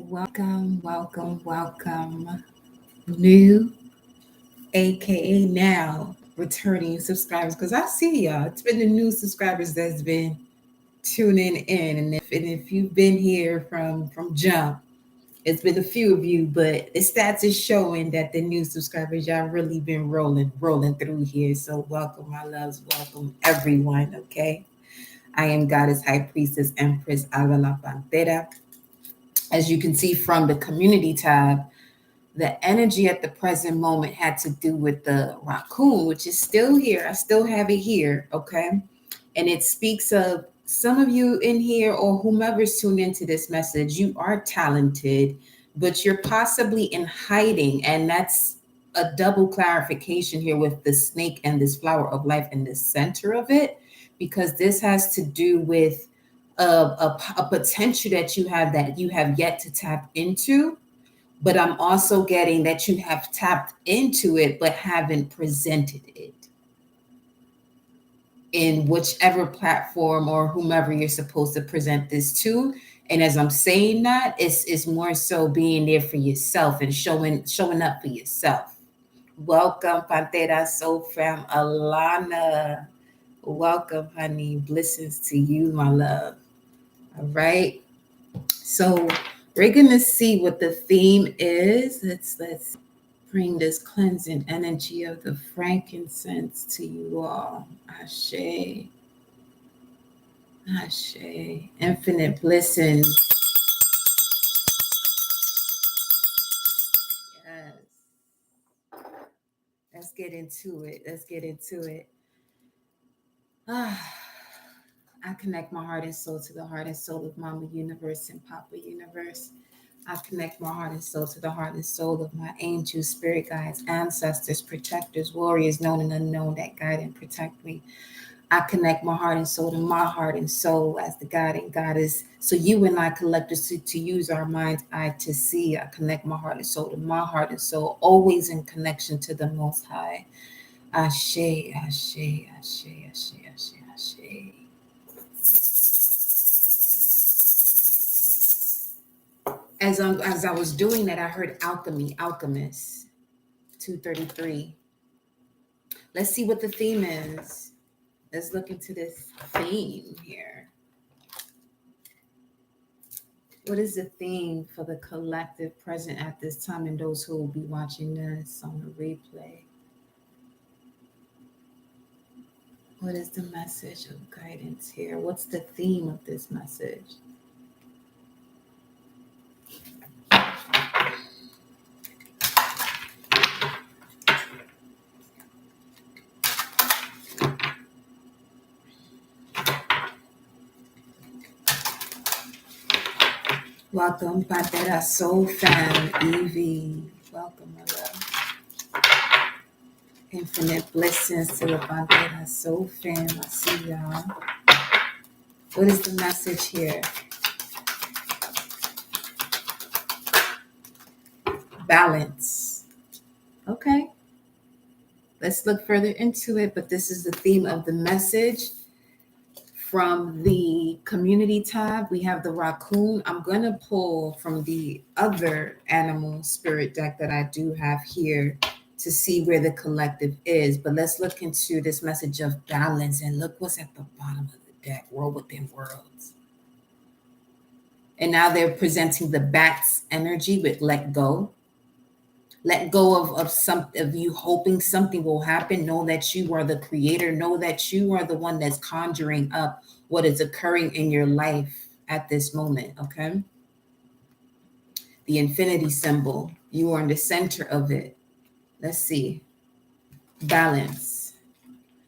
Welcome. New, aka now, returning subscribers. Because I see y'all. It's been the new subscribers that's been tuning in. And if you've been here from jump, it's been a few of you, but the stats is showing that the new subscribers, y'all really been rolling through here. So welcome, my loves. Welcome everyone. Okay. I am Goddess High Priestess Empress Avala Pantera. As you can see from the community tab, the energy at the present moment had to do with the raccoon, which is still here. I still have it here, okay? And it speaks of some of you in here or whomever's tuned into this message, you are talented, but you're possibly in hiding. And that's a double clarification here with the snake and this flower of life in the center of it, because this has to do with a potential that you have yet to tap into, but I'm also getting that you have tapped into it but haven't presented it in whichever platform or whomever you're supposed to present this to. And as I'm saying that, it's more so being there for yourself and showing up for yourself. Welcome, Pantera Soul Fam Alana. Welcome, honey. Blessings to you, my love. All right. So we're gonna see what the theme is. Let's bring this cleansing energy of the frankincense to you all. Ashe. Ashe. Infinite blessing. Yes. Let's get into it. Ah. I connect my heart and soul to the heart and soul of Mama Universe and Papa Universe. I connect my heart and soul to the heart and soul of my angels, spirit guides, ancestors, protectors, warriors, known and unknown, that guide and protect me. I connect my heart and soul to my heart and soul as the guiding goddess. So you and I collectively to use our mind's eye to see. I connect my heart and soul to my heart and soul, always in connection to the Most High. Ashe, ashe, ashe, ashe, ashe, ashe. As I was doing that, I heard alchemy, alchemist, 233. Let's see what the theme is. Let's look into this theme here. What is the theme for the collective present at this time and those who will be watching this on the replay? What is the message of guidance here? What's the theme of this message? Welcome, Pantera Soul Fam, Evie. Welcome, my love. Infinite blessings to the Pantera Soul Fam. I see y'all. What is the message here? Balance. Okay. Let's look further into it, but this is the theme of the message. From the community tab, we have the raccoon. I'm going to pull from the other animal spirit deck that I do have here to see where the collective is. But let's look into this message of balance and look what's at the bottom of the deck, world within worlds. And now they're presenting the bat's energy with let go. Let go of you hoping something will happen. Know that you are the creator. Know that you are the one that's conjuring up what is occurring in your life at this moment, okay? The infinity symbol. You are in the center of it. Let's see. Balance.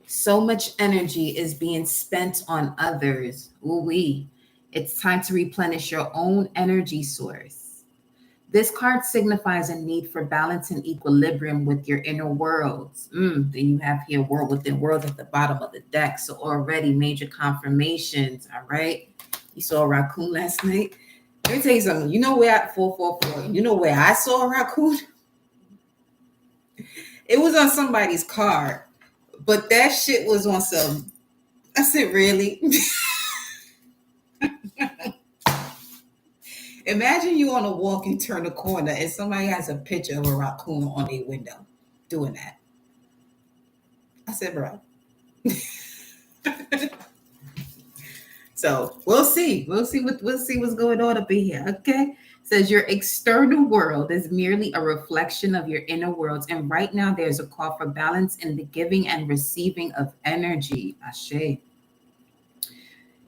So much energy is being spent on others. Ooh-wee. It's time to replenish your own energy source. This card signifies a need for balance and equilibrium with your inner worlds. Then you have here world within world at the bottom of the deck. So already major confirmations, all right? You saw a raccoon last night. Let me tell you something. You know where 444, you know where I saw a raccoon? It was on somebody's card, but that shit was on some, I said, really? Imagine you on a walk and turn a corner and somebody has a picture of a raccoon on their window doing that. I said, bro. So we'll see. We'll see what's going on up in here. Okay. Says your external world is merely a reflection of your inner worlds. And right now there's a call for balance in the giving and receiving of energy. Ashe.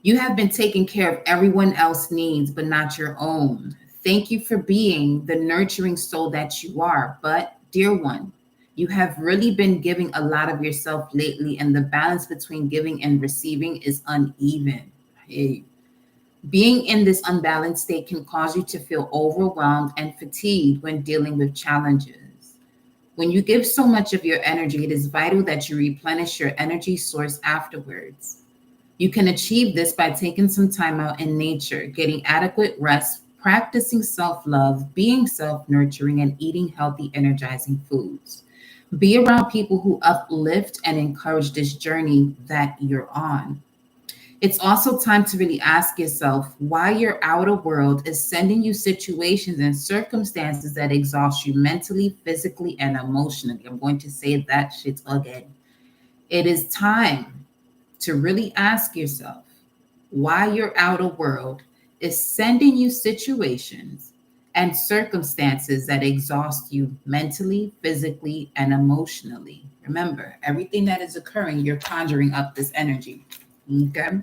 You have been taking care of everyone else's needs, but not your own. Thank you for being the nurturing soul that you are. But, dear one, you have really been giving a lot of yourself lately, and the balance between giving and receiving is uneven. Hey. Being in this unbalanced state can cause you to feel overwhelmed and fatigued when dealing with challenges. When you give so much of your energy, it is vital that you replenish your energy source afterwards. You can achieve this by taking some time out in nature, getting adequate rest, practicing self love, being self nurturing, and eating healthy, energizing foods. Be around people who uplift and encourage this journey that you're on. It's also time to really ask yourself why your outer world is sending you situations and circumstances that exhaust you mentally, physically, and emotionally. I'm going to say that shit again. It is time to really ask yourself why your outer world is sending you situations and circumstances that exhaust you mentally, physically, and emotionally. Remember, everything that is occurring, you're conjuring up this energy. Okay?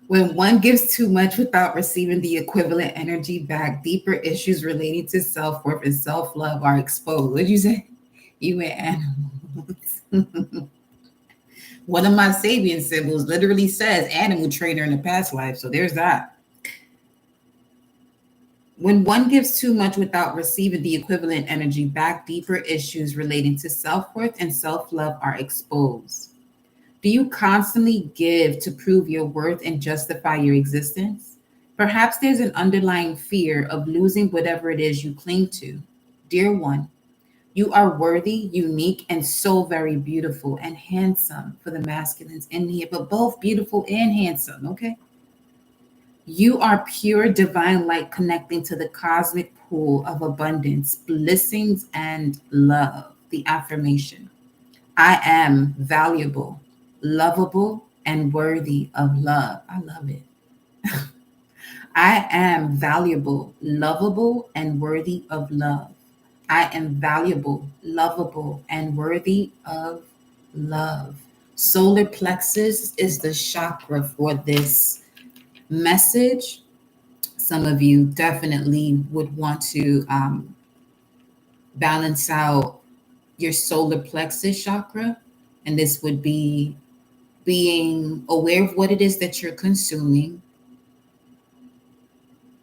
When one gives too much without receiving the equivalent energy back, deeper issues relating to self worth and self love are exposed. What'd you say? You and animals. One of my Sabian symbols literally says animal trainer in the past life. So there's that. When one gives too much without receiving the equivalent energy back, deeper issues relating to self worth and self love are exposed. Do you constantly give to prove your worth and justify your existence? Perhaps there's an underlying fear of losing whatever it is you cling to. Dear one, you are worthy, unique, and so very beautiful and handsome for the masculines in here, but both beautiful and handsome, okay? You are pure divine light connecting to the cosmic pool of abundance, blessings, and love. The affirmation: I am valuable, lovable, and worthy of love. I love it. I am valuable, lovable, and worthy of love. I am valuable, lovable, and worthy of love. Solar plexus is the chakra for this message. Some of you definitely would want to balance out your solar plexus chakra, and this would be being aware of what it is that you're consuming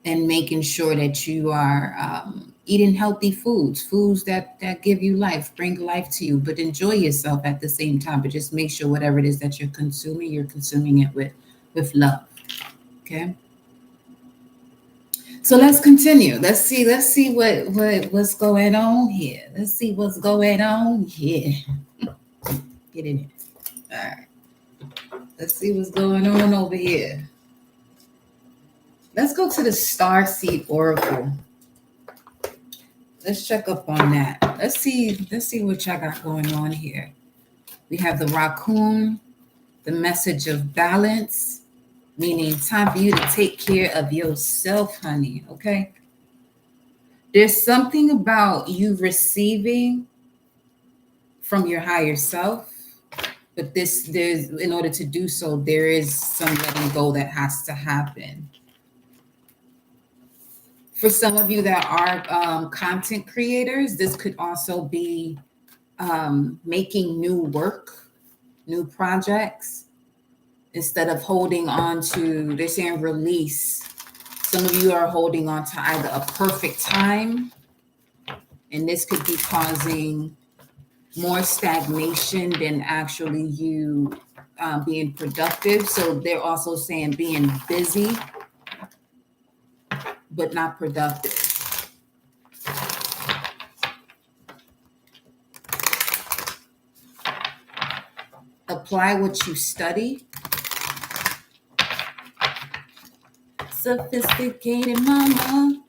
and making sure that you are eating healthy foods that give you life, bring life to you, but enjoy yourself at the same time. But just make sure whatever it is that you're consuming it with love. Okay. So let's continue. Let's see what's going on here. Let's see what's going on here. Get in here. All right. Let's see what's going on over here. Let's go to the Star Seed Oracle. Let's check up on that. Let's see what y'all got going on here. We have the raccoon, the message of balance, meaning time for you to take care of yourself, honey. Okay. There's something about you receiving from your higher self, but there's in order to do so, there is some letting go that has to happen. For some of you that are content creators, this could also be making new work, new projects, instead of holding on to, they're saying release. Some of you are holding on to either a perfect time, and this could be causing more stagnation than actually you being productive. So they're also saying being busy, but not productive. Apply what you study. Sophisticated mama.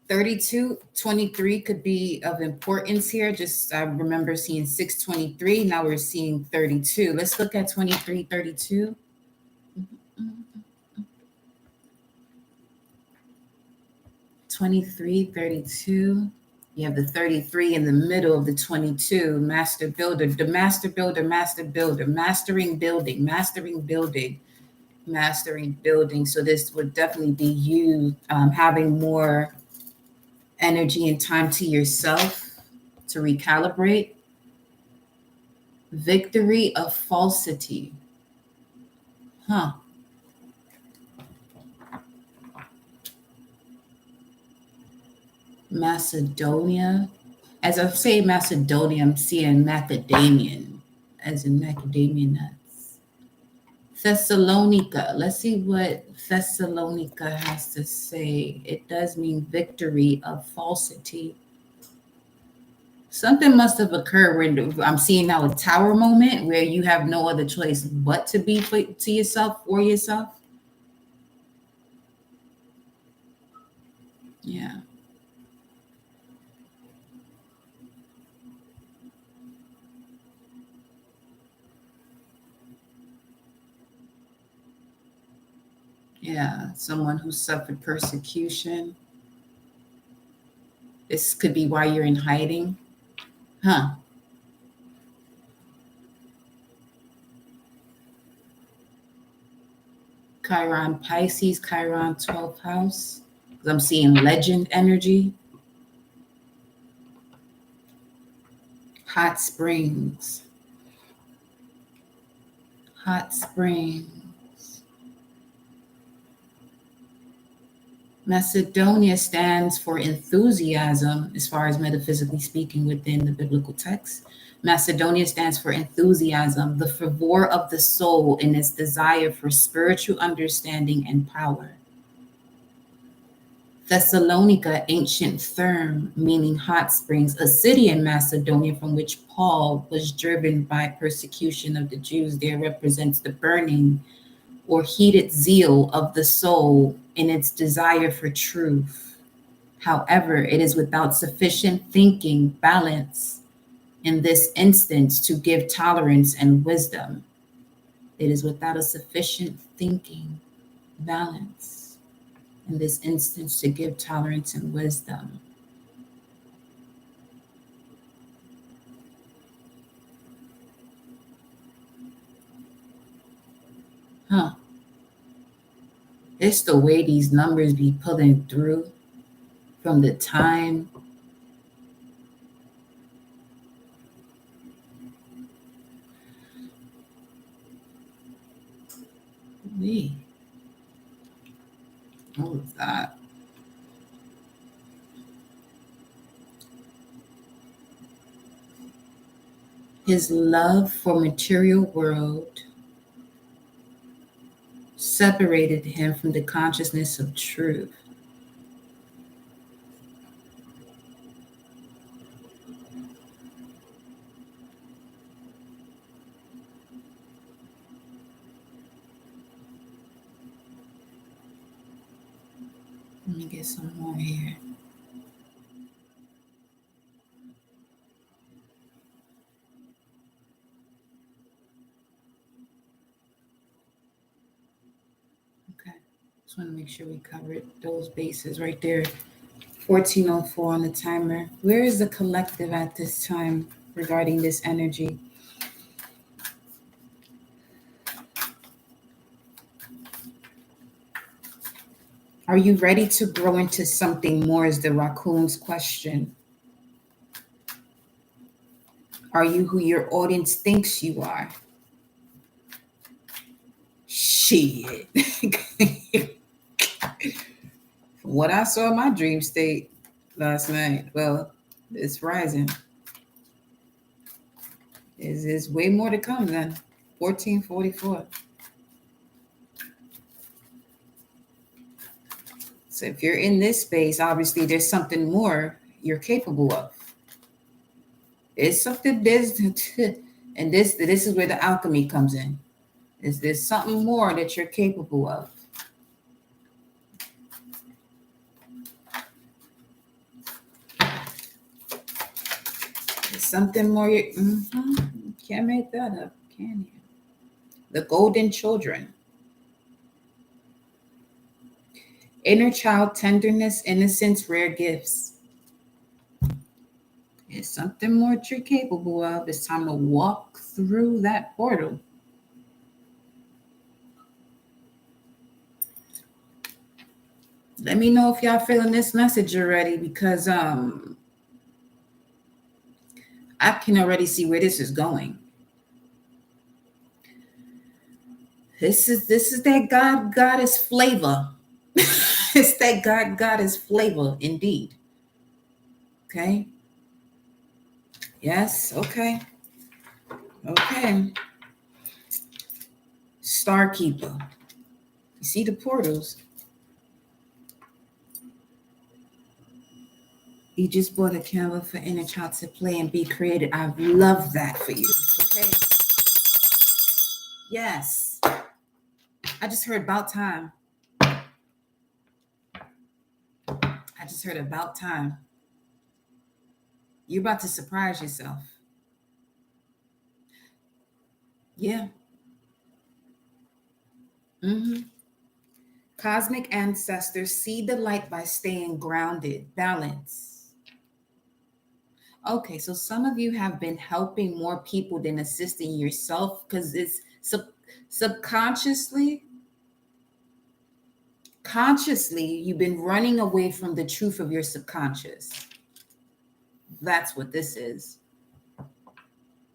$32, 23 could be of importance here. Just I remember seeing 623. Now we're seeing 32. Let's look at 23, 32. 23, 32. You have the 33 in the middle of the 22. Master builder, the master builder, master builder, mastering building, mastering building, mastering building. So this would definitely be you having more energy and time to yourself to recalibrate. Victory of falsity. Huh. Macedonia. As I say Macedonia, I'm seeing macadamian, as in macadamia nuts. Thessalonica. Let's see what Thessalonica has to say. It does mean victory of falsity. Something must have occurred when I'm seeing now a tower moment where you have no other choice but to be to yourself, for yourself. Yeah. Yeah, someone who suffered persecution. This could be why you're in hiding. Huh. Chiron Pisces, Chiron 12th house. I'm seeing legend energy. Hot springs. Hot springs. Macedonia stands for enthusiasm, as far as metaphysically speaking within the biblical text. Macedonia stands for enthusiasm, the fervor of the soul in its desire for spiritual understanding and power. Thessalonica, ancient therm, meaning hot springs, a city in Macedonia from which Paul was driven by persecution of the Jews. There represents the burning or heated zeal of the soul in its desire for truth. However, it is without sufficient thinking balance in this instance to give tolerance and wisdom. It is without a sufficient thinking balance in this instance to give tolerance and wisdom. Huh. It's the way these numbers be pulling through from the time. What was that? His love for material world separated him from the consciousness of truth. Let me get some more here. Okay. Just want to make sure we covered those bases right there. 1404 on the timer. Where is the collective at this time regarding this energy? Are you ready to grow into something more? Is the raccoon's question. Are you who your audience thinks you are? Shit. What I saw in my dream state last night, well, it's rising. Is way more to come than 1444. So if you're in this space, obviously there's something more you're capable of. It's something this, and this is where the alchemy comes in. Is there something more that you're capable of? There's something more. Can't make that up, can you? The golden children. Inner child tenderness, innocence, rare gifts. It's something more that you're capable of. It's time to walk through that portal. Let me know if y'all feeling this message already, because I can already see where this is going. This is that God goddess flavor. It's that God goddess flavor indeed. Okay. Yes. Okay. Okay. Starkeeper. You see the portals. You just bought a camera for inner child to play and be creative. I love that for you. Okay. Yes. I just heard about time. I just heard about time. You're about to surprise yourself. Yeah. Cosmic ancestors, see the light by staying grounded, balance. Okay, so some of you have been helping more people than assisting yourself, because it's subconsciously, consciously, you've been running away from the truth of your subconscious. That's what this is.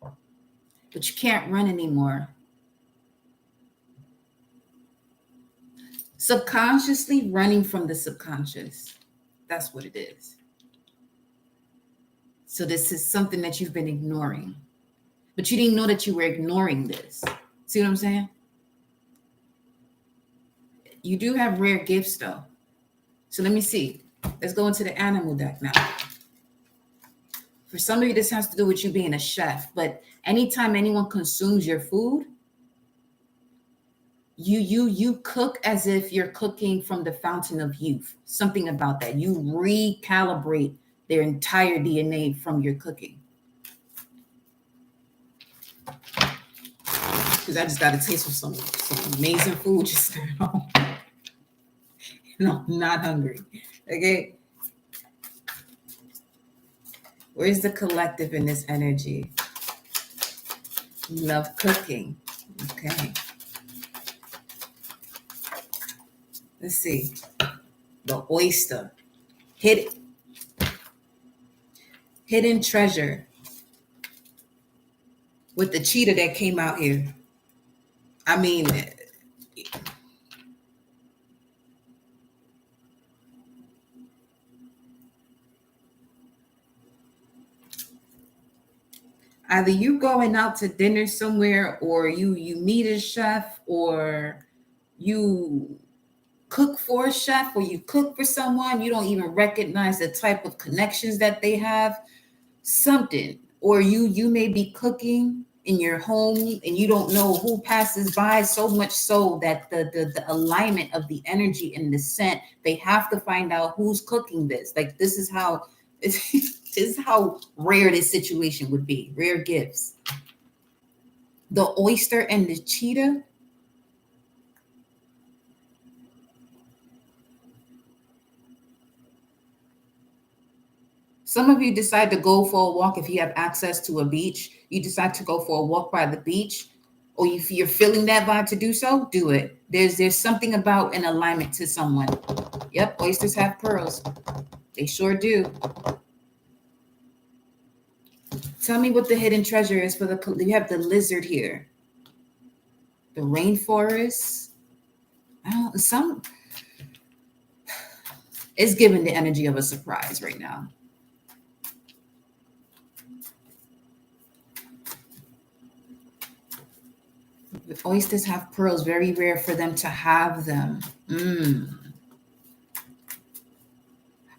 But you can't run anymore. Subconsciously running from the subconscious. That's what it is. So this is something that you've been ignoring, but you didn't know that you were ignoring this. See what I'm saying? You do have rare gifts though. So let me see. Let's go into the animal deck now. For some of you, this has to do with you being a chef, but anytime anyone consumes your food, you cook as if you're cooking from the fountain of youth. Something about that. You recalibrate their entire DNA from your cooking. Because I just got a taste of some amazing food just now. No, I'm not hungry. Okay. Where's the collective in this energy? You love cooking. Okay. Let's see. The oyster. Hidden treasure. With the cheetah that came out here. I mean, either you going out to dinner somewhere, or you meet a chef, or you cook for a chef, or you cook for someone, you don't even recognize the type of connections that they have. Something. Or you may be cooking in your home and you don't know who passes by, so much so that the alignment of the energy and the scent, they have to find out who's cooking this. Like, this is how this is how rare this situation would be. Rare gifts. The oyster and the cheetah. Some of you decide to go for a walk. If you have access to a beach, you decide to go for a walk by the beach, or if you're feeling that vibe to do so, do it. There's something about an alignment to someone. Yep, oysters have pearls. They sure do. Tell me what the hidden treasure is for you have the lizard here. The rainforest. It's giving the energy of a surprise right now. The oysters have pearls, very rare for them to have them.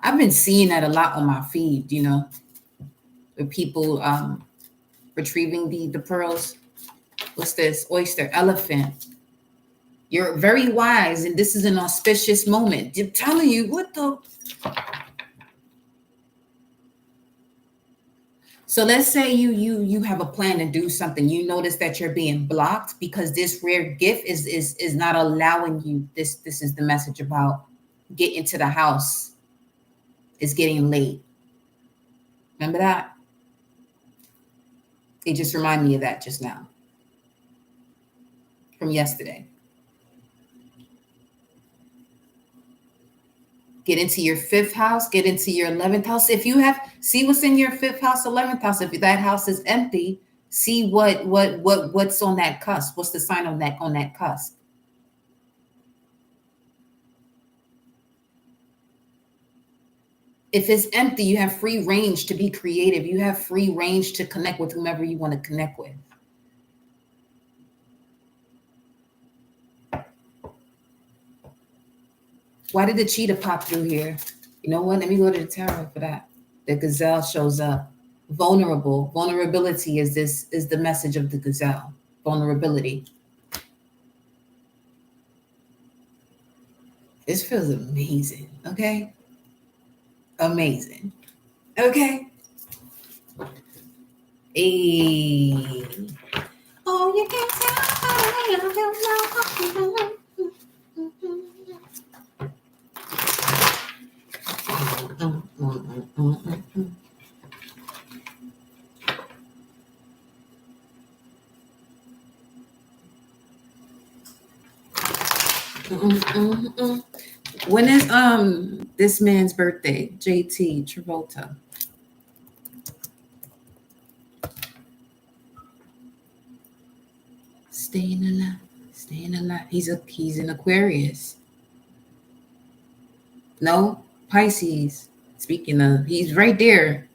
I've been seeing that a lot on my feed, with people retrieving the pearls. What's this? Oyster, elephant. You're very wise, and this is an auspicious moment. I'm telling you, what the? So let's say you have a plan to do something. You notice that you're being blocked because this rare gift is not allowing you. This is the message about get into the house. It's getting late. Remember that? It just reminded me of that just now from yesterday. Get into your fifth house, get into your 11th house. If you have, see what's in your fifth house, 11th house. If that house is empty, see what's on that cusp. What's the sign on that cusp? If it's empty, you have free range to be creative. You have free range to connect with whomever you want to connect with. Why did the cheetah pop through here? You know what? Let me go to the tarot for that. The gazelle shows up. Vulnerable. Vulnerability is the message of the gazelle. Vulnerability. This feels amazing. Okay. Amazing. Okay. Hey. Oh, you can tell. When is this man's birthday? JT Travolta. Staying alive. He's an Aquarius. No, Pisces. Speaking of, he's right there.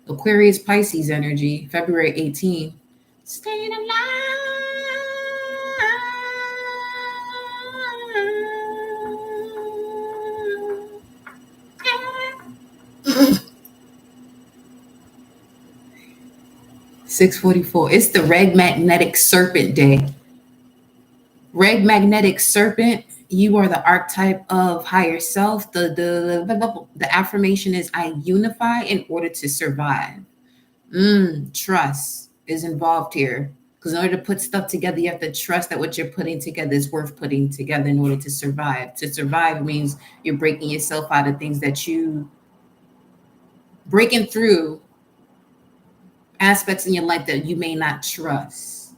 Aquarius Pisces energy, February 18. Staying alive. 6:44. It's the Reg Magnetic Serpent Day. Reg Magnetic Serpent, you are the archetype of higher self. The affirmation is I unify in order to survive. Trust is involved here. Because in order to put stuff together, you have to trust that what you're putting together is worth putting together in order to survive. To survive means you're breaking yourself out of things that you breaking through aspects in your life that you may not trust.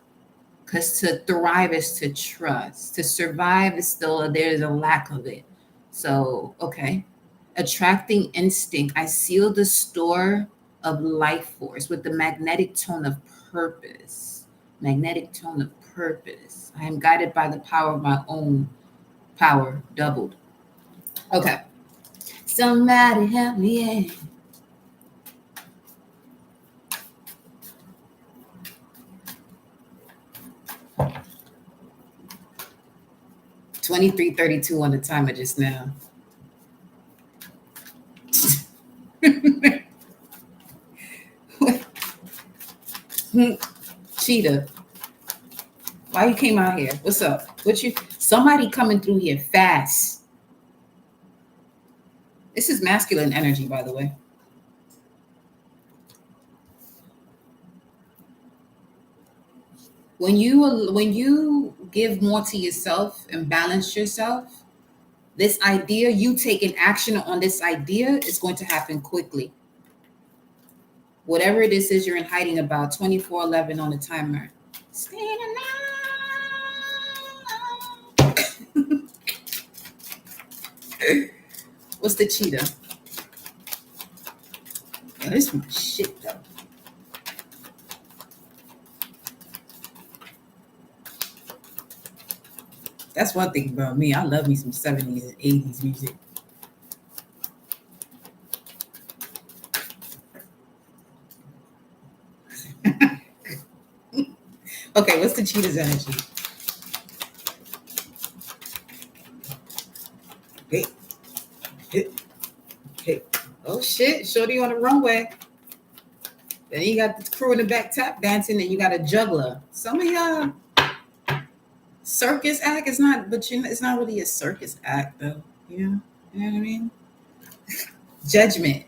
Because to thrive is to trust. To survive is still, there's a lack of it. So, okay. Attracting instinct. I seal the store of life force with the magnetic tone of purpose. Magnetic tone of purpose. I am guided by the power of my own power doubled. Okay. Somebody help me. Yeah. $23.32 on the timer just now. Cheetah, why you came out here? What's up? Somebody coming through here fast. This is masculine energy, by the way. When you give more to yourself and balance yourself, this idea, you taking action on this idea is going to happen quickly. Whatever this is you're in hiding about, 24:11 on the timer. Staying alive. What's the cheetah? Yeah, this is shit though. That's one thing about me. I love me some 70s and 80s music. Okay, what's the cheetah's energy? Hey. Oh shit, shorty on the runway. Then you got the crew in the back tap dancing, and you got a juggler. Some of y'all circus act is not, but it's not really a circus act though. You know what I mean? Judgment.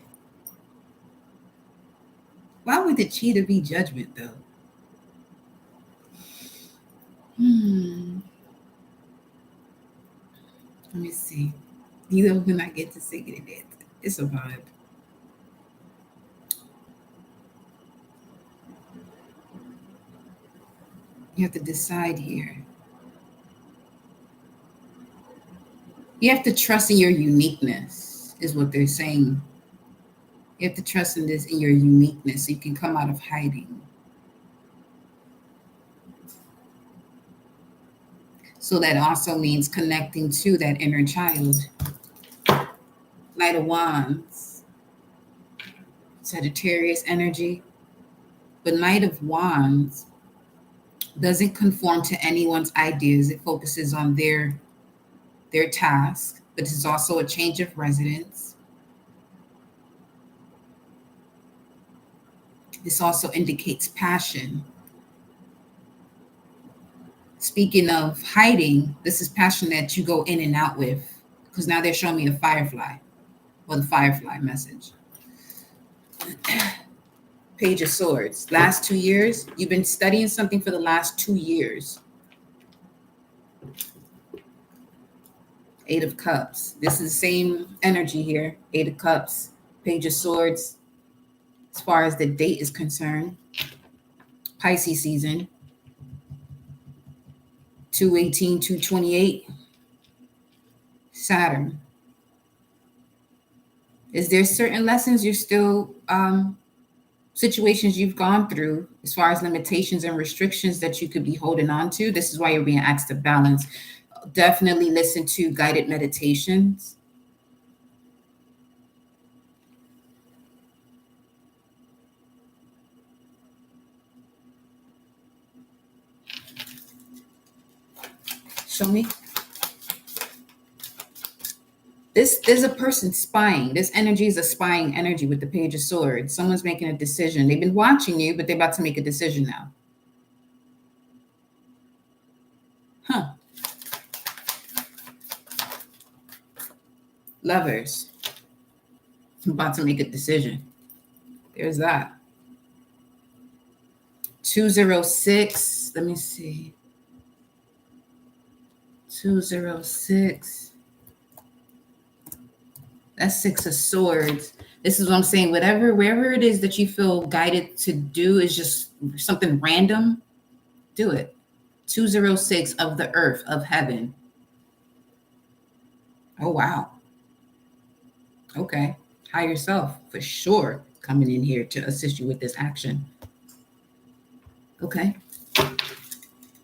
Why would the cheetah be judgment though? Let me see. You know when I get to singing and dancing, it's a vibe. You have to decide here. You have to trust in your uniqueness, is what they're saying. You have to trust in this, in your uniqueness, so you can come out of hiding. So that also means connecting to that inner child. Knight of Wands, Sagittarius energy. But Knight of Wands doesn't conform to anyone's ideas. It focuses on their task, but it's also a change of residence. This also indicates passion. Speaking of hiding, this is passion that you go in and out with, because now they're showing me a firefly, or the firefly message. Page of Swords. Last 2 years, you've been studying something for the last 2 years. Eight of Cups. This is the same energy here. Eight of Cups, Page of Swords. As far as the date is concerned, Pisces season, 218, 228, Saturn. Is there certain lessons you're still, situations you've gone through as far as limitations and restrictions that you could be holding on to? This is why you're being asked to balance. Definitely listen to guided meditations. Show me. There's a person spying. This energy is a spying energy with the Page of Swords. Someone's making a decision. They've been watching you, but they're about to make a decision now. Huh. Lovers. I'm about to make a decision. There's that. 206. Let me see. 206. That's Six of Swords. This is what I'm saying. Wherever it is that you feel guided to do is just something random, do it. 206 of the earth, of heaven. Oh, wow. Okay. Higher self, for sure, coming in here to assist you with this action. Okay.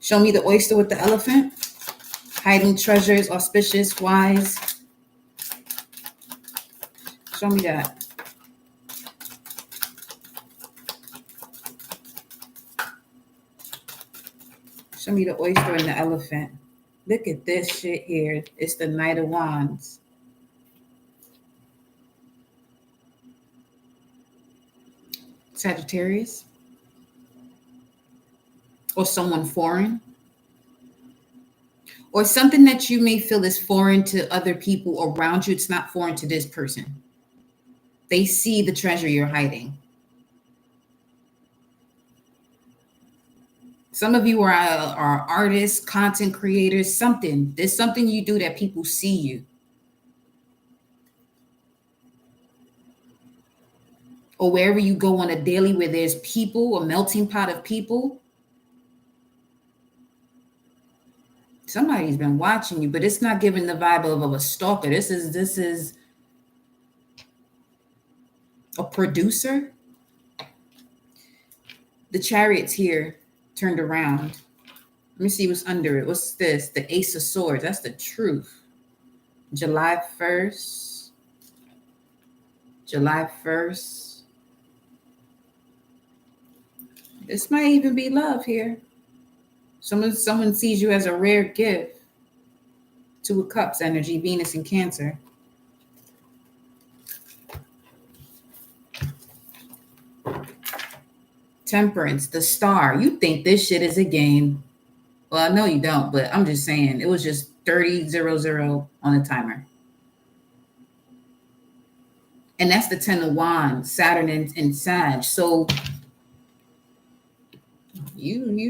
Show me the oyster with the elephant. Hiding treasures, auspicious, wise. Show me that. Show me the oyster and the elephant. Look at this shit here. It's the Knight of Wands. Sagittarius. Or someone foreign. Or something that you may feel is foreign to other people around you. It's not foreign to this person. They see the treasure you're hiding. Some of you are artists, content creators, something. There's something you do that people see you. Or wherever you go on a daily where there's people, a melting pot of people. Somebody's been watching you, but it's not giving the vibe of a stalker. This is a producer. The Chariot's here, turned around. Let me see what's under it. What's this? The Ace of Swords. That's the truth. July 1st. July 1st. This might even be love here. Someone sees you as a rare gift. Two of Cups energy, Venus and Cancer. Temperance, the star. You think this shit is a game. Well, I know you don't, but I'm just saying it was just 30-0-0 on the timer. And that's the 10 of Wands, Saturn and Sag. So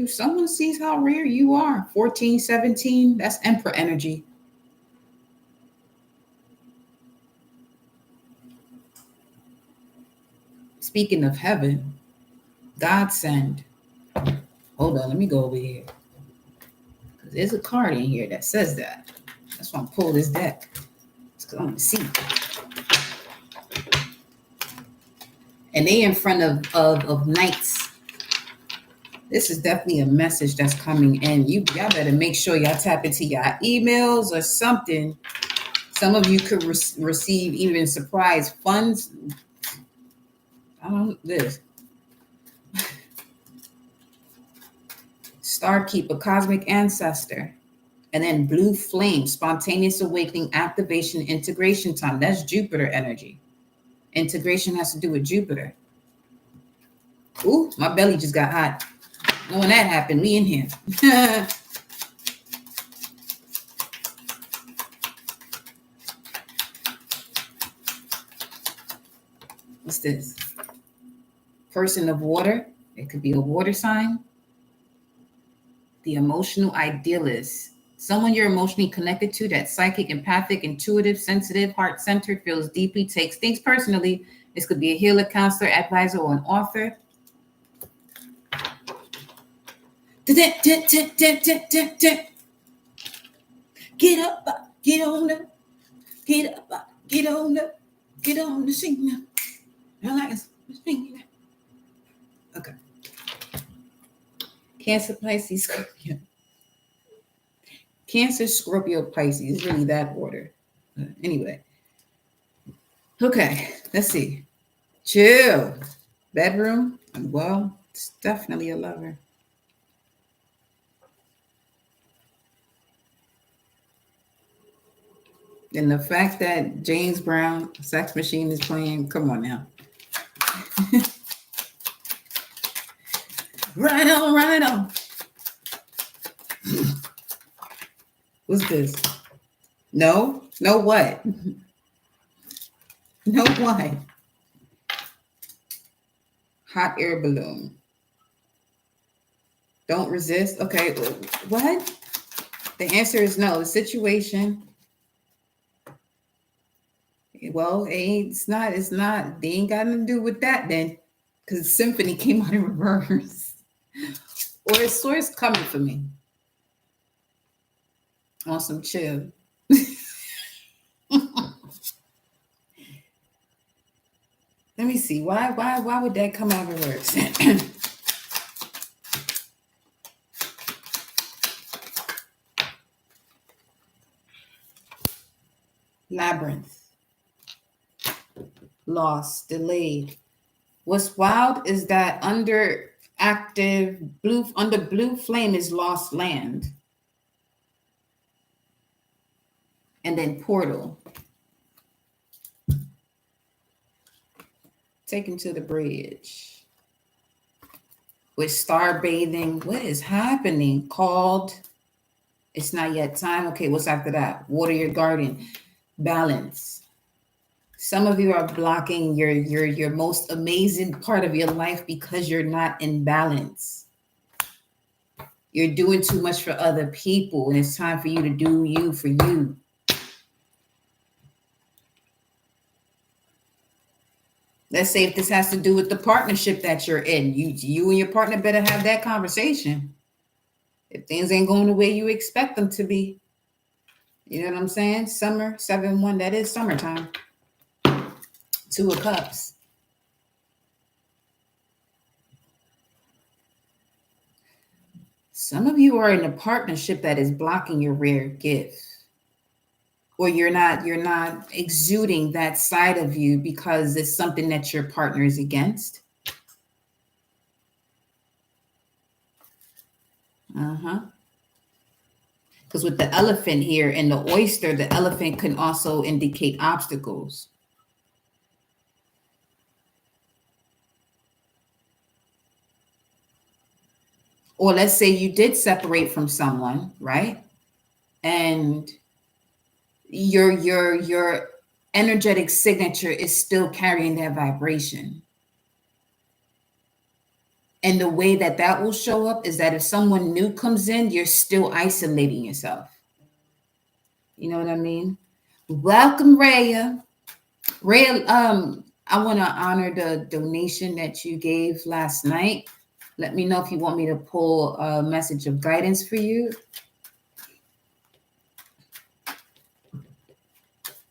someone sees how rare you are. 14, 17, that's Emperor energy. Speaking of heaven, godsend. Hold on, let me go over here. There's a card in here that says that. That's why I'm pulling this deck. It's because I want to see. And they in front of knights. This is definitely a message that's coming in. Y'all better make sure y'all tap into your emails or something. Some of you could receive even surprise funds. I don't know this. Star Keeper, Cosmic Ancestor. And then Blue Flame, Spontaneous Awakening, Activation, Integration Time. That's Jupiter energy. Integration has to do with Jupiter. Ooh, my belly just got hot. When that happened, we in here. What's this? Person of water. It could be a water sign. The emotional idealist. Someone you're emotionally connected to, that's psychic, empathic, intuitive, sensitive, heart-centered, feels deeply, takes things personally. This could be a healer, counselor, advisor, or an author. Get up, get on up, get up, get on up, get on the signal. Okay. Cancer, Pisces, Scorpio. Cancer, Scorpio, Pisces. It's really that order. Anyway. Okay, let's see. Chill. Bedroom. Well, it's definitely a lover. And the fact that James Brown, Sex Machine, is playing, come on now. Right on, right on. What's this? No what? No what? Hot air balloon. Don't resist. Okay, what? The answer is no. The situation. Well, it's not. They ain't got nothing to do with that then, because symphony came out in reverse. Or is source coming for me? On some chill. Let me see. Why would that come out in reverse? Labyrinth. Lost, delayed. What's wild is that under blue flame is lost land. And then portal. Taken to the bridge. With star bathing. What is happening? Called. It's not yet time. Okay, what's after that? Water your garden. Balance. Some of you are blocking your most amazing part of your life because you're not in balance. You're doing too much for other people, and it's time for you to do you for you. Let's say if this has to do with the partnership that you're in, you and your partner better have that conversation. If things ain't going the way you expect them to be. You know what I'm saying? Summer, 7-1, that is summertime. 2 of Cups. Some of you are in a partnership that is blocking your rare gift. Or you're not exuding that side of you because it's something that your partner is against. Because with the elephant here and the oyster, the elephant can also indicate obstacles. Or let's say you did separate from someone, right? And your energetic signature is still carrying that vibration. And the way that that will show up is that if someone new comes in, you're still isolating yourself. You know what I mean? Welcome, Raya. Raya, I want to honor the donation that you gave last night. Let me know if you want me to pull a message of guidance for you.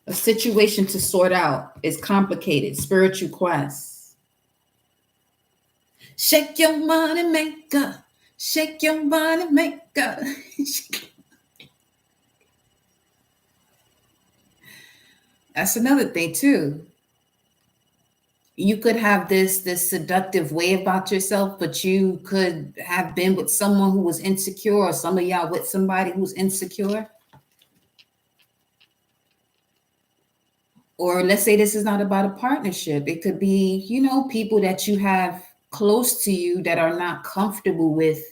A situation to sort out is complicated. Spiritual quest. Shake your money maker. Shake your money maker. That's another thing too. You could have this seductive way about yourself, but you could have been with someone who was insecure, or some of y'all with somebody who's insecure. Or let's say this is not about a partnership. It could be, people that you have close to you that are not comfortable with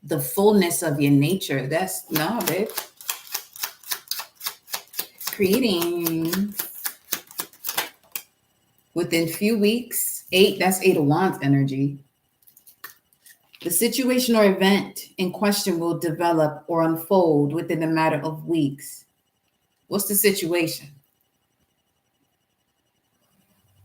the fullness of your nature. That's no, babe. Creating within few weeks. 8, that's 8 of Wands energy. The situation or event in question will develop or unfold within a matter of weeks. What's the situation?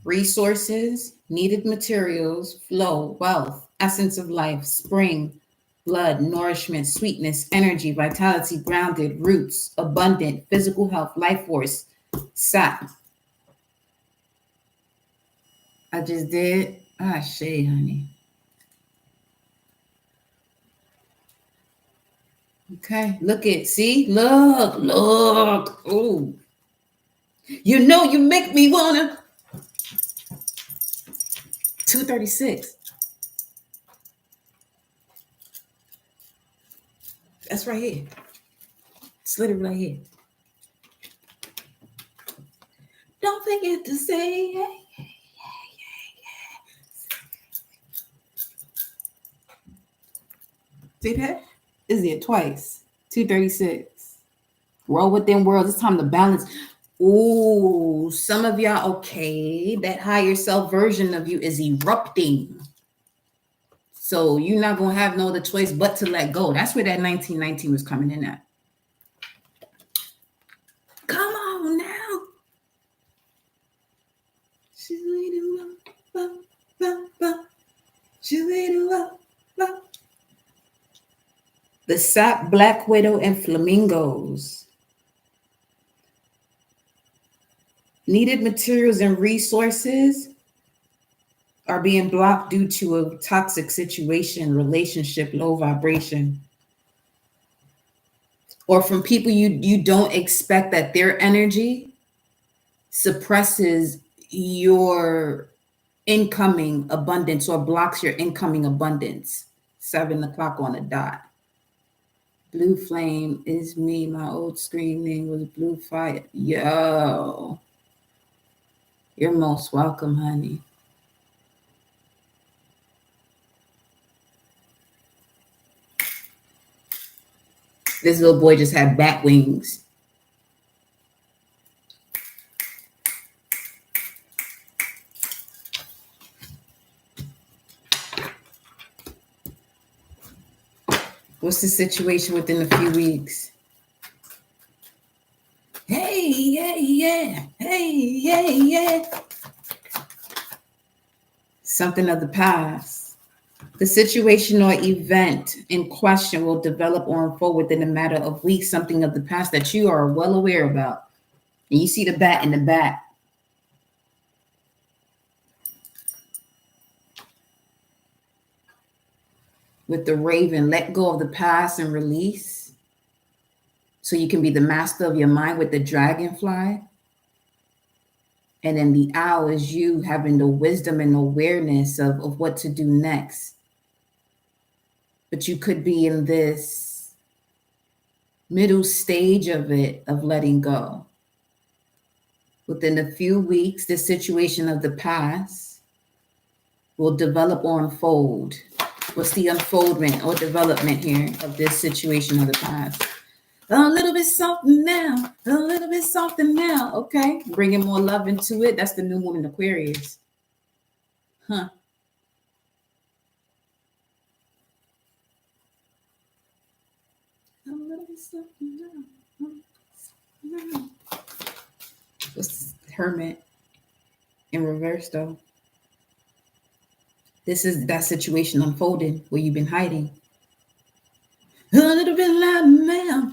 Resources, needed materials, flow, wealth, essence of life, spring, blood, nourishment, sweetness, energy, vitality, grounded, roots, abundant, physical health, life force, sap. I just did. Shade, honey. Okay, look. Ooh. You make me wanna. 236. That's right here. It's literally right here. Don't forget to say hey. See that? Is it twice? 236. Roll within worlds. It's time to balance. Ooh, some of y'all, okay, that higher self version of you is erupting. So you're not going to have no other choice but to let go. That's where that 1919 was coming in at. Come on now. The sap, black widow, and flamingos. Needed materials and resources are being blocked due to a toxic situation, relationship, low vibration, or from people you don't expect, that their energy suppresses your incoming abundance or blocks your incoming abundance. 7 o'clock on the dot. Blue flame is me. My old screen name was Blue Fire. Yo, you're most welcome, honey. This little boy just had bat wings. What's the situation within a few weeks? Hey, yeah. Hey, yeah. Something of the past. The situation or event in question will develop or unfold within a matter of weeks. Something of the past that you are well aware about. And you see the bat in the back. With the raven, let go of the past and release. So you can be the master of your mind with the dragonfly. And then the owl is you having the wisdom and awareness of what to do next. But you could be in this middle stage of it, of letting go. Within a few weeks, the situation of the past will develop or unfold What's the unfoldment or development here of this situation of the past? A little bit softer now. A little bit softer now. Okay. Bringing more love into it. That's the new moon in Aquarius. Huh. A little bit softer now. What's Hermit in reverse though? This is that situation unfolded where you've been hiding. A little bit louder now.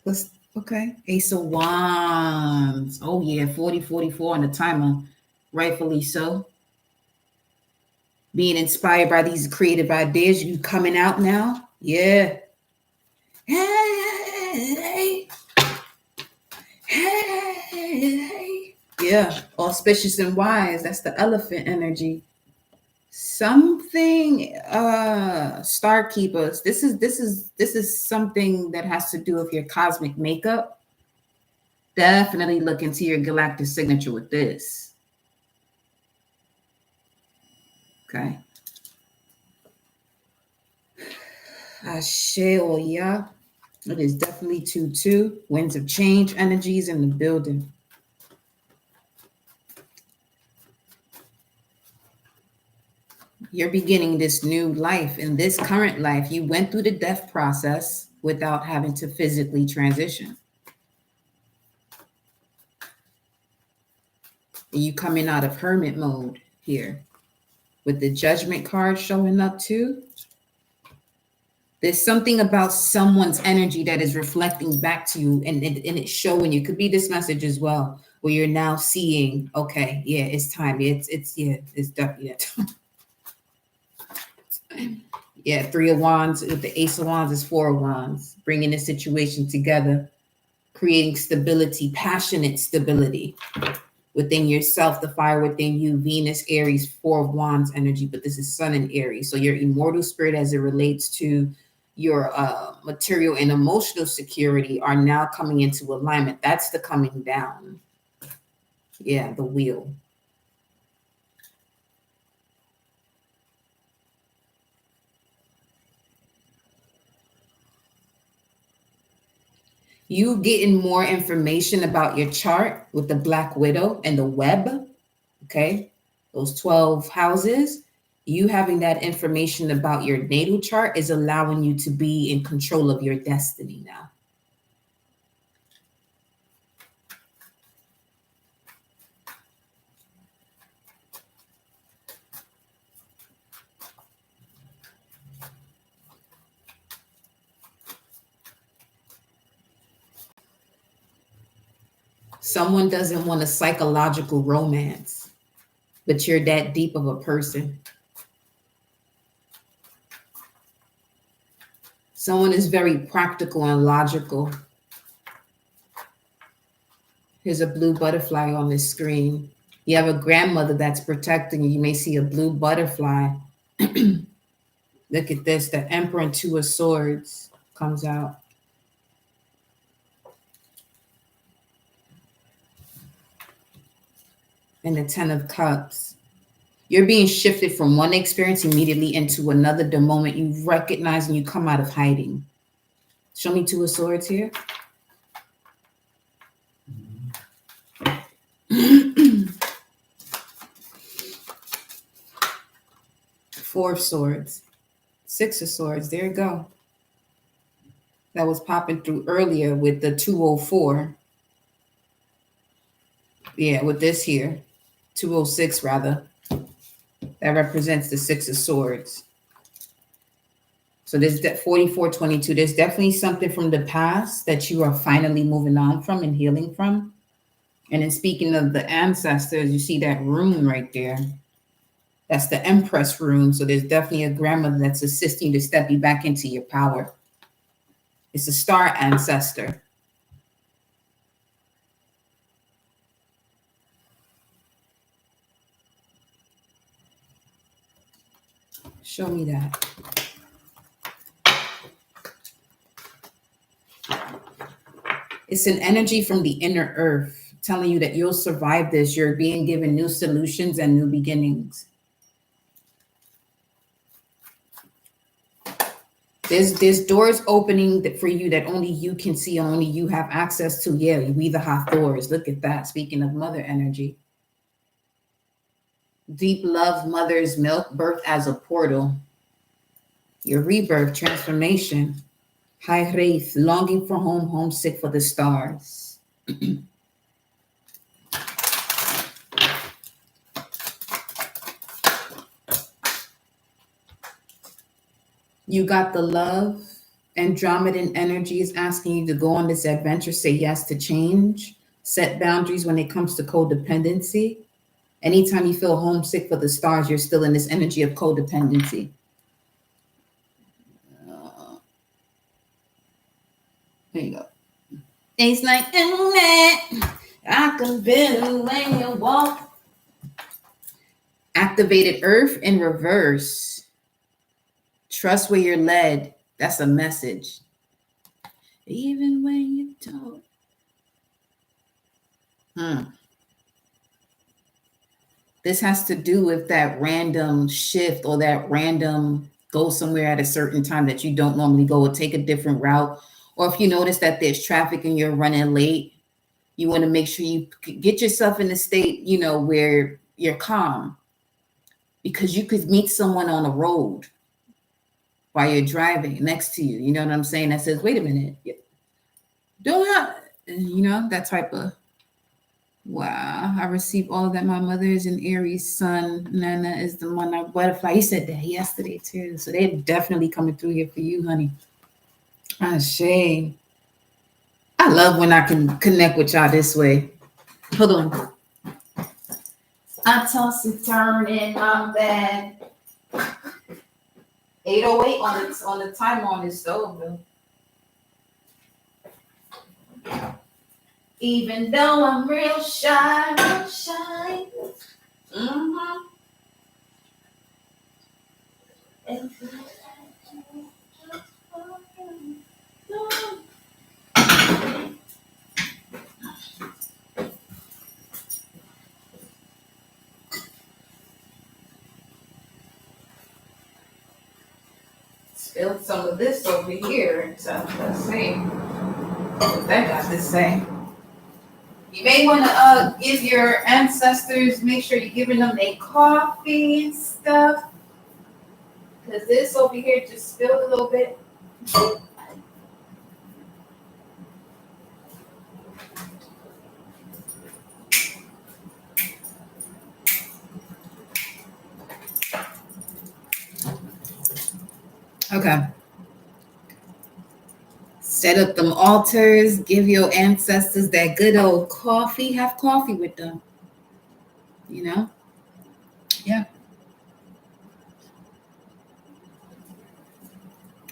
Let's okay. Ace of Wands. Oh yeah, 40-44 on the timer. Rightfully so. Being inspired by these creative ideas, you coming out now? Yeah. Hey, hey, hey. Yeah. Auspicious and wise. That's the elephant energy. Something star keepers. This is something that has to do with your cosmic makeup. Definitely look into your galactic signature with this. Okay. Ashe, yeah. It is definitely 2-2. Winds of change energies in the building. You're beginning this new life. In this current life, you went through the death process without having to physically transition. You coming out of hermit mode here with the judgment card showing up too. There's something about someone's energy that is reflecting back to you, and it's showing you. Could be this message as well, where you're now seeing, okay, yeah, it's time. It's definitely time. Yeah, 3 of Wands with the Ace of Wands is 4 of Wands, bringing the situation together, creating stability, passionate stability within yourself, the fire within you. Venus, Aries, 4 of Wands energy, but this is Sun and Aries. So your immortal spirit as it relates to your material and emotional security are now coming into alignment. That's the coming down. Yeah, the wheel. You getting more information about your chart with the Black Widow and the web. Okay, those 12 houses, you having that information about your natal chart is allowing you to be in control of your destiny now. Someone doesn't want a psychological romance, but you're that deep of a person. Someone is very practical and logical. Here's a blue butterfly on this screen. You have a grandmother that's protecting you. You may see a blue butterfly. Look at this. The Emperor and 2 of Swords comes out. And the 10 of Cups. You're being shifted from one experience immediately into another the moment you recognize and you come out of hiding. Show me 2 of Swords here. 4 of Swords. 6 of Swords. There you go. That was popping through earlier with the 204. Yeah, with this here. 206 rather. That represents the 6 of Swords. So there's that 44-22. There's definitely something from the past that you are finally moving on from and healing from. And then speaking of the ancestors, you see that rune right there. That's the Empress rune. So there's definitely a grandmother that's assisting you to step you back into your power. It's a star ancestor. Show me that. It's an energy from the inner earth telling you that you'll survive this. You're being given new solutions and new beginnings. There's doors opening for you that only you can see, only you have access to. Yeah, we the Hathors. Look at that. Speaking of mother energy. Deep love, mother's milk, birth as a portal. Your rebirth, transformation. High wraith, longing for home, homesick for the stars. You got the love. Andromedan energy is asking you to go on this adventure, say yes to change, set boundaries when it comes to codependency. Anytime you feel homesick for the stars, you're still in this energy of codependency. There you go. It's like, I can feel when you walk. Activated earth in reverse. Trust where you're led. That's a message. Even when you don't. This has to do with that random shift or that random go somewhere at a certain time that you don't normally go, or take a different route. Or if you notice that there's traffic and you're running late, you want to make sure you get yourself in a state, where you're calm, because you could meet someone on the road while you're driving next to you. You know what I'm saying? That says, wait a minute. Don't have, that type of, wow. I received all of that. My mother is an Aries sun. Nana is the monarch butterfly. He said that yesterday too. So they're definitely coming through here for you, honey. Shame. I love when I can connect with y'all this way. Hold on. I toss and turn in my bed. 8:08 on the timer on this stove, though. Even though I'm real shy. Mm-hmm. Spilled some of this over here. So let's see what that got to say. You may want to give your ancestors, make sure you're giving them a coffee and stuff. Because this over here just spilled a little bit. Okay. Set up them altars, give your ancestors that good old coffee, have coffee with them. Yeah.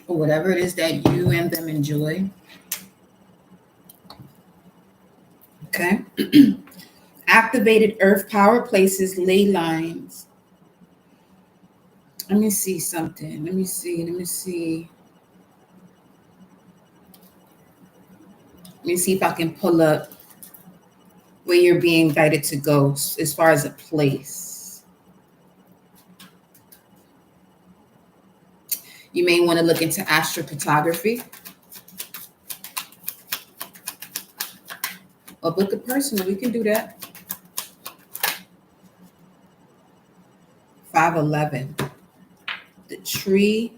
Or whatever it is that you and them enjoy. Okay. Activated earth power places, ley lines. Let me see something. Let me see. Let me see if I can pull up where you're being guided to go as far as a place. You may want to look into astrocartography or book a personal. We can do that. 511. The tree.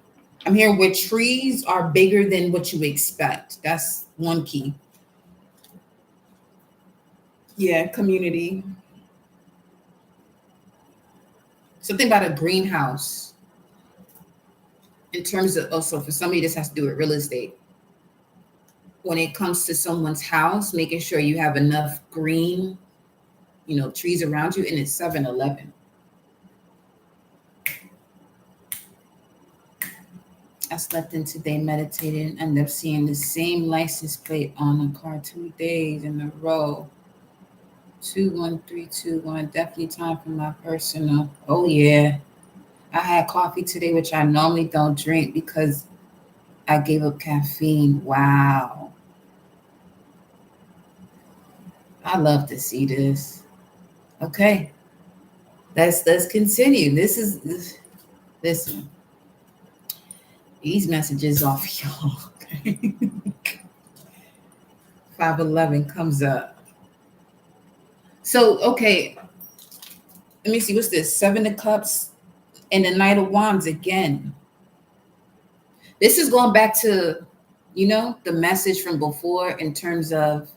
I'm hearing where trees are bigger than what you expect. That's one key. Yeah, community. Something about a greenhouse. In terms of, also for somebody, this has to do with real estate. When it comes to someone's house, making sure you have enough green, trees around you, and it's 7-Eleven. I slept in today, meditated, and ended up seeing the same license plate on a car 2 days in a row. 21321. Definitely time for my personal. Oh yeah. I had coffee today, which I normally don't drink because I gave up caffeine. Wow. I love to see this. Okay, let's continue. Listen, these messages off y'all. Okay. 511 comes up. So okay, let me see. What's this? Seven of Cups and the Knight of Wands again. This is going back to, the message from before in terms of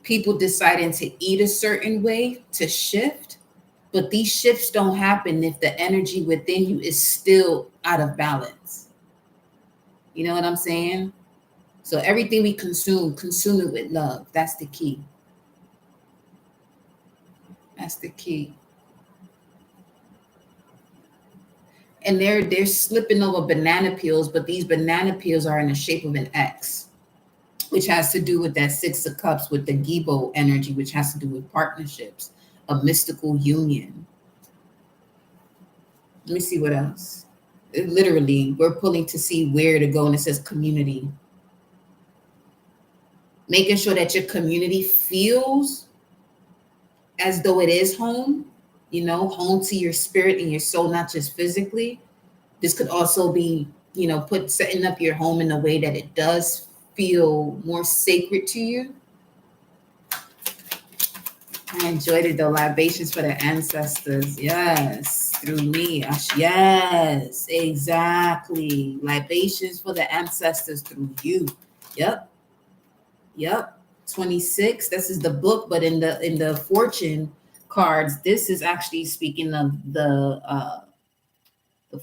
people deciding to eat a certain way to shift. But these shifts don't happen if the energy within you is still out of balance. You know what I'm saying? So everything we consume it with love. That's the key. That's the key. And they're slipping over banana peels, but these banana peels are in the shape of an X, which has to do with that Six of Cups with the Gibo energy, which has to do with partnerships, a mystical union. Let me see what else. Literally, we're pulling to see where to go, and it says community. Making sure that your community feels as though it is home, home to your spirit and your soul, not just physically. This could also be, setting up your home in a way that it does feel more sacred to you. I enjoyed it though. Libations for the ancestors. Yes. Through me. Yes, exactly. Libations for the ancestors through you. Yep. 26. This is the book, but in the fortune cards, this is actually speaking of the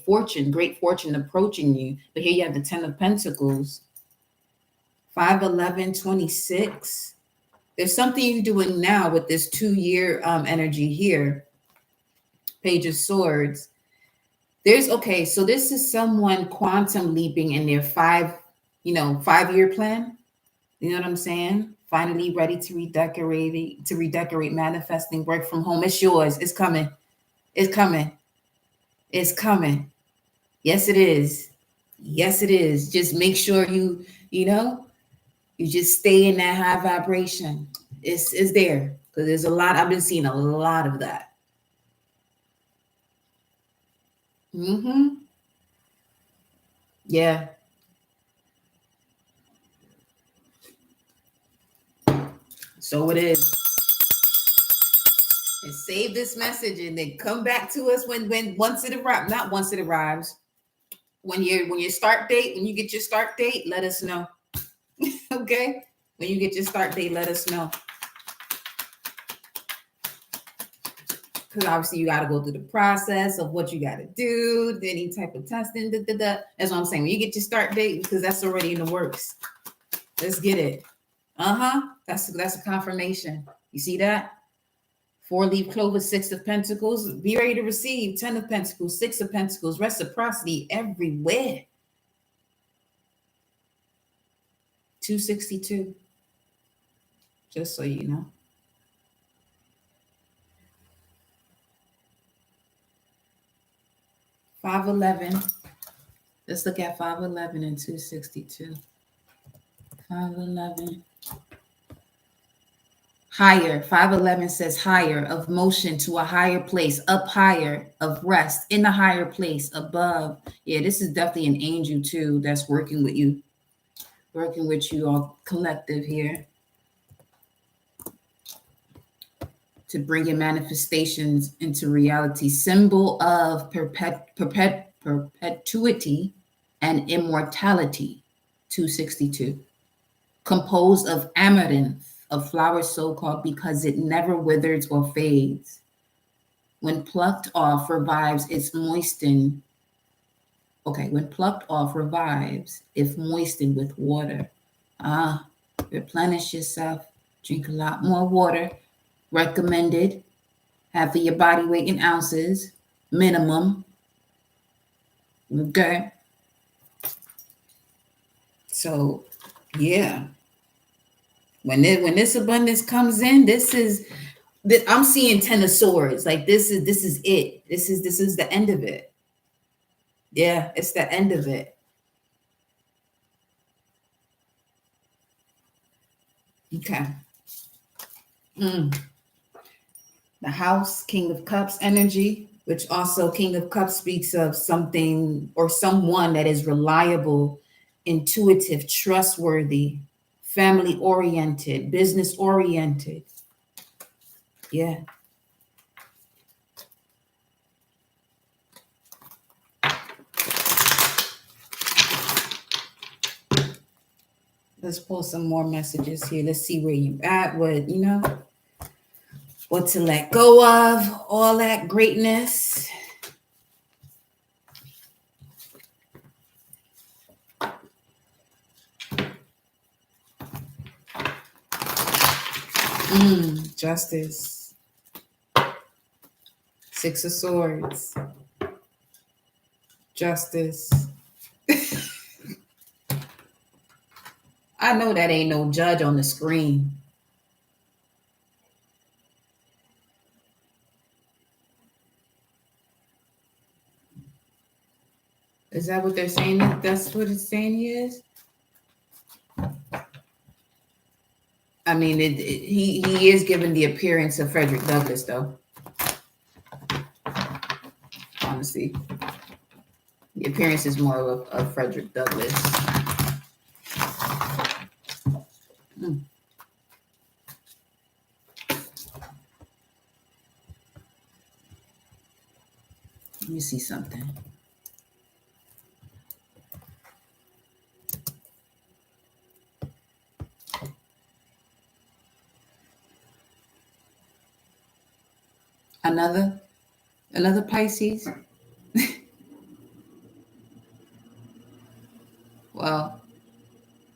fortune, great fortune approaching you. But here you have the 10 of Pentacles. 511 26. There's something you're doing now with this 2-year energy here. Page of Swords. So this is someone quantum leaping in their 5-year plan. You know what I'm saying? Finally ready to redecorate, manifesting, work from home. It's yours. It's coming. It's coming. It's coming. Yes, it is. Yes, it is. Just make sure you just stay in that high vibration. It's there. Because there's a lot. I've been seeing a lot of that. Yeah. So it is. And save this message and then come back to us when once it arrives. Not once it arrives. When you get your start date, let us know. Okay? When you get your start date, let us know. Because obviously you got to go through the process of what you got to do, any type of testing. That's what I'm saying. When you get your start date, because that's already in the works. Let's get it. That's a confirmation. You see that? 4-leaf clover, 6 of Pentacles. Be ready to receive. 10 of Pentacles, 6 of Pentacles. Reciprocity everywhere. 262. Just so you know. 511. Let's look at 511 and 262. 511. Higher. 511 says higher, of motion to a higher place, up higher, of rest, in a higher place, above. Yeah, this is definitely an angel too that's working with you all collective here to bring your manifestations into reality. Symbol of perpetuity and immortality. 262. Composed of amaranth, a flower so called because it never withers or fades. When plucked off, revives its moistened. Okay, when plucked off, revives if moistened with water. Replenish yourself. Drink a lot more water. Recommended. Have for your body weight in ounces, minimum. Okay. So, yeah. When this abundance comes in, I'm seeing 10 of Swords. Like this is it. This is the end of it. Yeah, it's the end of it. Okay. Mm. The House, King of Cups energy, which also King of Cups speaks of something or someone that is reliable, intuitive, trustworthy, family oriented, business oriented. Yeah. Let's pull some more messages here. Let's see where you at, what to let go of, all that greatness. Justice. Six of Swords. Justice. I know that ain't no judge on the screen. Is that what they're saying? That's what it's saying he is? I mean, he is given the appearance of Frederick Douglass, though. Honestly, the appearance is more of Frederick Douglass. Mm. Let me see something. Another Pisces. Well,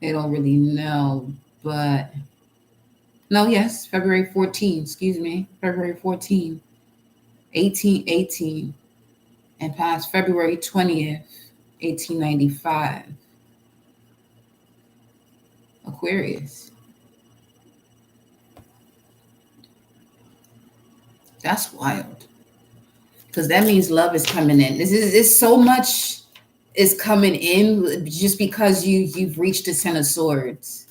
they don't really know, but no, yes, February 14, excuse me, February 14, 1818, and passed February 20th, 1895. Aquarius. That's wild. Because that means love is coming in. This is so much is coming in just because you've reached the Ten of Swords.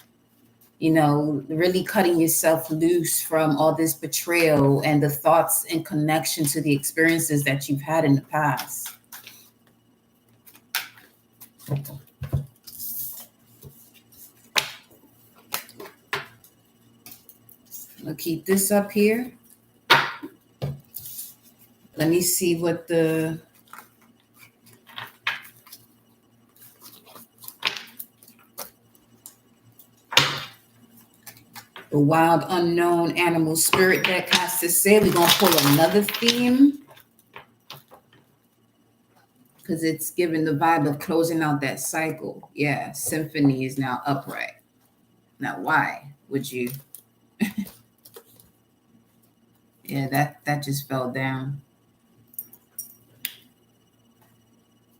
Really cutting yourself loose from all this betrayal and the thoughts in connection to the experiences that you've had in the past. I'll keep this up here. Let me see what the wild unknown animal spirit deck has to say. We're going to pull another theme because it's giving the vibe of closing out that cycle. Yeah, symphony is now upright. Now, why would you? Yeah, that just fell down.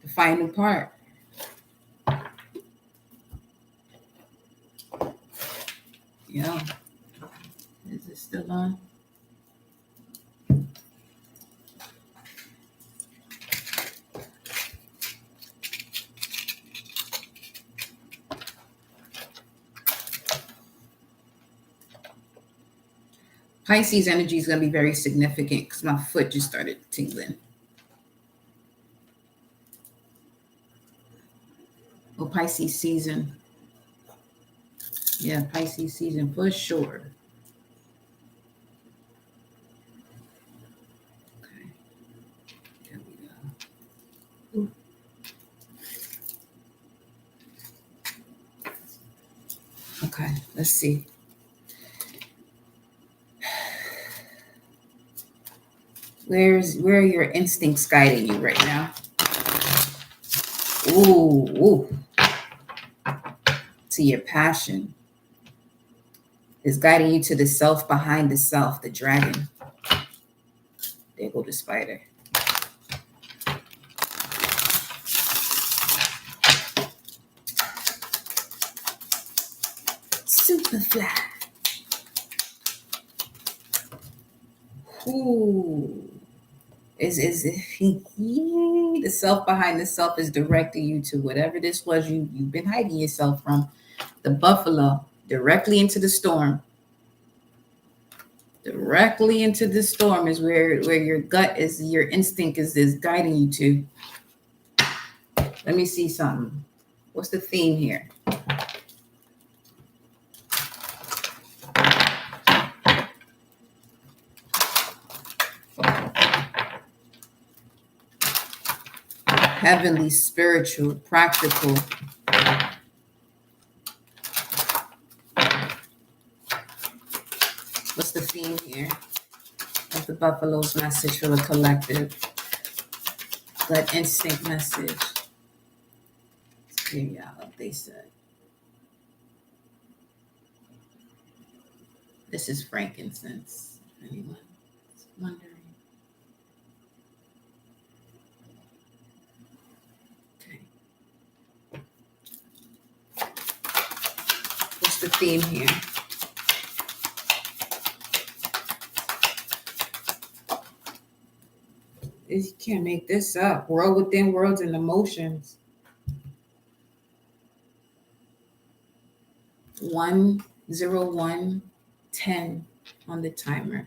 The final part. Yeah. Is it still on? Pisces energy is going to be very significant because my foot just started tingling. Oh, Pisces season. Yeah, Pisces season for sure. Okay. There we go. Ooh. Okay, let's see. Where are your instincts guiding you right now? Ooh. To your passion. Is guiding you to the self behind the self, the dragon. There go the spider. Superfly. Ooh. Is the self behind the self is directing you to whatever this was you've been hiding yourself from. The buffalo. Directly into the storm. Directly into the storm is where your gut is, your instinct is guiding you to. Let me see something. What's the theme here? Heavenly, spiritual, practical. What's the theme here of the Buffalo's message for the collective? Gut instinct message. Let's give y'all what they said. This is frankincense. If anyone's wondering. Okay. What's the theme here? You can't make this up. World within worlds and emotions. 10110 on the timer.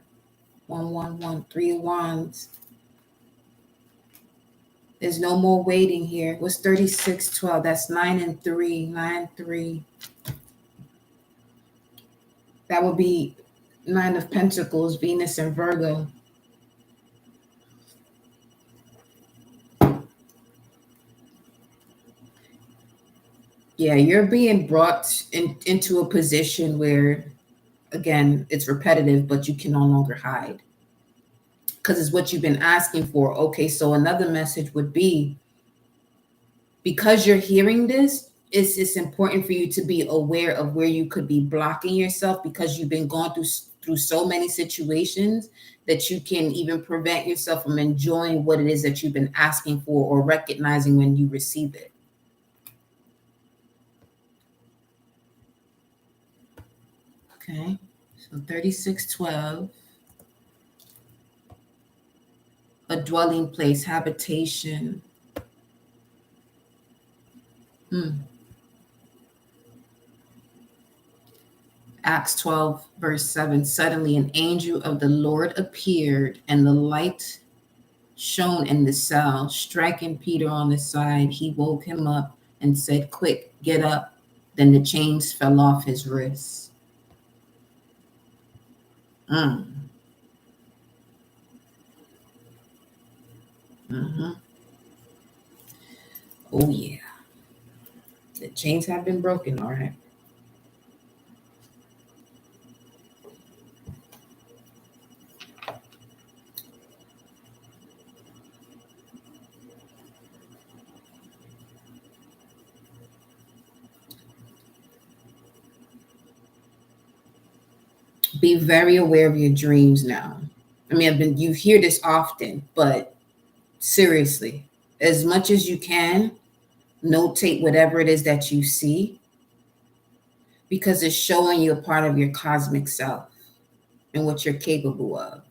111, 3 wands. There's no more waiting here. What's 3612? That's 9 and 3. 9, 3. That would be 9 of Pentacles, Venus and Virgo. Yeah, you're being brought into a position where, again, it's repetitive, but you can no longer hide. Because it's what you've been asking for. Okay, so another message would be, because you're hearing this, it's important for you to be aware of where you could be blocking yourself, because you've been going through so many situations that you can even prevent yourself from enjoying what it is that you've been asking for or recognizing when you receive it. Okay, so 3612. A dwelling place, habitation. Acts 12, verse 7. Suddenly an angel of the Lord appeared, and the light shone in the cell. Striking Peter on the side, he woke him up and said, "Quick, get up." Then the chains fell off his wrists. Oh, yeah. The chains have been broken, all right. Be very aware of your dreams now. I mean, you hear this often, but seriously, as much as you can, notate whatever it is that you see, because it's showing you a part of your cosmic self and what you're capable of,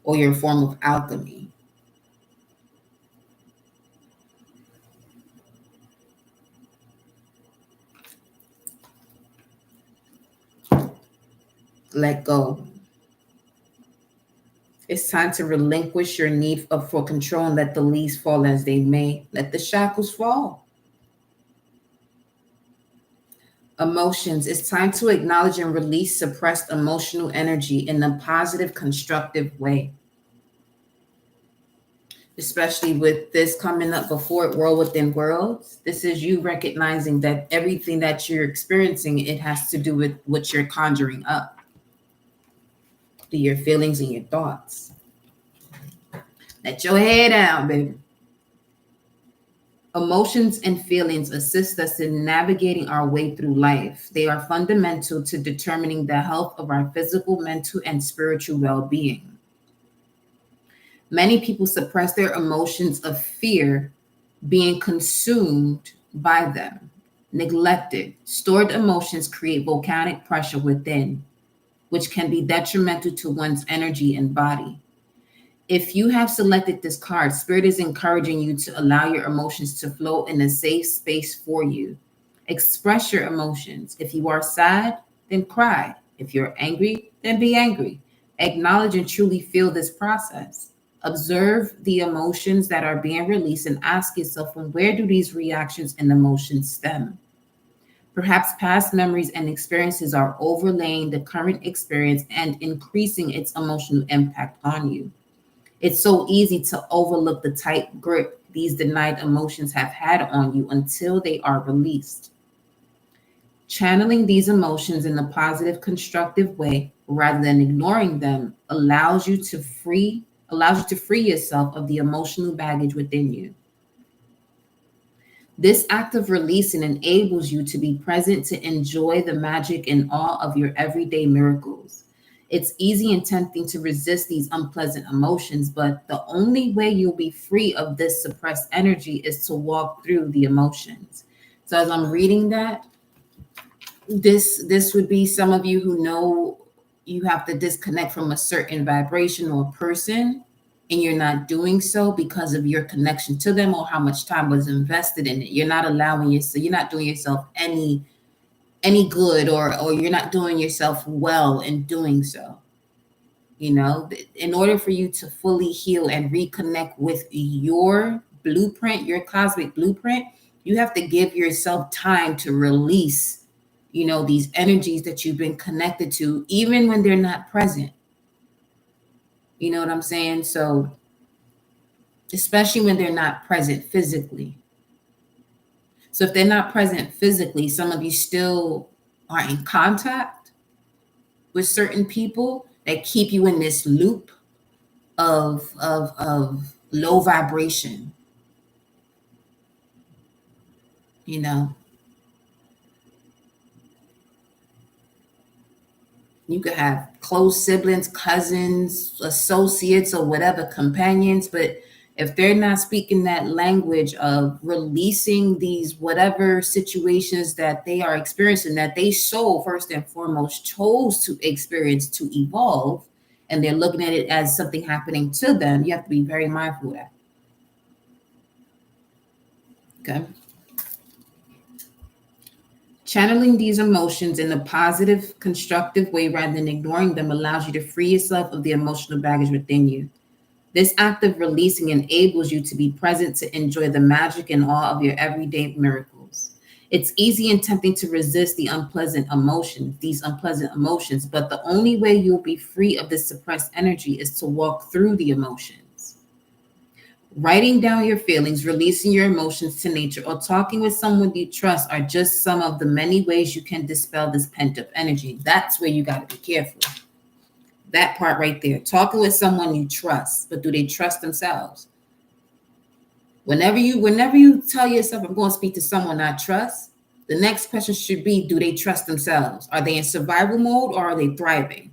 or your form of alchemy. Let go. It's time to relinquish your need for control and let the leaves fall as they may. Let the shackles fall. Emotions. It's time to acknowledge and release suppressed emotional energy in a positive, constructive way. Especially with this coming up before it, World Within Worlds. This is you recognizing that everything that you're experiencing, it has to do with what you're conjuring up. Your feelings and your thoughts. Let your head down, baby. Emotions and feelings assist us in navigating our way through life. They are fundamental to determining the health of our physical, mental, and spiritual well-being. Many people suppress their emotions of fear, being consumed by them. Neglected, stored emotions create volcanic pressure within, which can be detrimental to one's energy and body. If you have selected this card, Spirit is encouraging you to allow your emotions to flow in a safe space for you. Express your emotions. If you are sad, then cry. If you're angry, then be angry. Acknowledge and truly feel this process. Observe the emotions that are being released and ask yourself, from where do these reactions and emotions stem? Perhaps past memories and experiences are overlaying the current experience and increasing its emotional impact on you. It's so easy to overlook the tight grip these denied emotions have had on you until they are released. Channeling these emotions in a positive, constructive way rather than ignoring them allows you to free yourself of the emotional baggage within you. This act of releasing enables you to be present to enjoy the magic and awe of your everyday miracles. It's easy and tempting to resist these unpleasant emotions, but the only way you'll be free of this suppressed energy is to walk through the emotions. So as I'm reading that, this would be some of you who know you have to disconnect from a certain vibration or person, and you're not doing so because of your connection to them or how much time was invested in it. You're not allowing yourself, you're not doing yourself any good, or you're not doing yourself well in doing so. You know, in order for you to fully heal and reconnect with your blueprint, your cosmic blueprint, you have to give yourself time to release, you know, these energies that you've been connected to, even when they're not present. You know what I'm saying? So, especially when they're not present physically. So, if they're not present physically, some of you still are in contact with certain people that keep you in this loop of low vibration, you know. You could have close siblings, cousins, associates, or whatever, companions, but if they're not speaking that language of releasing these whatever situations that they are experiencing, that they so first and foremost chose to experience to evolve, and they're looking at it as something happening to them, you have to be very mindful of that. Okay. Channeling these emotions in a positive, constructive way rather than ignoring them allows you to free yourself of the emotional baggage within you. This act of releasing enables you to be present to enjoy the magic and awe of your everyday miracles. It's easy and tempting to resist these unpleasant emotions, but the only way you'll be free of this suppressed energy is to walk through the emotions. Writing down your feelings, releasing your emotions to nature, or talking with someone you trust are just some of the many ways you can dispel this pent up energy. That's where you got to be careful. That part right there. Talking with someone you trust, but do they trust themselves? Whenever you tell yourself, I'm going to speak to someone I trust, the next question should be, do they trust themselves? Are they in survival mode or are they thriving?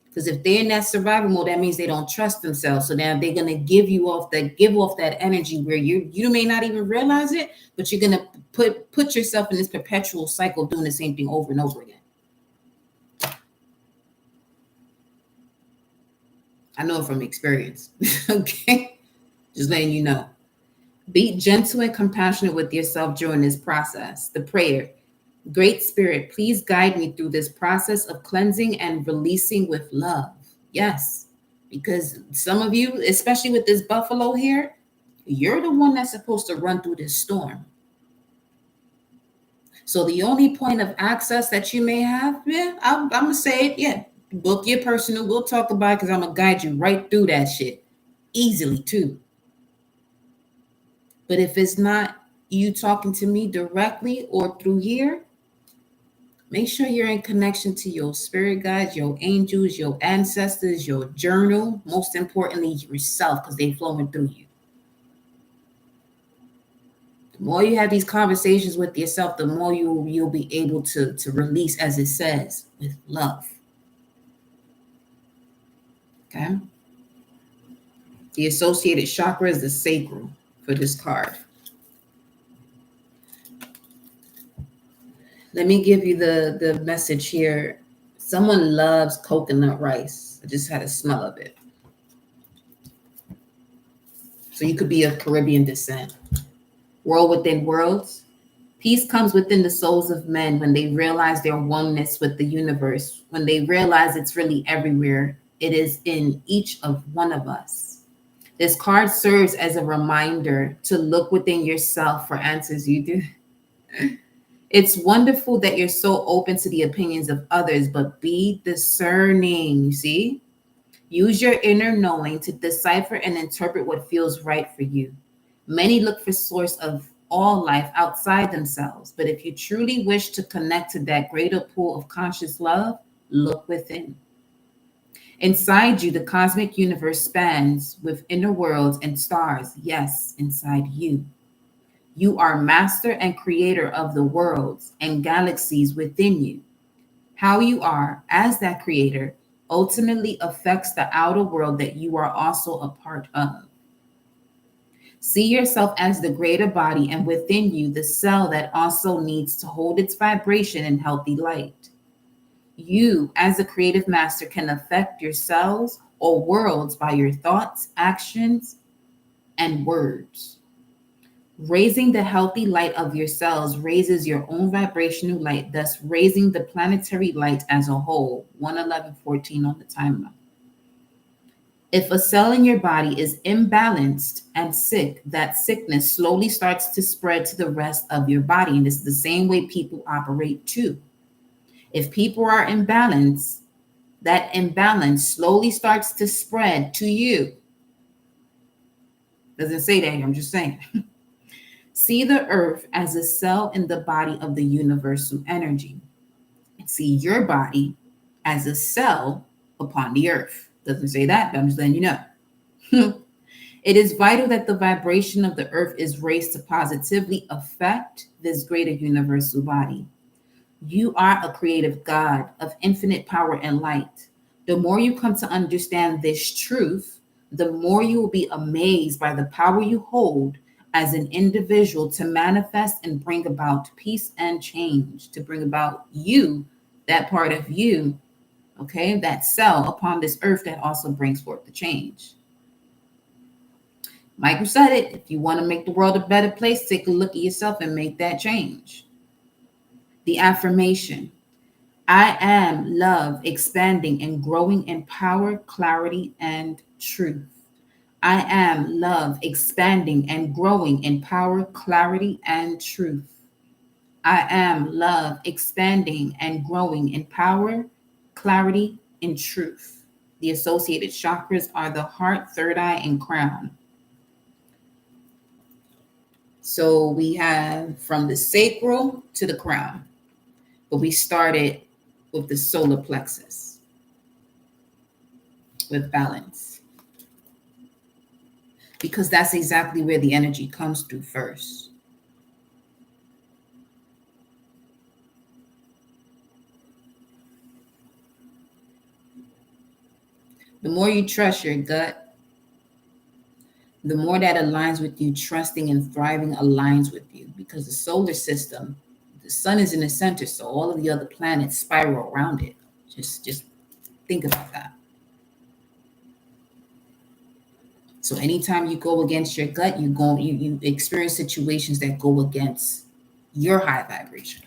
Because if they're in that survival mode, that means they don't trust themselves. So now they're gonna give off that energy where you may not even realize it, but you're gonna put yourself in this perpetual cycle doing the same thing over and over again. I know from experience. Okay, just letting you know. Be gentle and compassionate with yourself during this process. The prayer. Great Spirit, please guide me through this process of cleansing and releasing with love. Yes, because some of you, especially with this buffalo here, you're the one that's supposed to run through this storm. So the only point of access that you may have, yeah, I'm going to say it, yeah, book your personal. We'll talk about it because I'm going to guide you right through that shit easily too. But if it's not you talking to me directly or through here, make sure you're in connection to your spirit guides, your angels, your ancestors, your journal, most importantly, yourself, because they're flowing through you. The more you have these conversations with yourself, the more you'll be able to release, as it says, with love. Okay? The associated chakra is the sacral for this card. Let me give you the message here. Someone loves coconut rice. I just had a smell of it. So you could be of Caribbean descent. World within worlds. Peace comes within the souls of men when they realize their oneness with the universe, when they realize it's really everywhere. It is in each of one of us. This card serves as a reminder to look within yourself for answers. You do. It's wonderful that you're so open to the opinions of others, but be discerning. You see? Use your inner knowing to decipher and interpret what feels right for you. Many look for source of all life outside themselves, but if you truly wish to connect to that greater pool of conscious love, look within. Inside you, the cosmic universe spans with inner worlds and stars. Yes, inside you. You are master and creator of the worlds and galaxies within you. How you are as that creator ultimately affects the outer world that you are also a part of. See yourself as the greater body, and within you, the cell that also needs to hold its vibration in healthy light. You, as a creative master, can affect your cells or worlds by your thoughts, actions, and words. Raising the healthy light of your cells raises your own vibrational light, thus raising the planetary light as a whole. 11114 on the timer. If a cell in your body is imbalanced and sick, that sickness slowly starts to spread to the rest of your body. And this is the same way people operate too. If people are imbalanced, that imbalance slowly starts to spread to you. Doesn't say that here, I'm just saying. See the earth as a cell in the body of the universal energy. And see your body as a cell upon the earth. Doesn't say that, but I'm just letting you know. It is vital that the vibration of the earth is raised to positively affect this greater universal body. You are a creative God of infinite power and light. The more you come to understand this truth, the more you will be amazed by the power you hold as an individual to manifest and bring about peace and change, to bring about you, that part of you, okay, that cell upon this earth that also brings forth the change. Michael said it. If you want to make the world a better place, take a look at yourself and make that change. The affirmation: I am love, expanding and growing in power, clarity, and truth. I am love, expanding and growing in power, clarity, and truth. I am love, expanding and growing in power, clarity, and truth. The associated chakras are the heart, third eye, and crown. So we have from the sacral to the crown, but we started with the solar plexus with balance, because that's exactly where the energy comes through first. The more you trust your gut, the more that aligns with you, trusting and thriving aligns with you, because the solar system, the sun is in the center, so all of the other planets spiral around it. Just think about that. So anytime you go against your gut, you experience situations that go against your high vibration,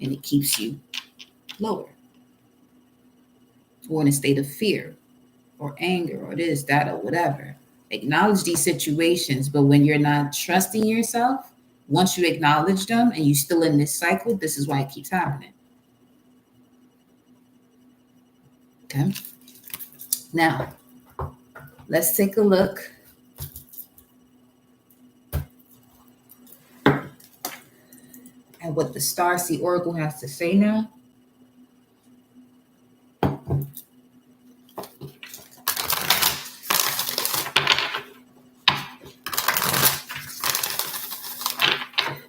and it keeps you lower, or in a state of fear or anger or this, that, or whatever. Acknowledge these situations, but when you're not trusting yourself, once you acknowledge them and you're still in this cycle, this is why it keeps happening. Okay. Now, let's take a look at what the Starseed Oracle has to say now.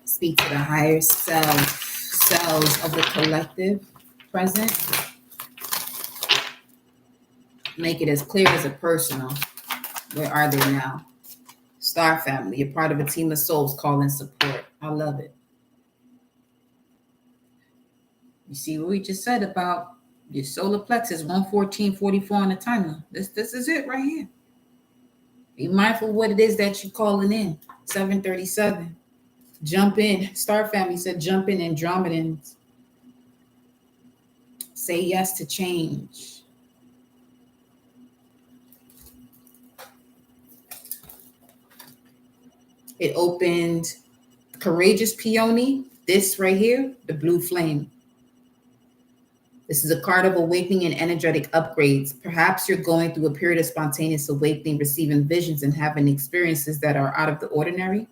Speak to the higher cells of the collective present. Make it as clear as a personal. Where are they now? Star family, you're part of a team of souls calling support. I love it. You see what we just said about your solar plexus, 11444 on the timer. This is it right here. Be mindful of what it is that you're calling in. 737. Jump in. Star Family said, jump in, Andromedans. Say yes to change. It opened Courageous Peony. This right here, the blue flame. This is a card of awakening and energetic upgrades. Perhaps you're going through a period of spontaneous awakening, receiving visions and having experiences that are out of the ordinary.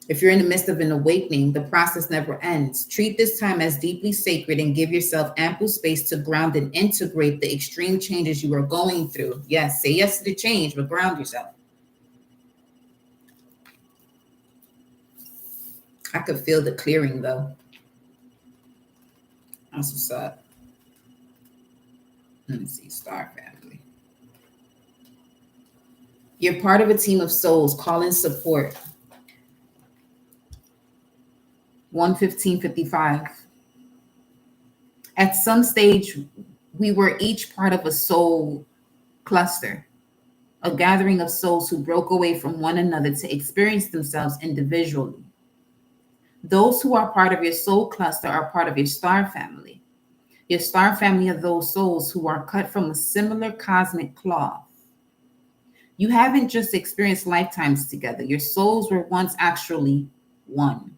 If you're in the midst of an awakening, the process never ends. Treat this time as deeply sacred and give yourself ample space to ground and integrate the extreme changes you are going through. Yes, say yes to the change, but ground yourself. I could feel the clearing though. That's what's up. Let me see, Star Family. You're part of a team of souls. Call in support. 11555. At some stage, we were each part of a soul cluster, a gathering of souls who broke away from one another to experience themselves individually. Those who are part of your soul cluster are part of your star family. Your star family are those souls who are cut from a similar cosmic cloth. You haven't just experienced lifetimes together. Your souls were once actually one.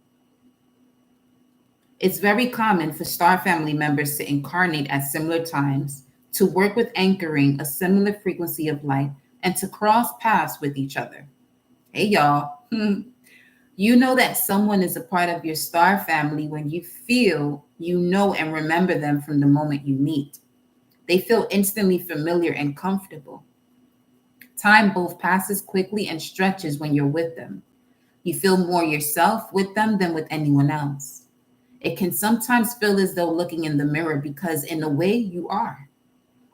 It's very common for star family members to incarnate at similar times, to work with anchoring a similar frequency of light, and to cross paths with each other. Hey, y'all. You know that someone is a part of your star family when you feel, you know, and remember them from the moment you meet. They feel instantly familiar and comfortable. Time both passes quickly and stretches when you're with them. You feel more yourself with them than with anyone else. It can sometimes feel as though looking in the mirror because, in a way, you are.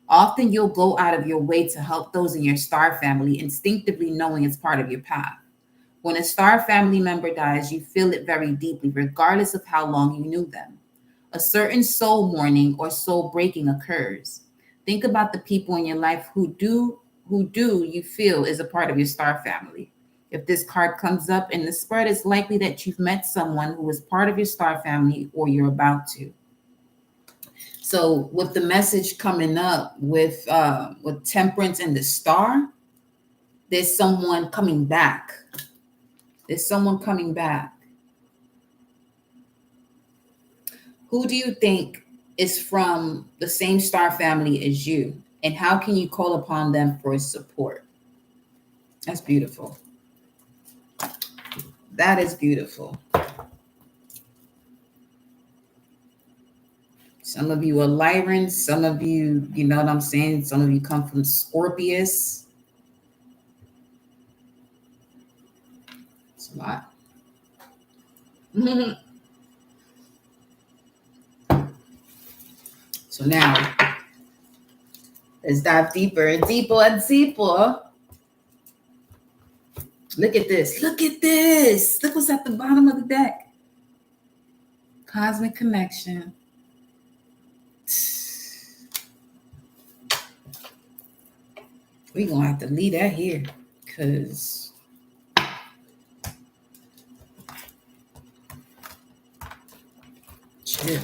Often you'll go out of your way to help those in your star family, instinctively knowing it's part of your path. When a star family member dies, you feel it very deeply, regardless of how long you knew them. A certain soul mourning or soul breaking occurs. Think about the people in your life who do you feel is a part of your star family. If this card comes up in the spread, it's likely that you've met someone who is part of your star family or you're about to. So with the message coming up with temperance and the star, there's someone coming back. There's someone coming back. Who do you think is from the same star family as you? And how can you call upon them for support? That's beautiful. That is beautiful. Some of you are Lyrans. Some of you, you know what I'm saying? Some of you come from Scorpius. It's a lot. So now, let's dive deeper and deeper and deeper. Look at this. Look at this. Look what's at the bottom of the deck. Cosmic connection. We're going to have to leave that here because chill.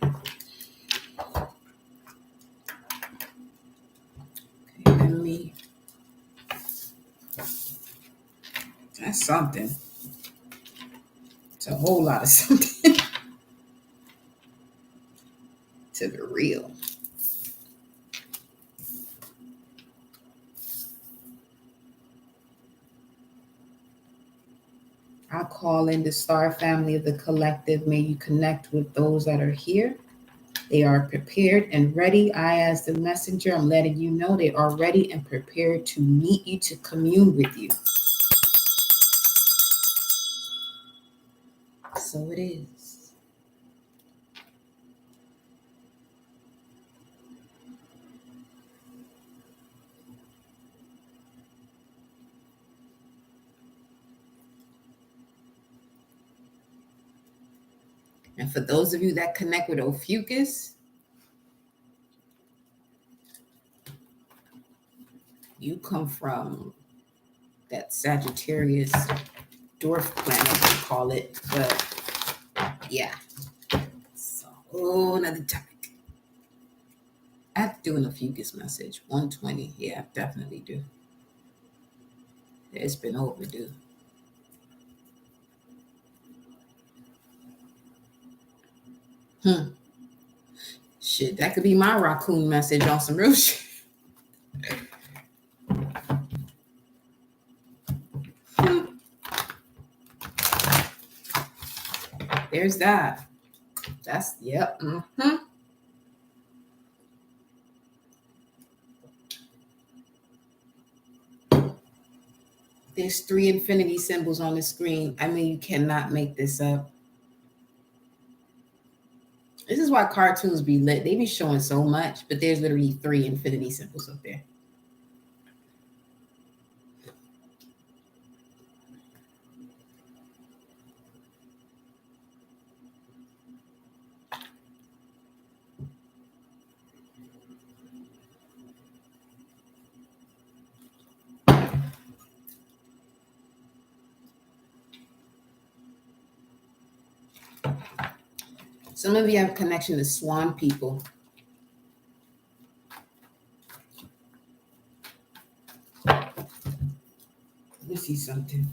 Okay, let me. That's something. It's a whole lot of something. To the real. I'll call in the star family of the collective. May you connect with those that are here. They are prepared and ready. I, as the messenger, I'm letting you know they are ready and prepared to meet you, to commune with you. So it is. And for those of you that connect with Ophiuchus, you come from that Sagittarius dwarf planet, they call it. But yeah, so another topic. I have to do an Ophiuchus message. 120. Yeah, I definitely do. It's been overdue. Shit, that could be my raccoon message on some real shit. There's that. That's, yep. There's 3 infinity symbols on the screen. I mean, you cannot make this up. This is why cartoons be lit. They be showing so much, but there's literally 3 infinity symbols up there. Some of you have a connection to swan people. Let me see something.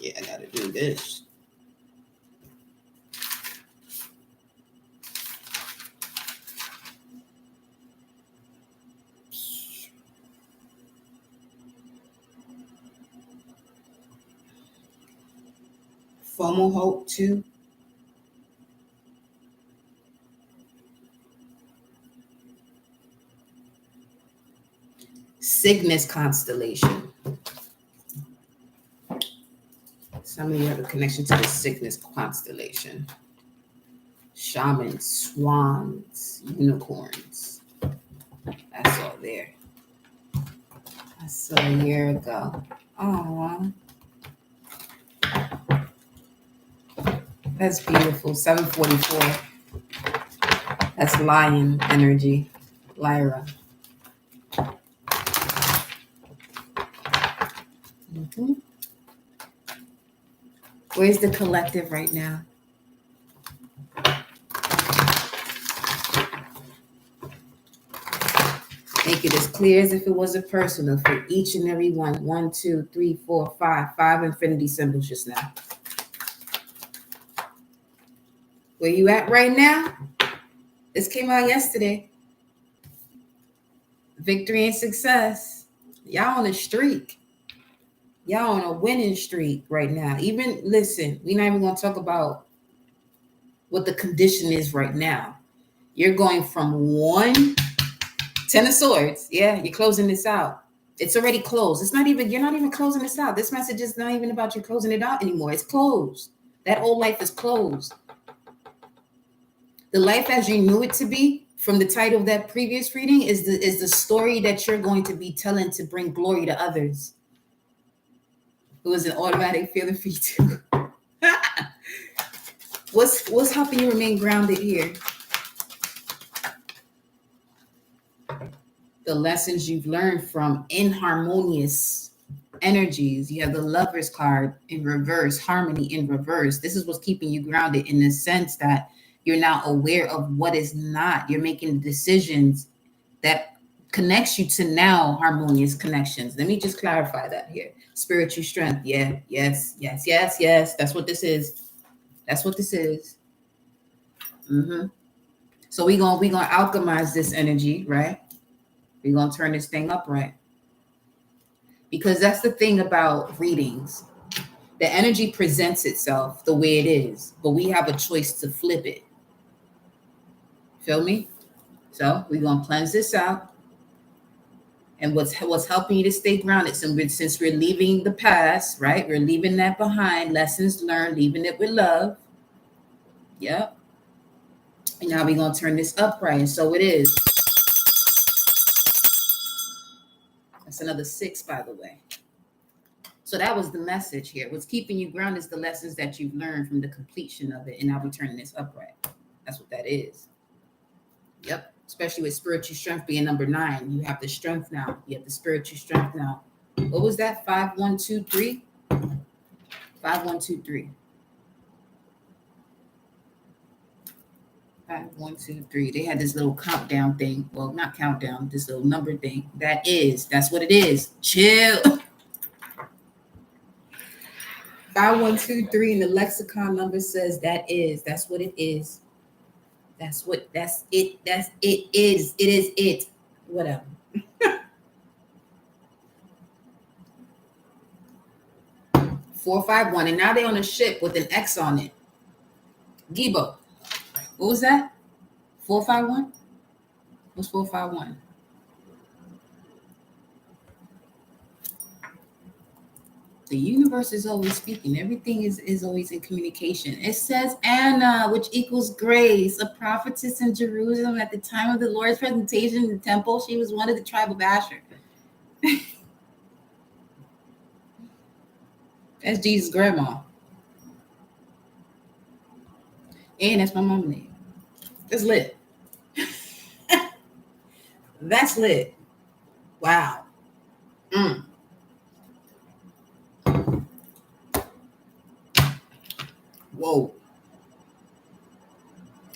Yeah, I gotta do this. FOMO hope too. Cygnus constellation. Some of you have a connection to the Cygnus constellation. Shamans, swans, unicorns. That's all there. I saw a year ago. Oh, that's beautiful. 744. That's lion energy. Lyra. Where's the collective right now? Make it as clear as if it was a personal for each and every one. 1, 2, 3, 4, 5. 5 infinity symbols just now. Where you at right now? This came out yesterday. Victory and success. Y'all on a streak. Y'all on a winning streak right now. Even, listen, we're not even going to talk about what the condition is right now. You're going from 1, 10 of swords. Yeah, you're closing this out. It's already closed. You're not even closing this out. This message is not even about you closing it out anymore. It's closed. That old life is closed. The life as you knew it to be from the title of that previous reading is the story that you're going to be telling to bring glory to others. It was an automatic feeling for you too. What's helping you remain grounded here? The lessons you've learned from inharmonious energies. You have the Lover's card in reverse, harmony in reverse. This is what's keeping you grounded in the sense that you're now aware of what is not. You're making decisions that connects you to now harmonious connections. Let me just clarify that here. Spiritual strength. Yeah, yes. That's what this is. That's what this is. So we're gonna alchemize this energy, right? We're gonna turn this thing upright. Because that's the thing about readings. The energy presents itself the way it is, but we have a choice to flip it. Feel me? So we're gonna cleanse this out. And what's helping you to stay grounded, since we're leaving the past, right? We're leaving that behind, lessons learned, leaving it with love. Yep. And now we're gonna turn this upright. And so it is. That's another 6, by the way. So that was the message here. What's keeping you grounded is the lessons that you've learned from the completion of it. And now we're turning this upright. That's what that is. Yep. Especially with spiritual strength being number 9. You have the strength now. You have the spiritual strength now. What was that? 5123? 5123. 5123. They had this little countdown thing. Well, not countdown, this little number thing. That's what it is. Chill. 5123 in the lexicon number says that's what it is. That's it is. It is it. Whatever. 451. And now they're on a ship with an X on it. Gibo. What was that? 451? What's 451? The universe is always speaking. Everything is always in communication. It says Anna, which equals grace, a prophetess in Jerusalem at the time of the Lord's presentation in the temple. She was one of the tribe of Asher. That's Jesus' grandma. And that's my mom's name. That's lit. That's lit. Wow. Whoa.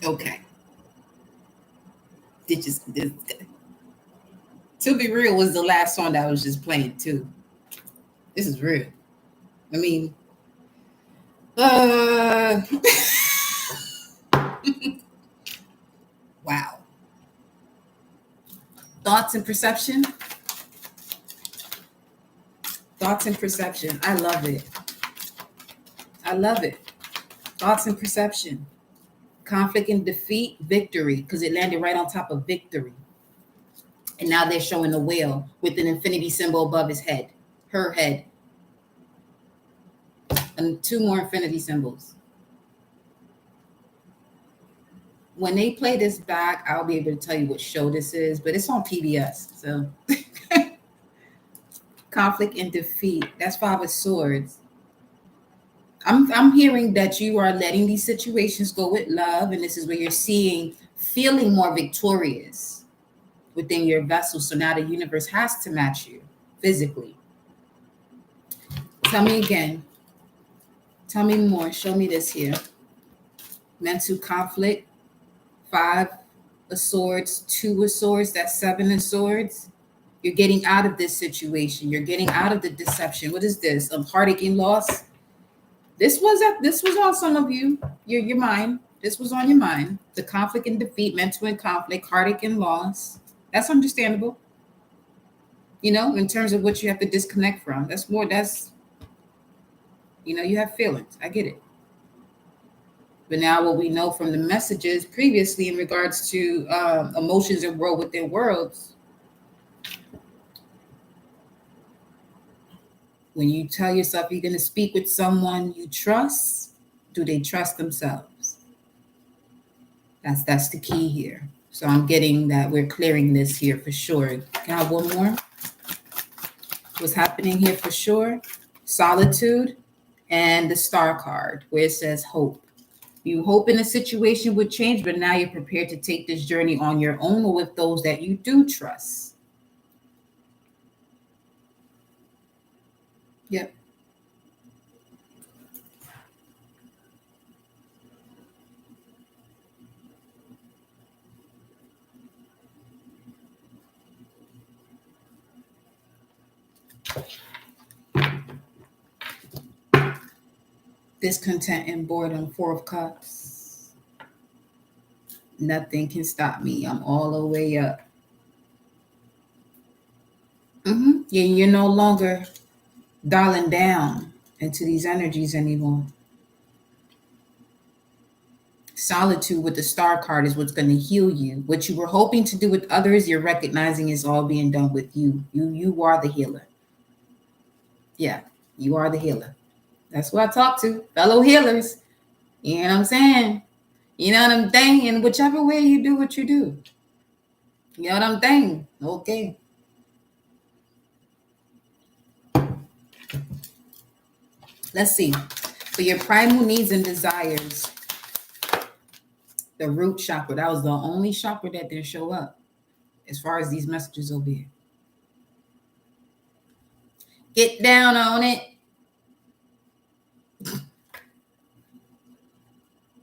Okay. To Be Real was the last song that I was just playing too. This is real. I mean, wow. Thoughts and perception. Thoughts and perception. I love it. I love it. Thoughts and perception. Conflict and defeat, victory, because it landed right on top of victory. And now they're showing a whale with an infinity symbol above his head, her head. And 2 more infinity symbols. When they play this back, I'll be able to tell you what show this is, but it's on PBS. So conflict and defeat. That's 5 of Swords. I'm hearing that you are letting these situations go with love, and this is where you're feeling more victorious within your vessel. So now the universe has to match you physically. Tell me again. Tell me more. Show me this here. Mental conflict, 5 of Swords, 2 of Swords, that's 7 of Swords. You're getting out of this situation. You're getting out of the deception. What is this? Heartache and loss. This was on some of you, your mind. This was on your mind. The conflict and defeat, mental and conflict, heartache and loss. That's understandable. You know, in terms of what you have to disconnect from. You have feelings. I get it. But now what we know from the messages previously in regards to emotions and world within worlds, when you tell yourself you're going to speak with someone you trust, do they trust themselves? That's the key here. So I'm getting that we're clearing this here for sure. Can I have one more? What's happening here for sure? Solitude and the star card where it says hope. You hope in a situation would change, but now you're prepared to take this journey on your own or with those that you do trust. Yep. Discontent and boredom, 4 of Cups. Nothing can stop me. I'm all the way up. Yeah, you're no longer dialing down into these energies anymore. Solitude with the star card is what's going to heal you. What you were hoping to do with others, you're recognizing is all being done with you. You are the healer. Yeah, you are the healer. That's what I talk to, fellow healers. You know what I'm saying? You know what I'm saying? In whichever way you do what you do. You know what I'm saying? Okay. Let's see. For your primal needs and desires, the root chakra, that was the only chakra that didn't show up as far as these messages over here. Get down on it.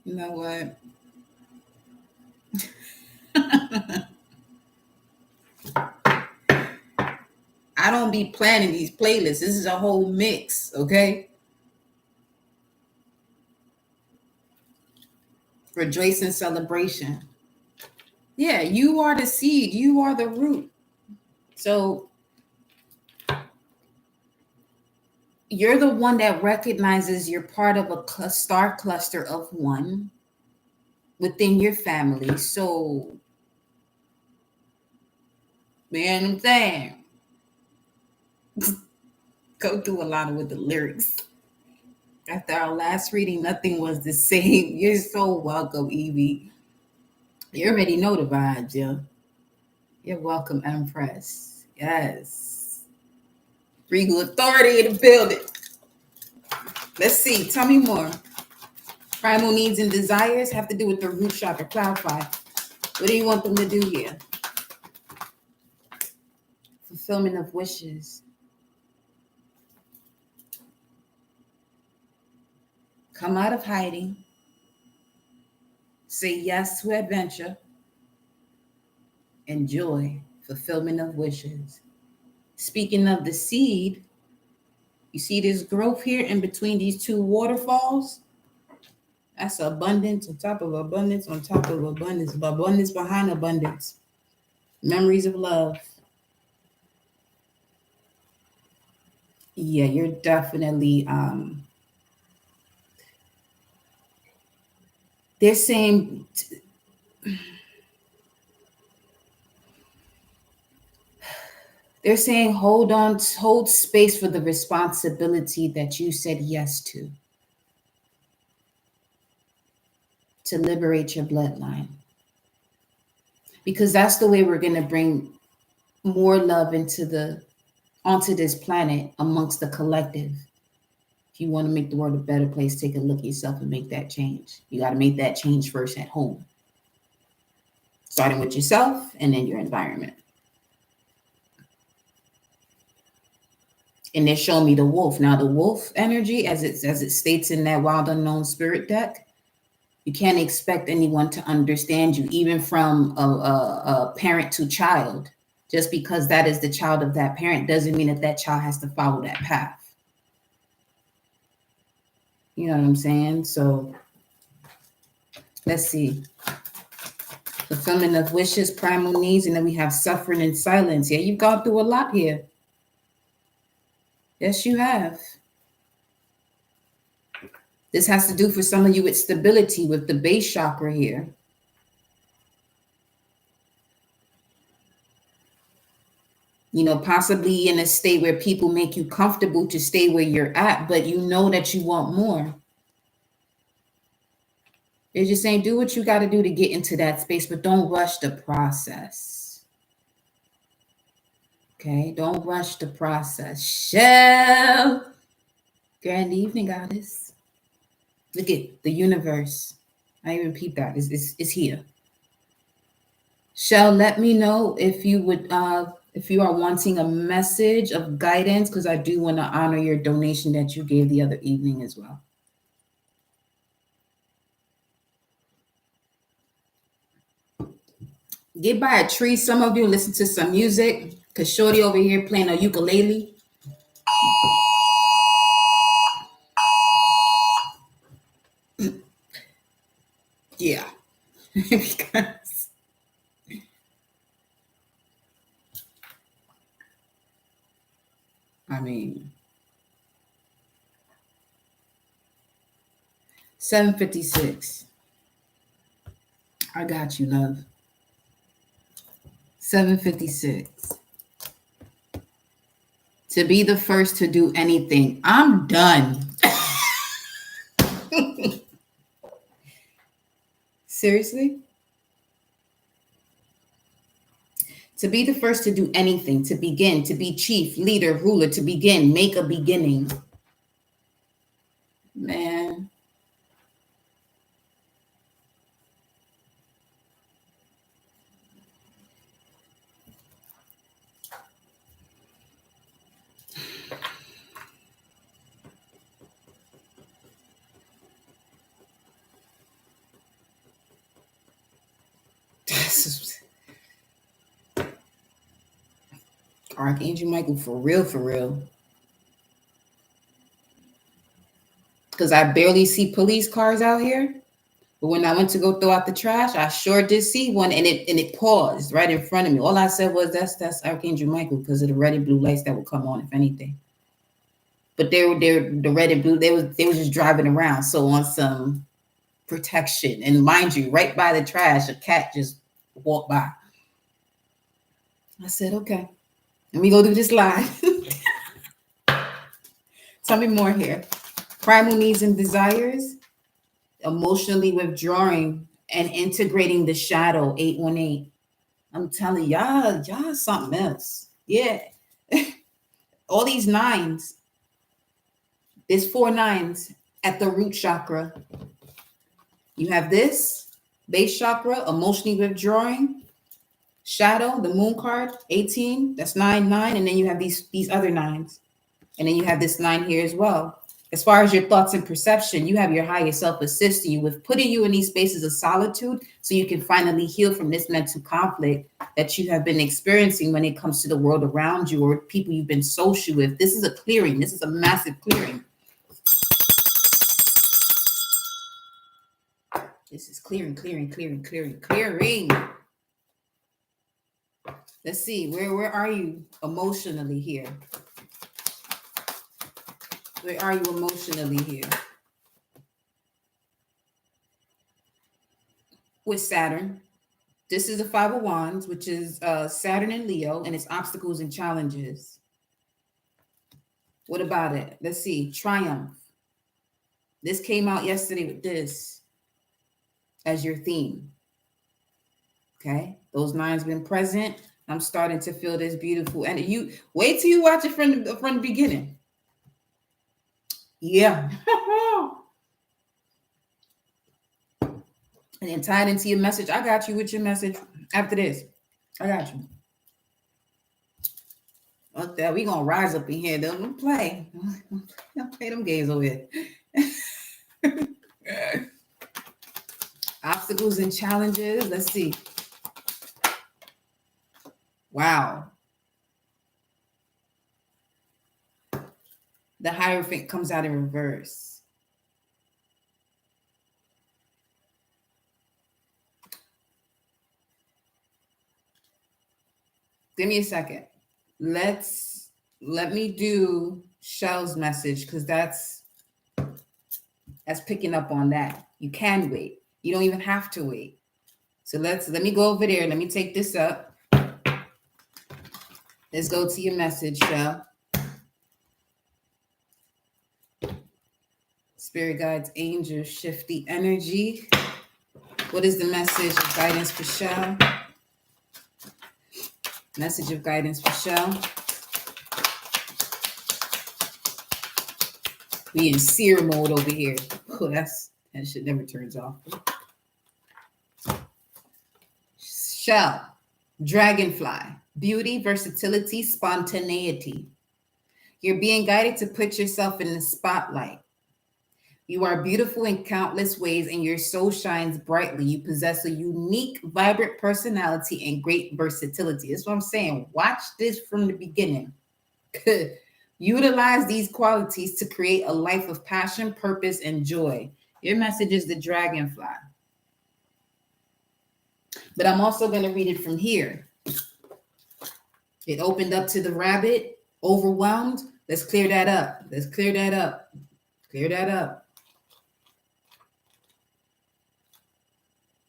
You know what? I don't be planning these playlists. This is a whole mix, okay? Rejoice and celebration. Yeah, you are the seed. You are the root. So you're the one that recognizes you're part of a star cluster of one within your family. So, man, I'm saying, go through a lot of with the lyrics. After our last reading, nothing was the same. You're so welcome, Evie. You already know the vibes, yeah. You're welcome, Empress. Yes. Regal authority in the building. Let's see. Tell me more. Primal needs and desires have to do with the root chakra. Clarify. What do you want them to do here? Fulfillment of wishes. Come out of hiding. Say yes to adventure. Enjoy. Fulfillment of wishes. Speaking of the seed, you see this growth here in between these two waterfalls? That's abundance on top of abundance on top of abundance. Abundance behind abundance. Memories of love. Yeah, you're definitely they're saying hold on, hold space for the responsibility that you said yes to liberate your bloodline. Because that's the way we're going to bring more love onto this planet amongst the collective. If you want to make the world a better place, take a look at yourself and make that change. You got to make that change first at home. Starting with yourself and then your environment. And they're showing me the wolf. Now, the wolf energy, as it states in that Wild Unknown Spirit deck, you can't expect anyone to understand you, even from a parent to child. Just because that is the child of that parent doesn't mean that child has to follow that path. You know what I'm saying? So let's see. Fulfillment of wishes, primal needs, and then we have suffering and silence. Yeah, you've gone through a lot here. Yes, you have. This has to do for some of you with stability with the base chakra here. You know, possibly in a state where people make you comfortable to stay where you're at, but you know that you want more. They're just saying, do what you got to do to get into that space, but don't rush the process. Okay, don't rush the process. Shell. Grand evening, goddess. Look at the universe. I even peeped that. It's here. Shell, let me know if you would if you are wanting a message of guidance, because I do want to honor your donation that you gave the other evening as well. Get by a tree. Some of you listen to some music, because Shorty over here playing a ukulele. Yeah. Because I mean 7:56. I got you, love. 7:56. To be the first to do anything. I'm done. Seriously? To be the first to do anything, to begin, to be chief, leader, ruler, to begin, make a beginning. Man. Archangel Michael, for real, for real. Because I barely see police cars out here. But when I went to go throw out the trash, I sure did see one, and it paused right in front of me. All I said was, "That's Archangel Michael," because of the red and blue lights that would come on, if anything. But they were the red and blue. They was just driving around, so on some protection. And mind you, right by the trash, a cat just walked by. I said, "Okay, let me go do this live." Tell me more here. Primal needs and desires, emotionally withdrawing and integrating the shadow, 818. I'm telling y'all something else. Yeah. All these nines. There's 4 nines at the root chakra. You have this base chakra, emotionally withdrawing, shadow, the moon card, 18. That's 9, and then you have these other nines. And then you have this 9 here as well. As far as your thoughts and perception, you have your higher self assisting you with putting you in these spaces of solitude so you can finally heal from this mental conflict that you have been experiencing when it comes to the world around you or people you've been social with. This is a clearing. This is a massive clearing. This is clearing. Let's see, where are you emotionally here? Where are you emotionally here? With Saturn. This is the 5 of Wands, which is Saturn and Leo, and it's obstacles and challenges. What about it? Let's see. Triumph. This came out yesterday with this as your theme. Okay? Those 9's been present. I'm starting to feel this beautiful. And you wait till you watch it from the beginning. Yeah. And then tie it into your message. I got you with your message after this. I got you. Okay, we gonna rise up in here. Don't play. Don't play them games over here. Obstacles and challenges. Let's see. Wow. The Hierophant comes out in reverse. Give me a second. Let me do Shell's message because that's picking up on that. You can wait. You don't even have to wait. So let me go over there. Let me take this up. Let's go to your message, Shell. Spirit guides, angels, shift the energy. What is the message of guidance for Shell? Message of guidance for Shell. We in seer mode over here. Oh, that shit never turns off. Shell, dragonfly, beauty, versatility, spontaneity. You're being guided to put yourself in the spotlight. You are beautiful in countless ways and your soul shines brightly. You possess a unique, vibrant personality and great versatility. That's what I'm saying. Watch this from the beginning. Utilize these qualities to create a life of passion, purpose, and joy. Your message is the dragonfly. But I'm also going to read it from here. It opened up to the rabbit, overwhelmed. Let's clear that up. Clear that up.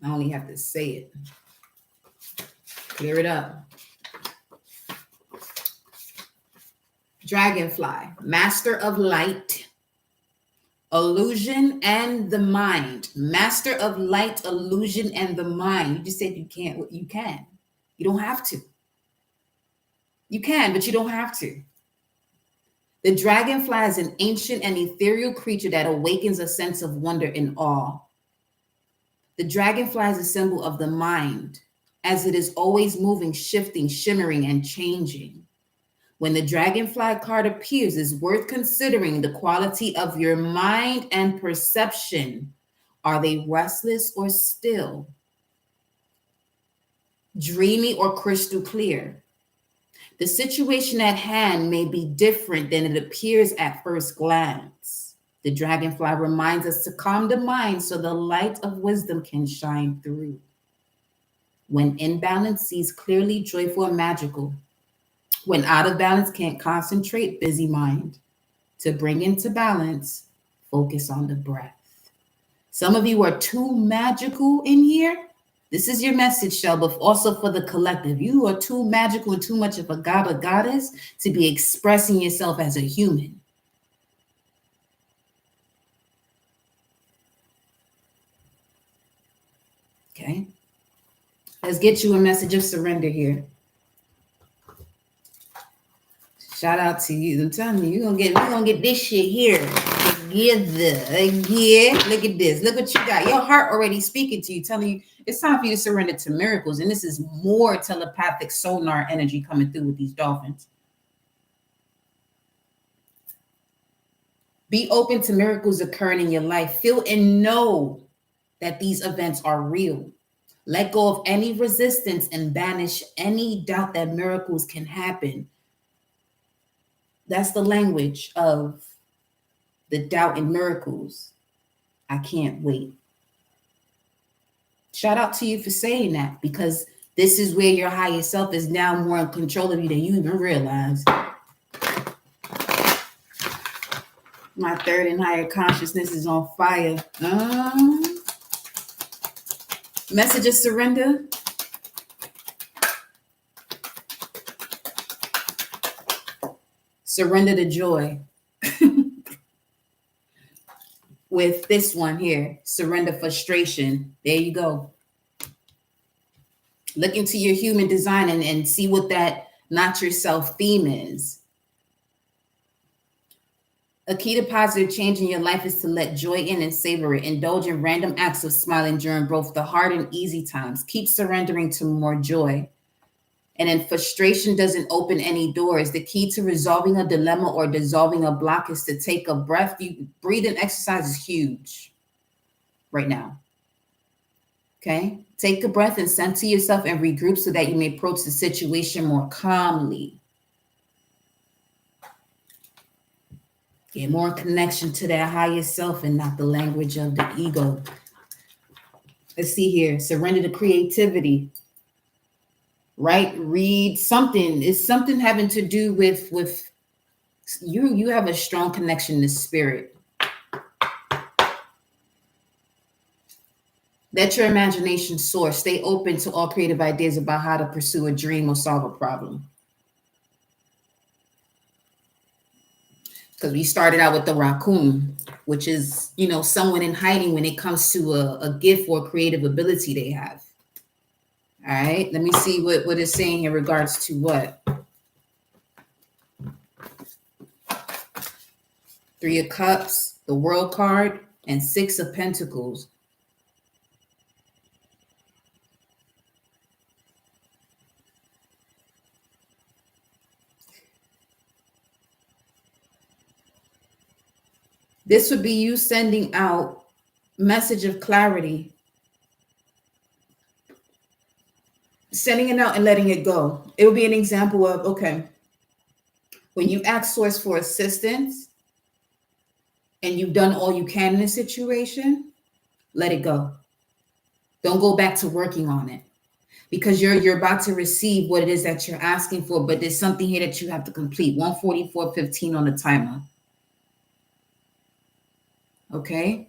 I only have to say it. Clear it up. Dragonfly, master of light, illusion, and the mind. Master of light, illusion, and the mind. You just said you can't. You can. You don't have to. You can, but you don't have to. The dragonfly is an ancient and ethereal creature that awakens a sense of wonder and awe. The dragonfly is a symbol of the mind, as it is always moving, shifting, shimmering, and changing. When the dragonfly card appears, it's worth considering the quality of your mind and perception. Are they restless or still? Dreamy or crystal clear? The situation at hand may be different than it appears at first glance. The dragonfly reminds us to calm the mind so the light of wisdom can shine through. When in balance, sees clearly, joyful, and magical. When out of balance, can't concentrate, busy mind. To bring into balance, focus on the breath. Some of you are too magical in here. This is your message, Shell, but also for the collective. You are too magical and too much of a god or goddess to be expressing yourself as a human. Okay? Let's get you a message of surrender here. Shout out to you. I'm telling you, we're gonna get this shit here together. Again. Look at this. Look what you got. Your heart already speaking to you, telling you it's time for you to surrender to miracles. And this is more telepathic sonar energy coming through with these dolphins. Be open to miracles occurring in your life. Feel and know that these events are real. Let go of any resistance and banish any doubt that miracles can happen. That's the language of the doubt in miracles. I can't wait. Shout out to you for saying that, because this is where your higher self is now more in control of you than you even realize. My third and higher consciousness is on fire. Message of surrender. Surrender to joy. With this one here, surrender frustration. There you go. Look into your human design and see what that not yourself theme is. A key to positive change in your life is to let joy in and savor it. Indulge in random acts of smiling during both the hard and easy times. Keep surrendering to more joy. And then frustration doesn't open any doors. The key to resolving a dilemma or dissolving a block is to take a breath. Breathing exercise is huge right now. Okay? Take a breath and center yourself and regroup so that you may approach the situation more calmly. Get more connection to that higher self and not the language of the ego. Let's see here. Surrender to creativity. Right? Read something. It's something having to do with you. You have a strong connection to spirit. Let your imagination soar. Stay open to all creative ideas about how to pursue a dream or solve a problem. Because we started out with the raccoon, which is, someone in hiding when it comes to a gift or creative ability they have. All right, let me see what it's saying in regards to what? Three of Cups, the World card, and Six of Pentacles. This would be you sending out message of clarity. Sending it out and letting it go. It would be an example of, okay, when you ask source for assistance and you've done all you can in a situation, let it go. Don't go back to working on it, because you're about to receive what it is that you're asking for, but there's something here that you have to complete. 144.15 on the timer. Okay.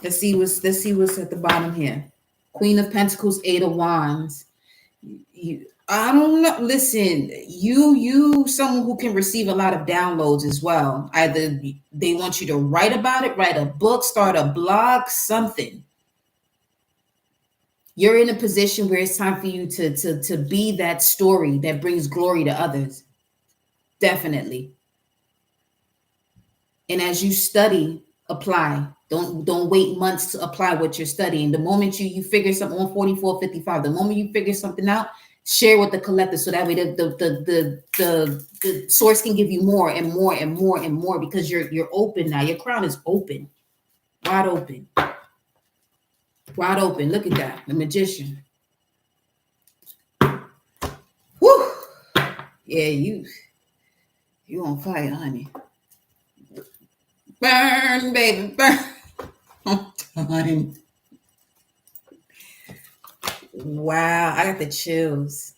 Let's see what's at the bottom here. Queen of Pentacles, Eight of Wands. I don't know. Listen, you someone who can receive a lot of downloads as well. Either they want you to write about it, write a book, start a blog, something. You're in a position where it's time for you to be that story that brings glory to others. Definitely. And as you study, apply. Don't wait months to apply what you're studying. The moment you figure something on 4455, the moment you figure something out, share with the collective so that way the source can give you more and more and more and more, because you're open now. Your crown is open, wide open, wide open. Look at that, the magician. Woo! Yeah, you on fire, honey. Burn, baby, burn. I'm done. Wow, I got the chills.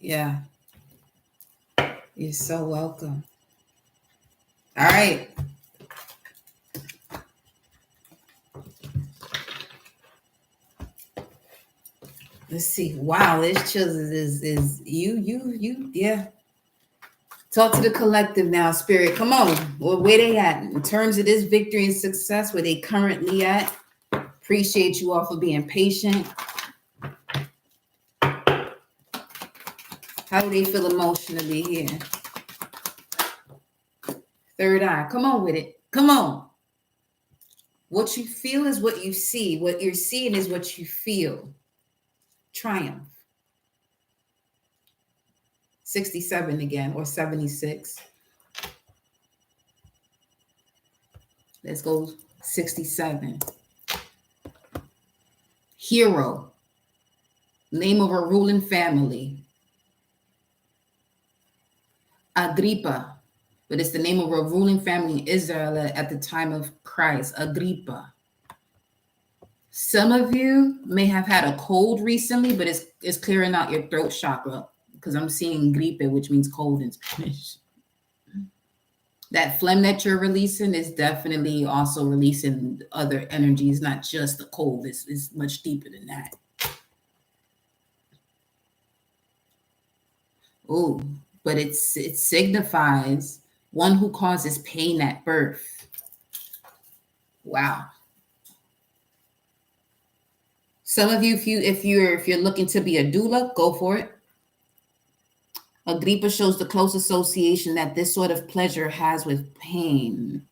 Yeah, you're so welcome. All right. Let's see. Wow, this chills is you. Yeah. Talk to the collective now, spirit. Come on. Well, where they at in terms of this victory and success? Where they currently at? Appreciate you all for being patient. How do they feel emotionally here? Third eye. Come on with it. Come on. What you feel is what you see. What you're seeing is what you feel. Triumph. 67 again, or 76. Let's go 67. Hero. Name of a ruling family. Agrippa. But it's the name of a ruling family in Israel at the time of Christ. Agrippa. Some of you may have had a cold recently, but it's clearing out your throat chakra, because I'm seeing gripe, which means cold in Spanish. That phlegm that you're releasing is definitely also releasing other energies, not just the cold. It's much deeper than that. Oh, but it signifies one who causes pain at birth. Wow. Some of you, if you're looking to be a doula, go for it. Agrippa shows the close association that this sort of pleasure has with pain.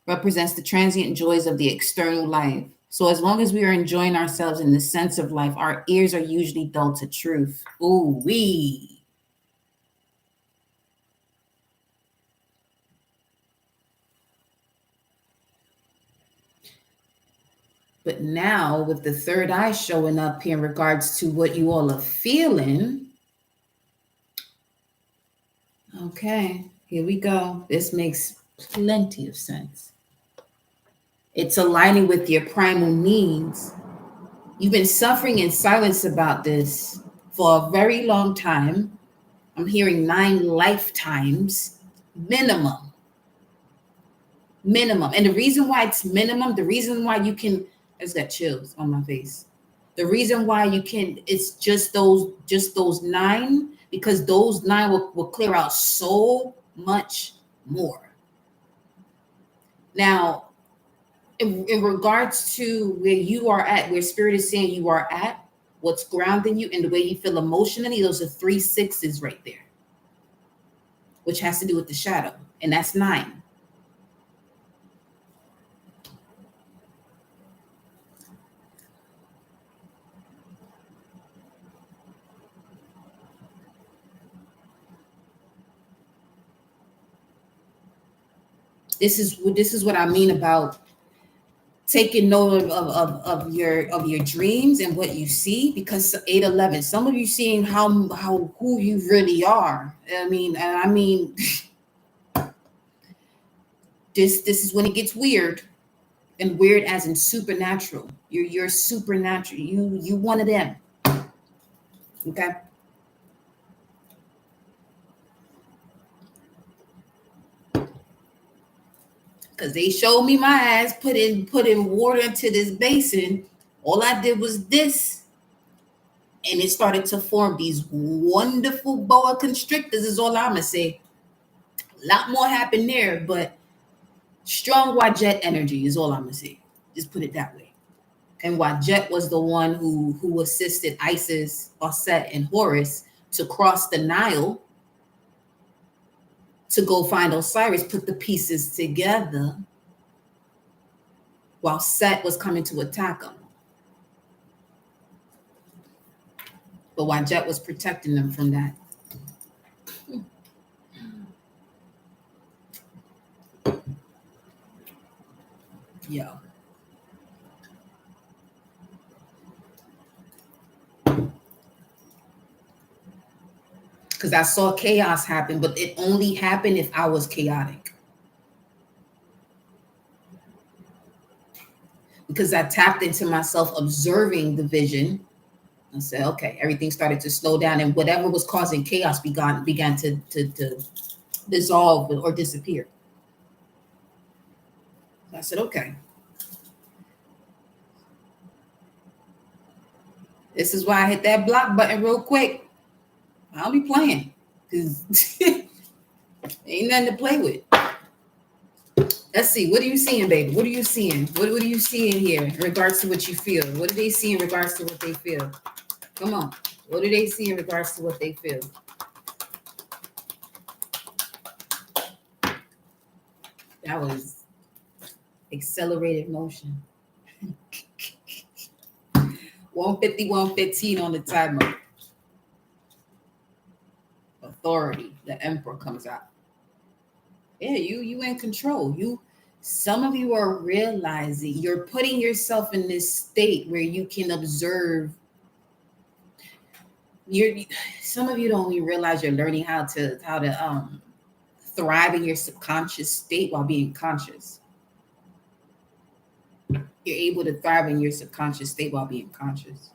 Represents the transient joys of the external life. So as long as we are enjoying ourselves in the sense of life, our ears are usually dull to truth. Ooh wee. But now with the third eye showing up here in regards to what you all are feeling. Okay, here we go. This makes plenty of sense. It's aligning with your primal needs. You've been suffering in silence about this for a very long time. I'm hearing 9 lifetimes minimum. Minimum. And the reason why it's minimum, the reason why you can, I just got chills on my face. The reason why you can, it's just those 9, because those 9 will clear out so much more. Now, in regards to where you are at, where spirit is saying you are at, what's grounding you and the way you feel emotionally, those are 3 6s right there, which has to do with the shadow, and that's 9. This is what I mean about taking note of your dreams and what you see, because 811, some of you seeing how who you really are. I mean this is when it gets weird, and weird as in supernatural. You're supernatural. You one of them. Okay. Because they showed me my ass putting water into this basin. All I did was this, and it started to form these wonderful boa constrictors, is all I'm gonna say. A lot more happened there, but strong Wajet energy is all I'm gonna say. Just put it that way. And while Jet was the one who assisted Isis, Osset, and Horus to cross the Nile to go find Osiris, put the pieces together while Set was coming to attack him. But while Jet was protecting them from that. Yeah. Because I saw chaos happen, but it only happened if I was chaotic. Because I tapped into myself observing the vision. I said, okay, everything started to slow down, and whatever was causing chaos began to dissolve or disappear. I said, okay. This is why I hit that block button real quick. I'll be playing. Because ain't nothing to play with. Let's see. What are you seeing, baby? What are you seeing? What are you seeing here in regards to what you feel? What do they see in regards to what they feel? Come on. What do they see in regards to what they feel? That was accelerated motion. 150, 115 on the timer. Authority. The emperor comes out. Yeah, you in control. Some of you are realizing you're putting yourself in this state where you can observe. Some of you don't even realize you're learning how to thrive in your subconscious state while being conscious. You're able to thrive in your subconscious state while being conscious.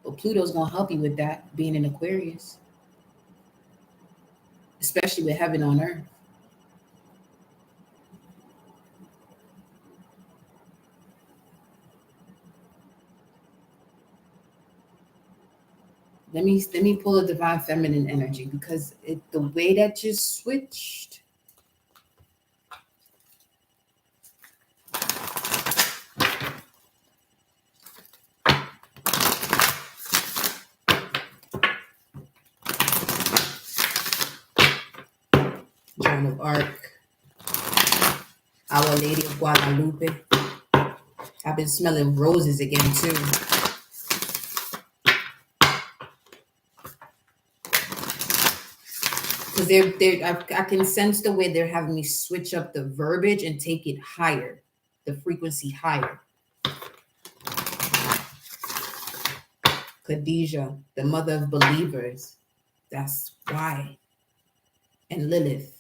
But Pluto's gonna help you with that, being in Aquarius, especially with heaven on earth. Let me pull a divine feminine energy because the way that you switched. Joan of Arc, Our Lady of Guadalupe. I've been smelling roses again too. Because I can sense the way they're having me switch up the verbiage and take it higher, the frequency higher. Khadijah, the mother of believers. That's why. And Lilith.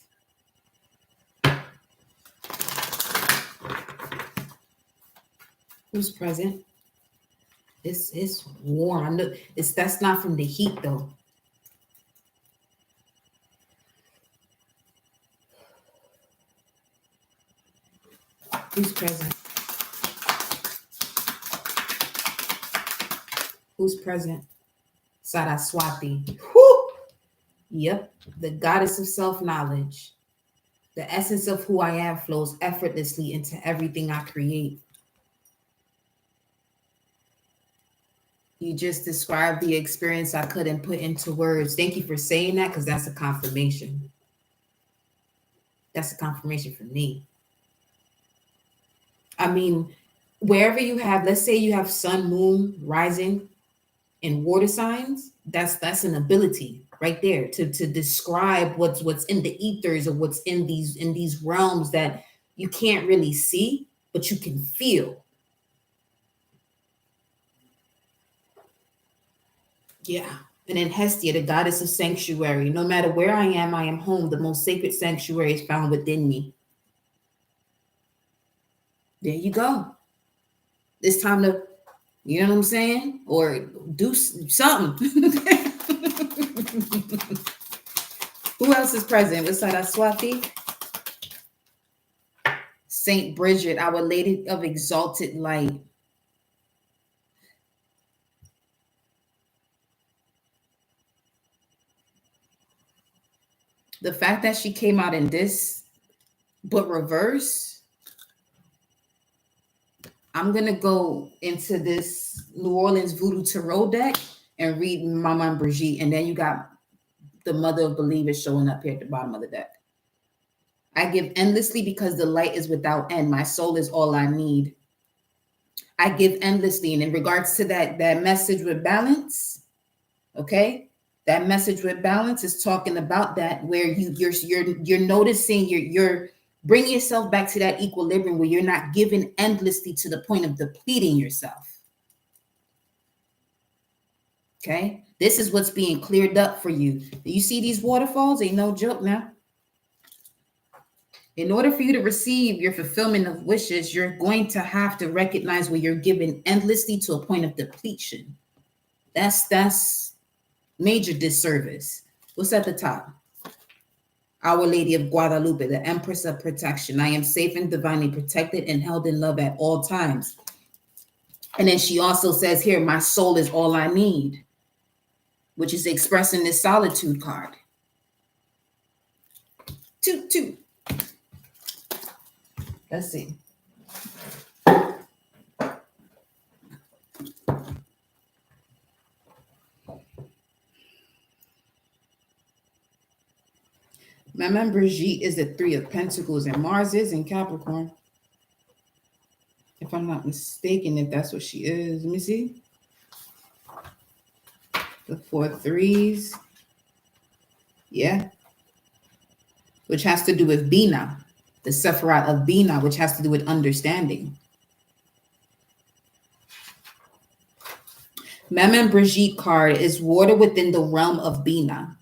Who's present? It's warm. I know that's not from the heat though. Who's present? Who's present? Saraswati. Whoo! Yep, the goddess of self-knowledge. The essence of who I am flows effortlessly into everything I create. You just described the experience I couldn't put into words. Thank you for saying that, because that's a confirmation. That's a confirmation for me. I mean, wherever you have, let's say you have sun, moon, rising, and water signs, that's an ability right there to describe what's in the ethers or what's in these realms that you can't really see, but you can feel. Yeah. And then Hestia, the goddess of sanctuary. No matter where I am home. The most sacred sanctuary is found within me. There you go. It's time to, you know what I'm saying? Or do something. Who else is present? Was Saraswati? Saint Bridget, Our Lady of Exalted Light. The fact that she came out in this, but reverse. I'm going to go into this New Orleans Voodoo Tarot deck and read Mama Brigitte. And then you got the Mother of Believers showing up here at the bottom of the deck. I give endlessly because the light is without end. My soul is all I need. I give endlessly. And in regards to that message with balance, okay, that message with balance is talking about that, where you're noticing you're bringing yourself back to that equilibrium where you're not giving endlessly to the point of depleting yourself. Okay, this is what's being cleared up for you. You see these waterfalls? Ain't no joke now. In order for you to receive your fulfillment of wishes, you're going to have to recognize where you're giving endlessly to a point of depletion. That's major disservice. What's at the top? Our Lady of Guadalupe, the Empress of Protection. I am safe and divinely protected and held in love at all times. And then she also says here, my soul is all I need, which is expressing this solitude card. Two. Let's see. Mama Brigitte is the Three of Pentacles, and Mars is in Capricorn. If I'm not mistaken, if that's what she is. Let me see. The 4 threes. Yeah. Which has to do with Bina, the Sephiroth of Bina, which has to do with understanding. Mama Brigitte card is water within the realm of Bina.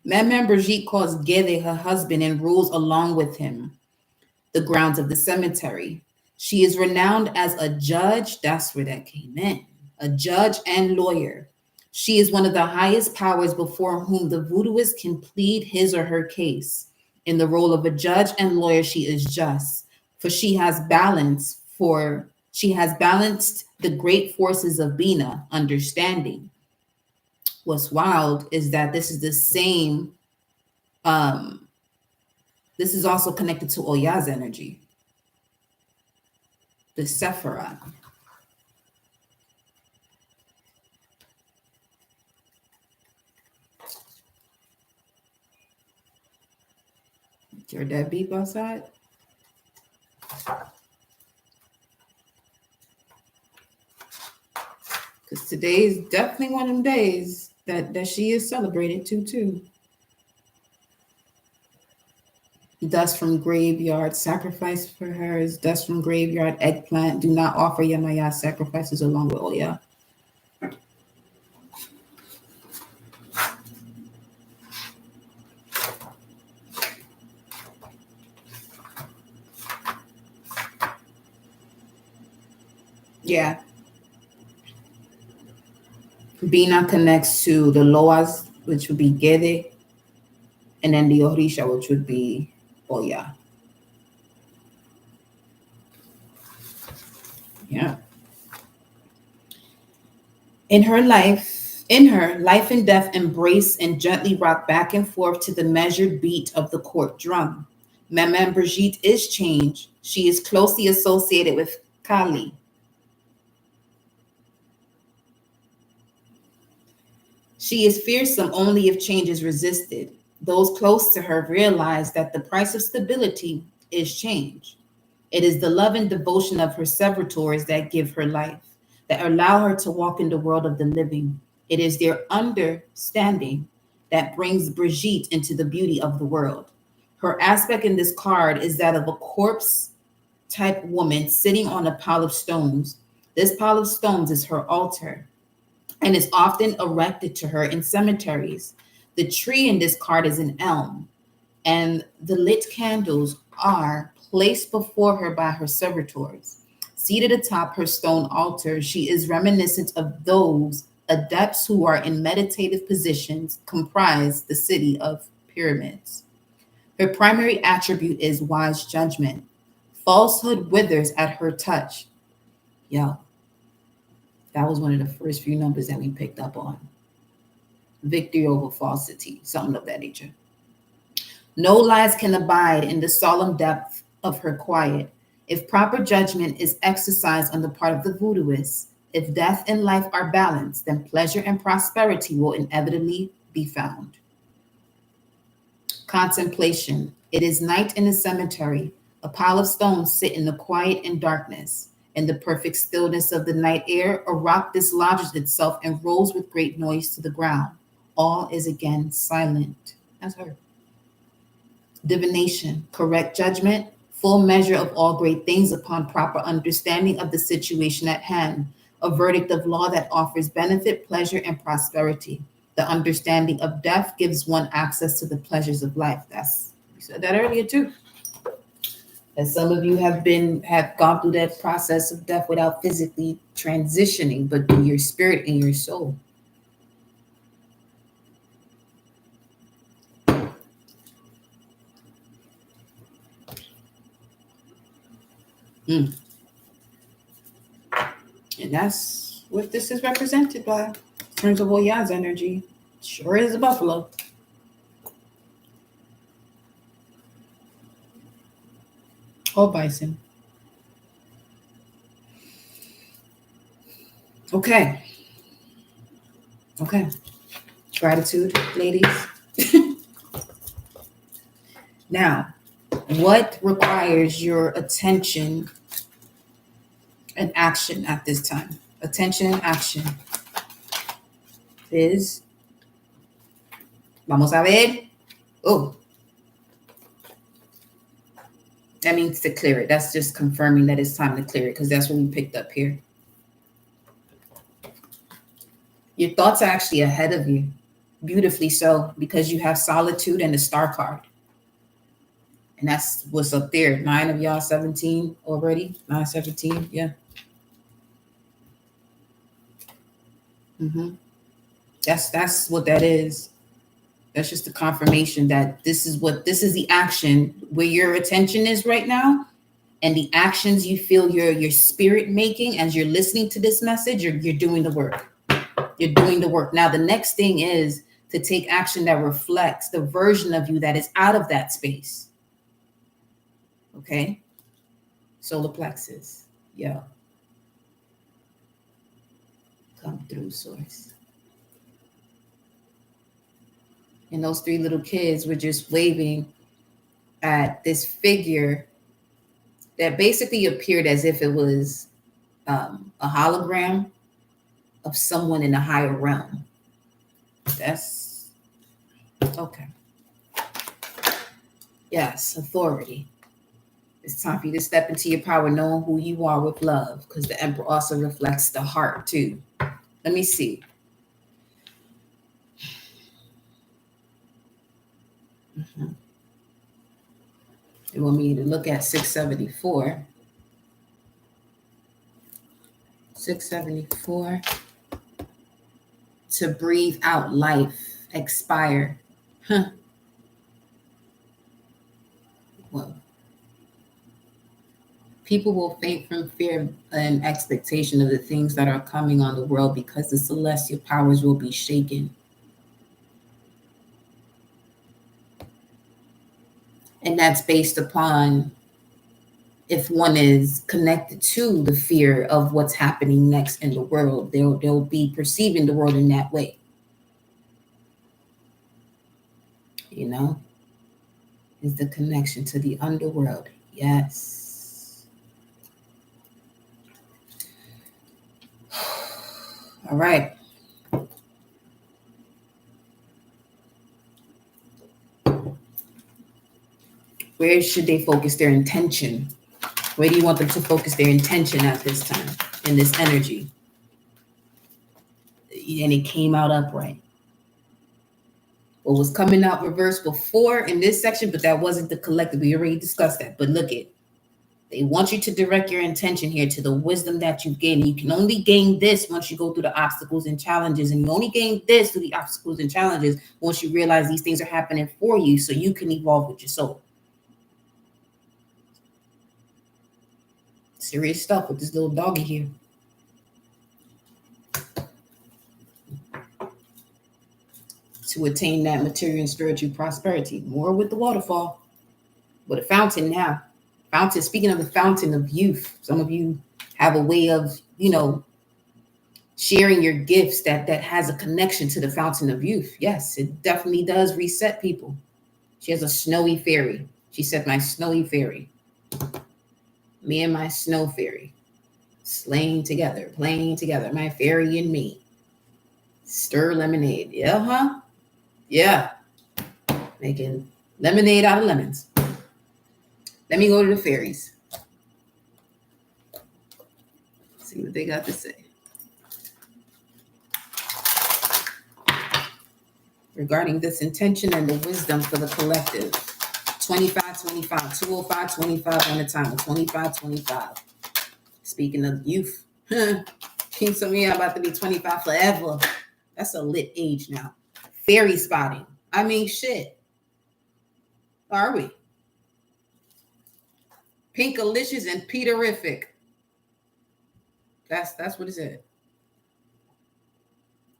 Mama Brigitte calls Gede her husband and rules along with him the grounds of the cemetery. She is renowned as a judge. That's where that came in. A judge and lawyer. She is one of the highest powers before whom the voodooist can plead his or her case. In the role of a judge and lawyer, she is just, for she has balanced the great forces of Bina, understanding. What's wild is that this is the same, this is also connected to Oya's energy, the Sephiroth. Heard that beep outside? Because today is definitely one of them days that she is celebrated too. Dust from graveyard, sacrifice for her is dust from graveyard, eggplant. Do not offer Yamaya sacrifices along with Oya. Yeah. Bina connects to the Loas, which would be Gede, and then the Orisha, which would be Oya. Yeah. In her, life and death embrace and gently rock back and forth to the measured beat of the court drum. Maman Brigitte is change. She is closely associated with Kali. She is fearsome only if change is resisted. Those close to her realize that the price of stability is change. It is the love and devotion of her servitors that give her life, that allow her to walk in the world of the living. It is their understanding that brings Brigitte into the beauty of the world. Her aspect in this card is that of a corpse type woman sitting on a pile of stones. This pile of stones is her altar and is often erected to her in cemeteries. The tree in this card is an elm, and the lit candles are placed before her by her servitors. Seated atop her stone altar, she is reminiscent of those adepts who are in meditative positions comprise the city of pyramids. Her primary attribute is wise judgment. Falsehood withers at her touch. Yo, that was one of the first few numbers that we picked up on. Victory over falsity, something of that nature. No lies can abide in the solemn depth of her quiet. If proper judgment is exercised on the part of the voodooist, if death and life are balanced, then pleasure and prosperity will inevitably be found. Contemplation. It is night in the cemetery. A pile of stones sit in the quiet and darkness. In the perfect stillness of the night air, a rock dislodges itself and rolls with great noise to the ground. All is again silent. That's her. Divination. Correct judgment. Full measure of all great things upon proper understanding of the situation at hand. A verdict of law that offers benefit, pleasure, and prosperity. The understanding of death gives one access to the pleasures of life. We said that earlier too. As some of you have gone through that process of death without physically transitioning, but through your spirit and your soul. And that's what this is represented by in terms of Oya's energy. Sure is a buffalo. Or bison. Okay. Gratitude, ladies. Now, what requires your attention and action at this time? Attention and action is, vamos a ver. Oh, that means to clear it. That's just confirming that it's time to clear it, because that's what we picked up here. Your thoughts are actually ahead of you, beautifully so, because you have solitude and the star card. And that's what's up there. 9 of y'all, 17 already. 9, 17, yeah. That's what that is. That's just a confirmation that this is the action where your attention is right now, and the actions you feel your spirit making as you're listening to this message. You're doing the work. You're doing the work. Now the next thing is to take action that reflects the version of you that is out of that space. Okay, solar plexus, yeah. Come through, source. And those 3 little kids were just waving at this figure that basically appeared as if it was a hologram of someone in a higher realm. That's okay. Yes, authority. It's time for you to step into your power, knowing who you are with love, because the Emperor also reflects the heart too. Let me see. You want me to look at 674. 674. To breathe out life, expire. Well, people will faint from fear and expectation of the things that are coming on the world, because the celestial powers will be shaken. And that's based upon if one is connected to the fear of what's happening next in the world, they'll be perceiving the world in that way. You know, is the connection to the underworld. Yes. All right. Where should they focus their intention? Where do you want them to focus their intention at this time, in this energy? And it came out upright. What was coming out reversed before in this section, but that wasn't the collective. We already discussed that. But look it. They want you to direct your intention here to the wisdom that you've gained. You can only gain this once you go through the obstacles and challenges. And you only gain this through the obstacles and challenges once you realize these things are happening for you, so you can evolve with your soul. Serious stuff with this little doggy here. To attain that material and spiritual prosperity. More with the waterfall. With a fountain now. Fountain, speaking of the fountain of youth, some of you have a way of, sharing your gifts that has a connection to the fountain of youth. Yes, it definitely does reset people. She has a snowy fairy. She said, my snowy fairy. Me and my snow fairy. Slaying together, playing together. My fairy and me. Stir lemonade. Yeah, huh? Yeah. Making lemonade out of lemons. Let me go to the fairies. See what they got to say. Regarding this intention and the wisdom for the collective. 2525, 20525 on the timer. 2525. Speaking of youth. King some of you about to be 25 forever. That's a lit age now. Fairy spotting. I mean, shit. Are we? Pinkalicious and Peterific. That's what it said.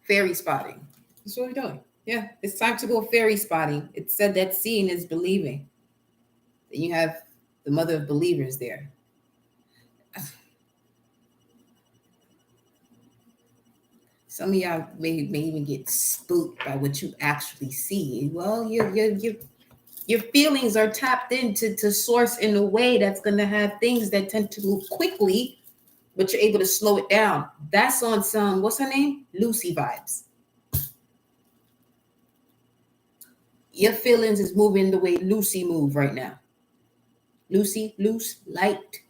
Fairy spotting. That's what we're doing. Yeah, it's time to go fairy spotting. It said that seeing is believing. Then you have the mother of believers there. Some of y'all may even get spooked by what you actually see. Well, your feelings are tapped into source in a way that's going to have things that tend to move quickly, but you're able to slow it down. That's on some, what's her name? Lucy vibes. Your feelings is moving the way Lucy move right now. Lucy, loose, light.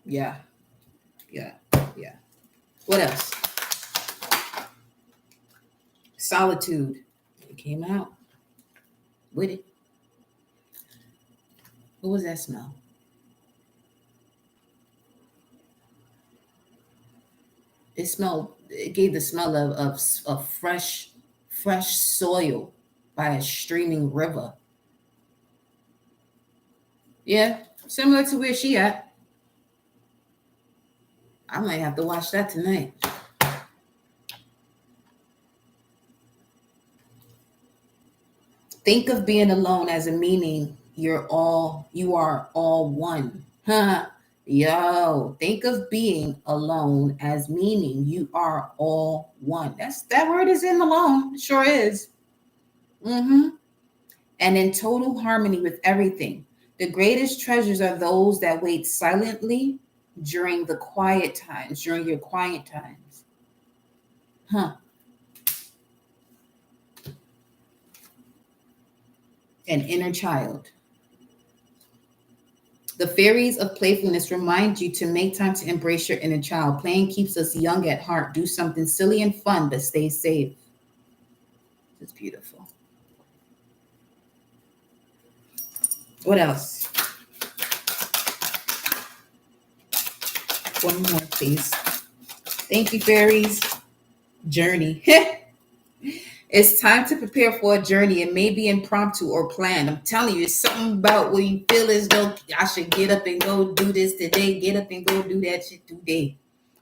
Yeah. What else? Solitude. It came out with it. What was that smell? It gave the smell of fresh soil by a streaming river. Yeah, similar to where she at. I might have to watch that tonight. Think of being alone as a meaning you are all one. Huh. Yo, think of being alone as meaning you are all one. That word is in alone. It sure is. And in total harmony with everything. The greatest treasures are those that wait silently during the quiet times, during your quiet times. Huh. An inner child. The fairies of playfulness remind you to make time to embrace your inner child. Playing keeps us young at heart. Do something silly and fun, but stay safe. It's beautiful. What else? One more, please. Thank you, fairies. Journey. It's time to prepare for a journey. It may be impromptu or planned. I'm telling you, it's something about where you feel as though I should get up and go do this today. Get up and go do that shit today.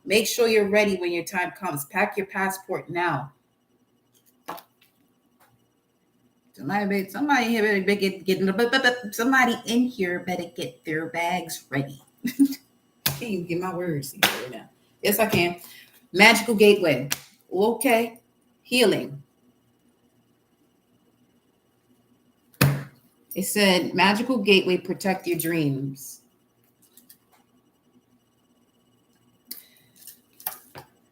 Make sure you're ready when your time comes. Pack your passport now. Somebody here better get their bags ready. I can't even get my words right now. Yes, I can. Magical gateway. Okay. Healing. It said, magical gateway, protect your dreams.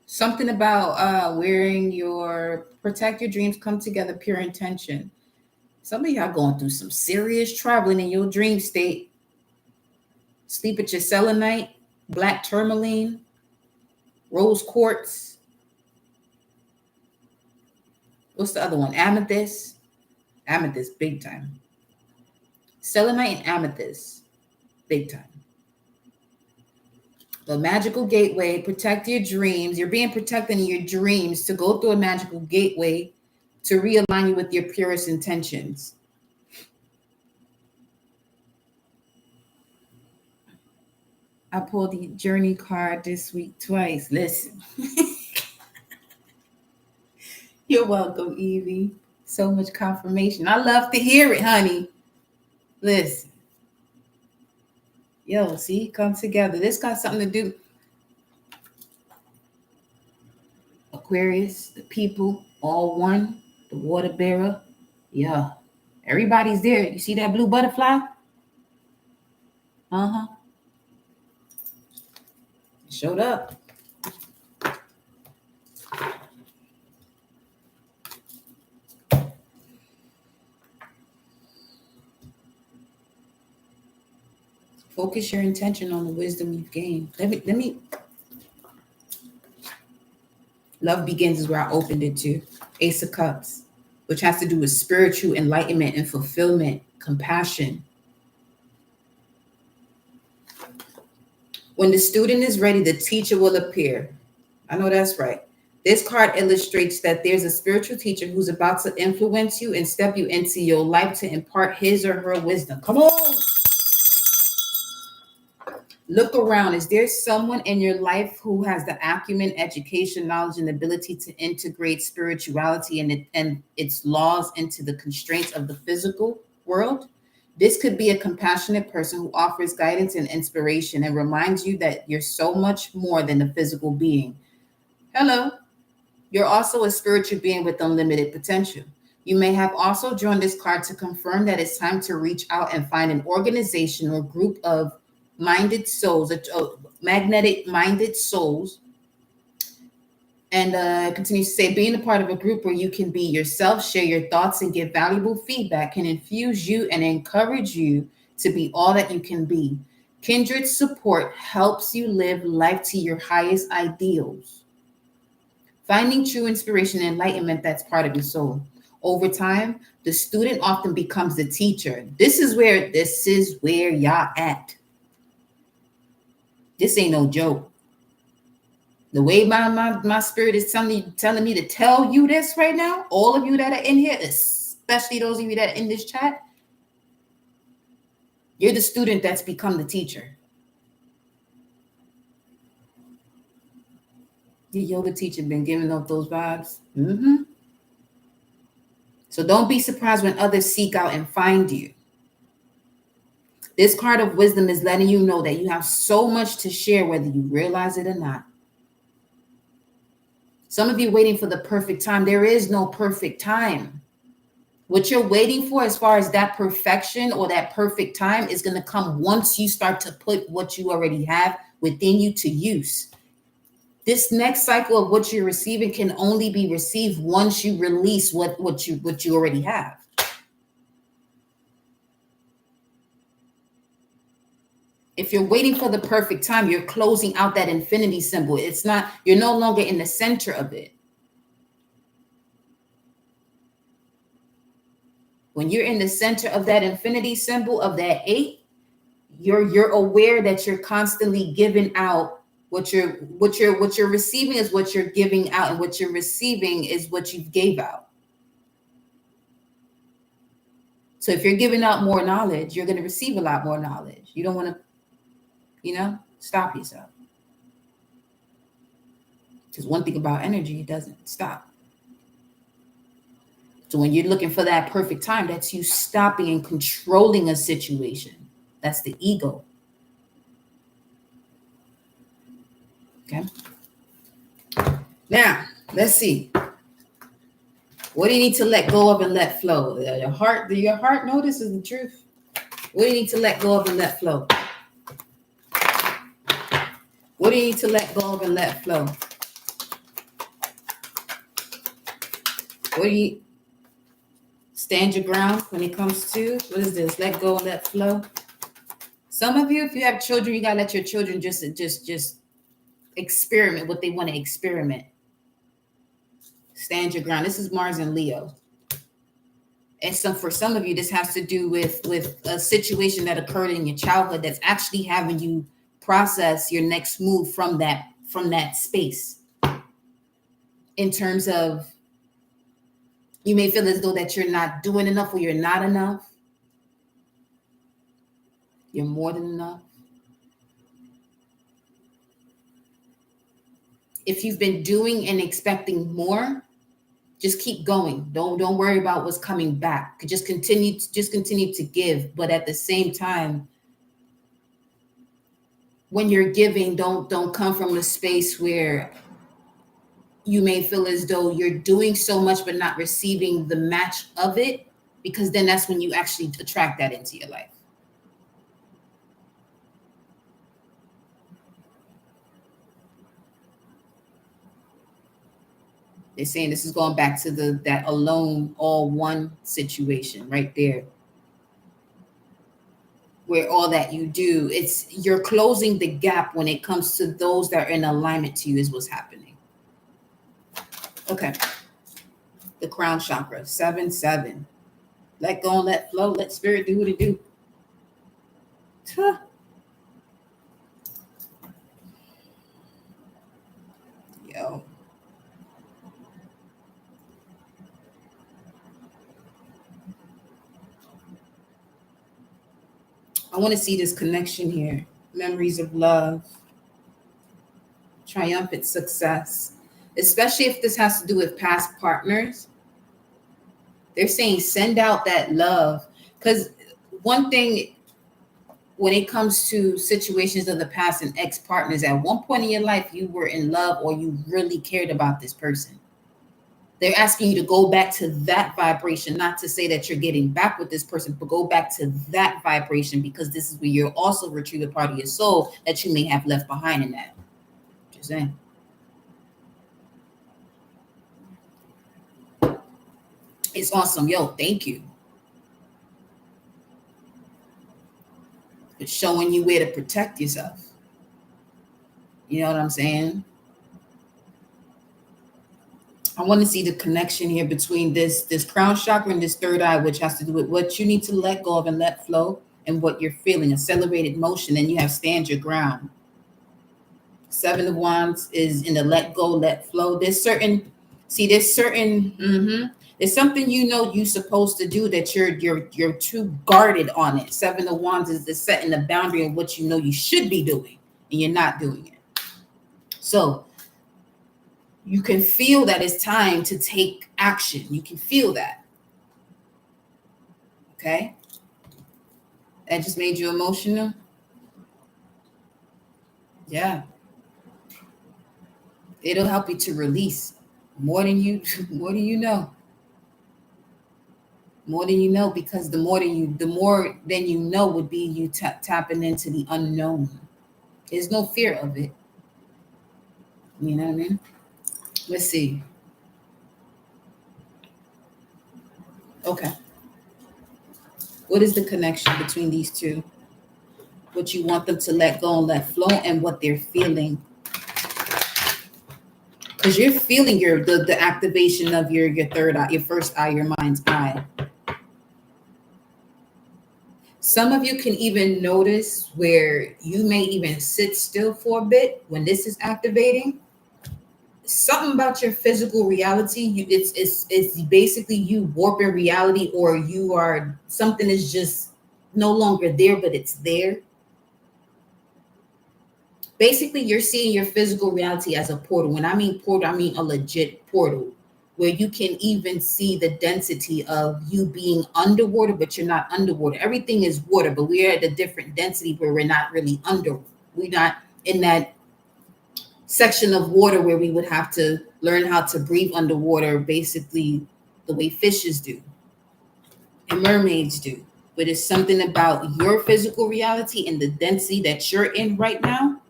Something about wearing your, protect your dreams, come together, pure intention. Some of y'all going through some serious traveling in your dream state. Sleep at your selenite, black tourmaline, rose quartz. What's the other one? Amethyst. Amethyst, big time. Selenite and amethyst, big time. The magical gateway, protect your dreams. You're being protected in your dreams to go through a magical gateway to realign you with your purest intentions. I pulled the journey card this week twice. Listen. You're welcome, Evie. So much confirmation. I love to hear it, honey. Listen, Yo, see, come together. This got something to do. Aquarius, the people, all one, the water bearer. Yeah. Everybody's there. You see that blue butterfly? Uh-huh. It showed up. Focus your intention on the wisdom you've gained. Let me love begins is where I opened it to. Ace of Cups, which has to do with spiritual enlightenment and fulfillment, compassion. When the student is ready, the teacher will appear. I know that's right. This card illustrates that there's a spiritual teacher who's about to influence you and step you into your life to impart his or her wisdom. Come on. Look around. Is there someone in your life who has the acumen, education, knowledge, and ability to integrate spirituality and its laws into the constraints of the physical world? This could be a compassionate person who offers guidance and inspiration and reminds you that you're so much more than a physical being. Hello. You're also a spiritual being with unlimited potential. You may have also drawn this card to confirm that it's time to reach out and find an organization or group of minded souls, magnetic minded souls. And continues to say, being a part of a group where you can be yourself, share your thoughts, and give valuable feedback can infuse you and encourage you to be all that you can be. Kindred support helps you live life to your highest ideals. Finding true inspiration and enlightenment, that's part of your soul. Over time, the student often becomes the teacher. This is where y'all at. This ain't no joke. The way my spirit is telling me to tell you this right now, all of you that are in here, especially those of you that are in this chat, you're the student that's become the teacher. Your yoga teacher been giving off those vibes. Mm-hmm. So don't be surprised when others seek out and find you. This card of wisdom is letting you know that you have so much to share, whether you realize it or not. Some of you waiting for the perfect time. There is no perfect time. What you're waiting for as far as that perfection or that perfect time is going to come once you start to put what you already have within you to use. This next cycle of what you're receiving can only be received once you release what you already have. If you're waiting for the perfect time, you're closing out that infinity symbol. It's not, you're no longer in the center of it. When you're in the center of that infinity symbol of that 8, you're aware that you're constantly giving out what you're receiving is what you're giving out, and what you're receiving is what you gave out. So if you're giving out more knowledge, you're going to receive a lot more knowledge. You don't want to, stop yourself. Because one thing about energy, it doesn't stop. So when you're looking for that perfect time, that's you stopping and controlling a situation. That's the ego. Okay. Now, let's see. What do you need to let go of and let flow? Your heart know this is the truth? What do you need to let go of and let flow? What do you need to let go of and let flow? What do you stand your ground when it comes to, what is this? Let go and let flow. Some of you, if you have children, you gotta let your children just experiment what they want to experiment. Stand your ground. This is Mars and Leo. And for some of you, this has to do with a situation that occurred in your childhood that's actually having you process your next move from that space. In terms of, you may feel as though that you're not doing enough or you're not enough. You're more than enough. If you've been doing and expecting more, just keep going. Don't worry about what's coming back. Just continue to give, but at the same time, when you're giving, don't come from a space where you may feel as though you're doing so much but not receiving the match of it, because then that's when you actually attract that into your life. They're saying this is going back to that alone, all one situation right there, where all that you do, you're closing the gap when it comes to those that are in alignment to you is what's happening. Okay. The crown chakra, 7-7. Let go and let flow. Let spirit do what it do. Huh. Yo. I want to see this connection here. Memories of love, triumphant success, especially if this has to do with past partners. They're saying send out that love, because one thing when it comes to situations of the past and ex-partners, at one point in your life you were in love or you really cared about this person. They're asking you to go back to that vibration, not to say that you're getting back with this person, but go back to that vibration, because this is where you'll also retrieve a part of your soul that you may have left behind in that. Just saying. It's awesome. Yo, thank you. It's showing you where to protect yourself. You know what I'm saying? I want to see the connection here between this crown chakra and this third eye, which has to do with what you need to let go of and let flow, and what you're feeling, accelerated motion. And you have stand your ground. 7 of Wands is in the let go, let flow. There's something you're supposed to do that you're too guarded on it. 7 of Wands is the setting the boundary of what you know you should be doing, and you're not doing it. So you can feel that it's time to take action. You can feel that. Okay? That just made you emotional? Yeah. It'll help you to release more than you know. More than you know, because the more than you know would be you tapping into the unknown. There's no fear of it. You know what I mean? Let's see. Okay. What is the connection between these two? What you want them to let go and let flow, and what they're feeling. Because you're feeling the activation of your third eye, your first eye, your mind's eye. Some of you can even notice where you may even sit still for a bit when this is activating. Something about your physical reality, it's basically you warping reality, or something is just no longer there, but it's there. Basically, you're seeing your physical reality as a portal. When I mean portal, I mean a legit portal, where you can even see the density of you being underwater, but you're not underwater. Everything is water, but we're at a different density where we're not really under. We're not in that section of water where we would have to learn how to breathe underwater, basically the way fishes do and mermaids do. But it's something about your physical reality and the density that you're in right now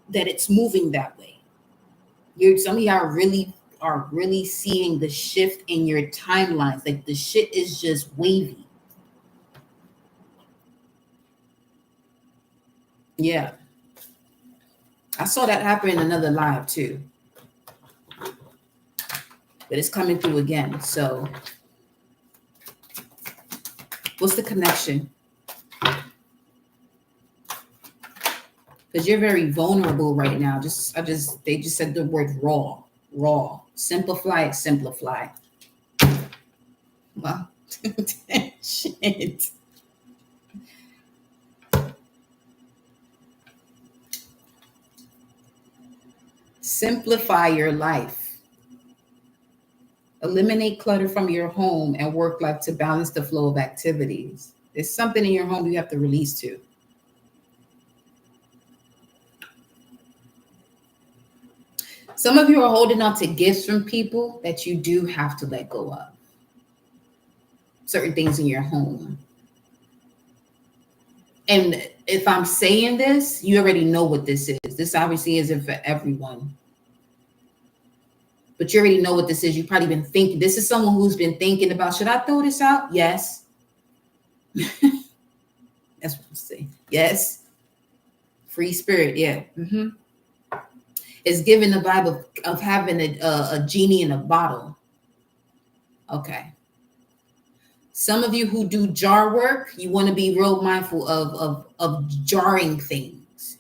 that it's moving that way. Some of y'all are really seeing the shift in your timelines. Like the shit is just wavy. Yeah. I saw that happen in another live too. But it's coming through again. So what's the connection? Because you're very vulnerable right now. They just said the word raw. Simplify it. Well, shit. Simplify your life. Eliminate clutter from your home and work life to balance the flow of activities. There's something in your home you have to release to. Some of you are holding on to gifts from people that you do have to let go of. Certain things in your home. And if I'm saying this, you already know what this is. This obviously isn't for everyone. But you already know what this is. You've probably been thinking. This is someone who's been thinking about, should I throw this out? Yes. That's what I'm saying. Yes. Free spirit. Yeah. It's given the vibe of having a genie in a bottle. Okay. Some of you who do jar work, you want to be real mindful of jarring things.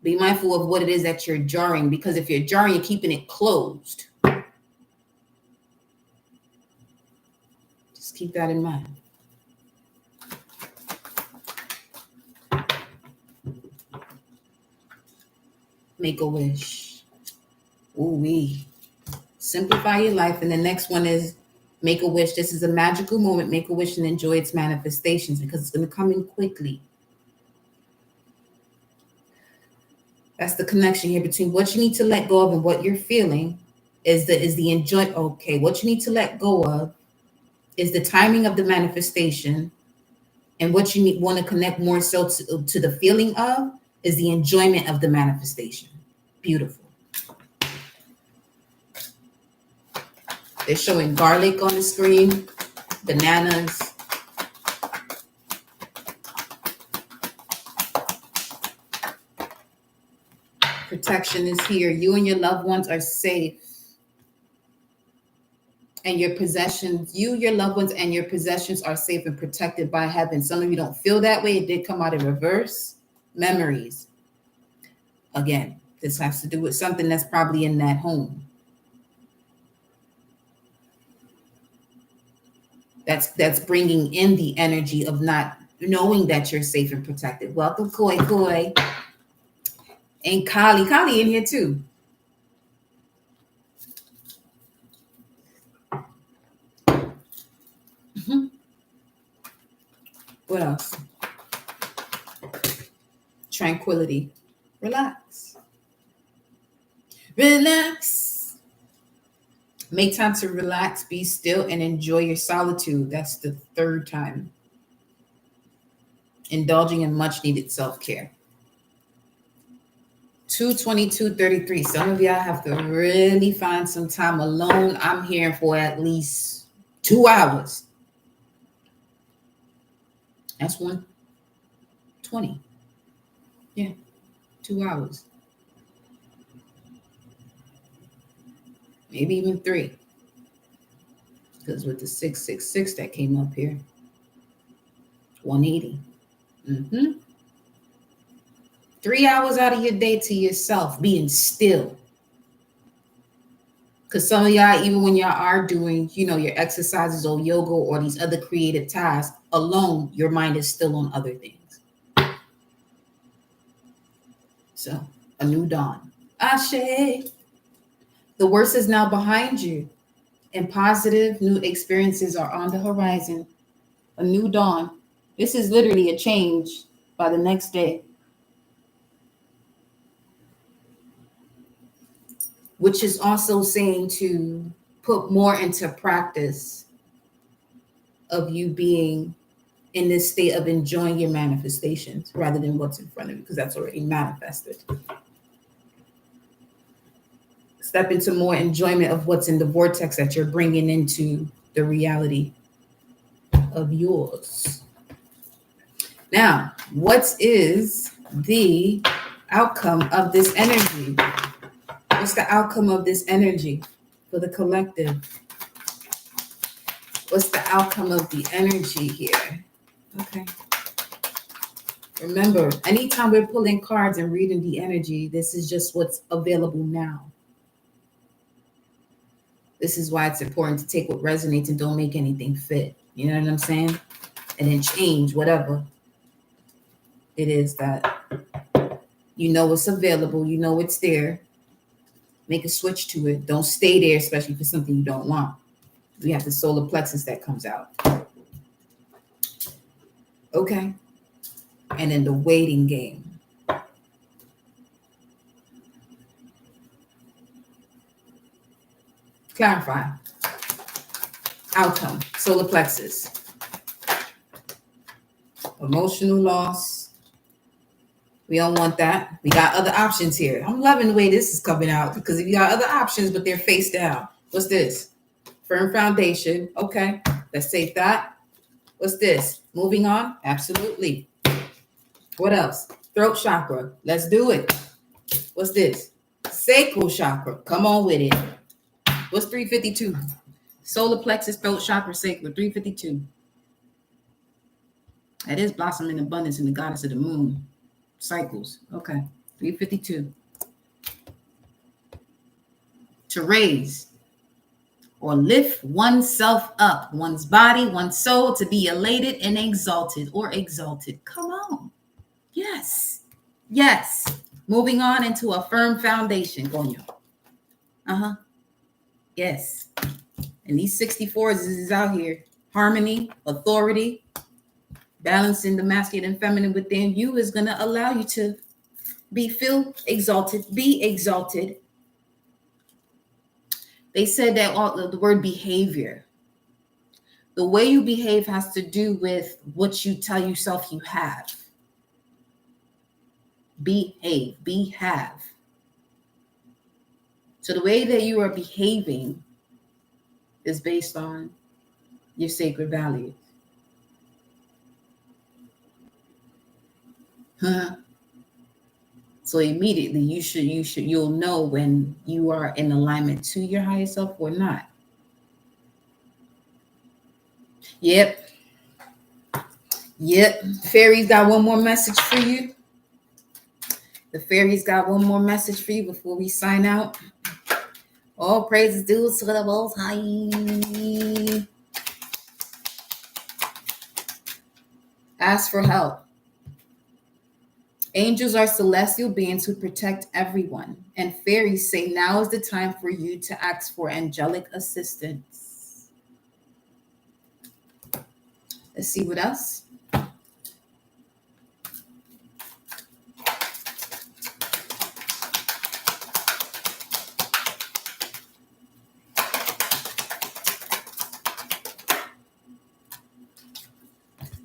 Be mindful of what it is that you're jarring, because if you're jarring, you're keeping it closed. Just keep that in mind. Make a wish. Ooh-wee. Simplify your life. And the next one is make a wish. This is a magical moment. Make a wish and enjoy its manifestations, because it's going to come in quickly. That's the connection here between what you need to let go of and what you're feeling is the enjoy. Okay, what you need to let go of is the timing of the manifestation, and what you want to connect more so to the feeling of is the enjoyment of the manifestation. Beautiful. They're showing garlic on the screen, bananas. Protection is here. You and your loved ones are safe. And your possessions, you, your loved ones, and your possessions are safe and protected by heaven. Some of you don't feel that way. It did come out in reverse. Memories. Again, this has to do with something that's probably in that home. That's bringing in the energy of not knowing that you're safe and protected. Welcome, Koi Koi. And Kali in here too. What else? Tranquility. Relax. Relax. Make time to relax, be still, and enjoy your solitude. That's the third time. Indulging in much needed self-care. 2/22/33. Some of y'all have to really find some time alone. I'm here for at least 2 hours. That's 1:20. Yeah, 2 hours. Maybe even 3. Because with the 666 that came up here, 180. 3 hours out of your day to yourself, being still. Because some of y'all, even when y'all are doing, your exercises or yoga or these other creative tasks alone, your mind is still on other things. So, a new dawn. Ashe. The worst is now behind you, and positive new experiences are on the horizon. A new dawn. This is literally a change by the next day. Which is also saying to put more into practice of you being in this state of enjoying your manifestations rather than what's in front of you, because that's already manifested. Step into more enjoyment of what's in the vortex that you're bringing into the reality of yours. Now, what is the outcome of this energy? What's the outcome of this energy for the collective? What's the outcome of the energy here? Okay. Remember, anytime we're pulling cards and reading the energy, this is just what's available now. This is why it's important to take what resonates and don't make anything fit. You know what I'm saying? And then change whatever it is that it's available, it's there. Make a switch to it. Don't stay there, especially for something you don't want. We have the solar plexus that comes out. Okay. And then the waiting game. Clarify. Outcome. Solar plexus. Emotional loss. We don't want that. We got other options here. I'm loving the way this is coming out because if you got other options, but they're face down. What's this? Firm foundation. Okay. Let's take that. What's this? Moving on? Absolutely. What else? Throat chakra. Let's do it. What's this? Sacral chakra. Come on with it. What's 352? Solar plexus, throat chakra, sacral. 352. That is blossom in abundance in the goddess of the moon. Cycles. Okay. 352. To raise or lift oneself up, one's body, one's soul, to be elated and exalted or exalted. Come on. Yes. Yes. Moving on into a firm foundation. Coño. Uh-huh. Yes. And these 64s is out here. Harmony, authority, balancing the masculine and feminine within you is going to allow you to feel exalted, be exalted. They said that the word behavior, the way you behave has to do with what you tell yourself you have. Behave, have. So the way that you are behaving is based on your sacred values. Huh? So immediately you'll know when you are in alignment to your higher self or not. Yep. Fairies got one more message for you. The fairies got one more message for you before we sign out. All praises due to the Most High. Ask for help. Angels are celestial beings who protect everyone, and fairies say now is the time for you to ask for angelic assistance. Let's see what else.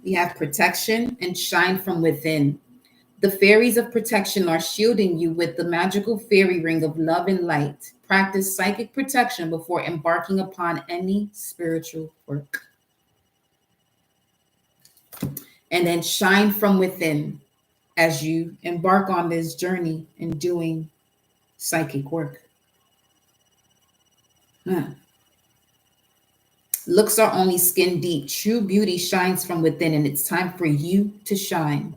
We have protection and shine from within. The fairies of protection are shielding you with the magical fairy ring of love and light. Practice psychic protection before embarking upon any spiritual work. And then shine from within as you embark on this journey in doing psychic work. Looks are only skin deep. True beauty shines from within, and it's time for you to shine.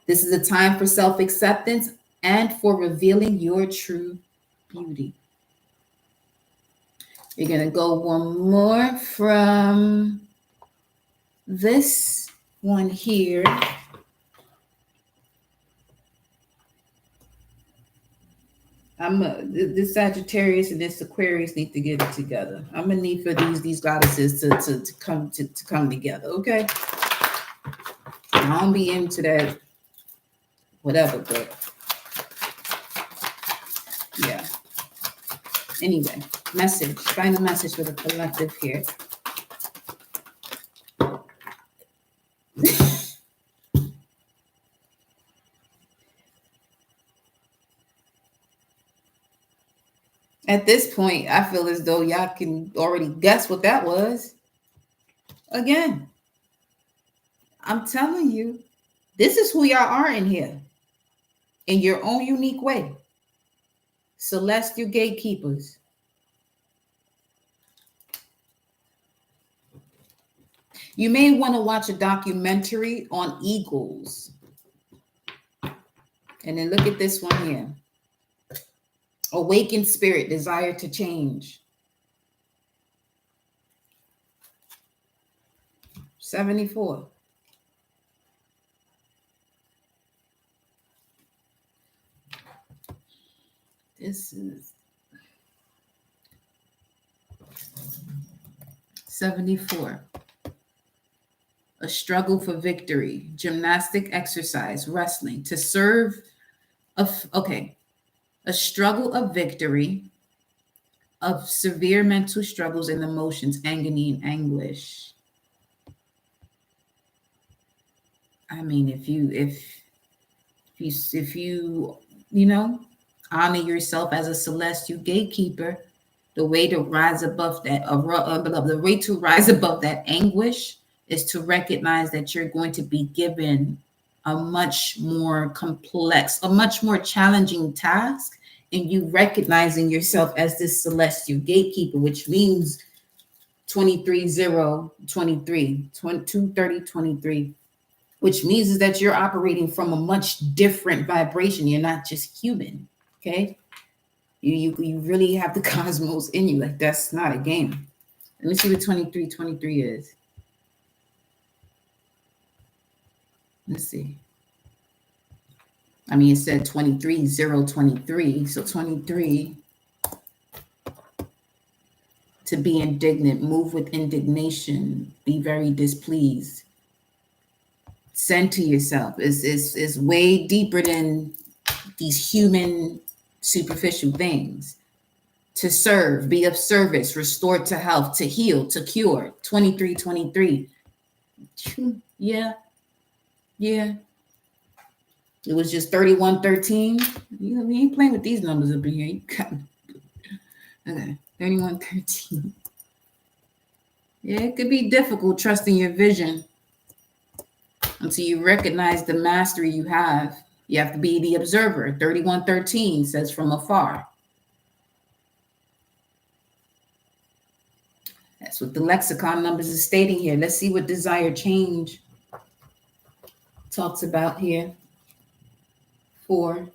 This is a time for self-acceptance and for revealing your true beauty. You're going to go one more from this one here. This Sagittarius and this Aquarius need to get it together. I'm gonna need for these goddesses to come together, okay? I don't be into that whatever, but yeah. Anyway, message. Find a message for the collective here. At this point, I feel as though y'all can already guess what that was. Again, I'm telling you, this is who y'all are in here, in your own unique way. Celestial gatekeepers. You may want to watch a documentary on eagles. And then look at this one here. Awakened spirit, desire to change. 74. This is 74. A struggle for victory, gymnastic exercise, wrestling, to serve a struggle of victory, of severe mental struggles and emotions, agony and anguish. I mean, if you you know honor yourself as a celestial gatekeeper, the way to rise above that, the way to rise above that anguish is to recognize that you're going to be given a much more complex, a much more challenging task, and you recognizing yourself as this celestial gatekeeper, which means 23:0:23, 2:30:23, which means is that you're operating from a much different vibration. You're not just human, okay? You really have the cosmos in you. Like, that's not a game. Let me see what 23:23 is. Let's see. I mean, it said 23:0:23. So 23, to be indignant, move with indignation, be very displeased. Send to yourself is way deeper than these human superficial things. To serve, be of service, restore to health, to heal, to cure. 23:23. Yeah, yeah. It was just 31:13. We ain't playing with these numbers up in here. You got, okay, 31:13. Yeah, it could be difficult trusting your vision until you recognize the mastery you have. You have to be the observer. 31:13 says from afar. That's what the lexicon numbers is stating here. Let's see what desire change talks about here. 4.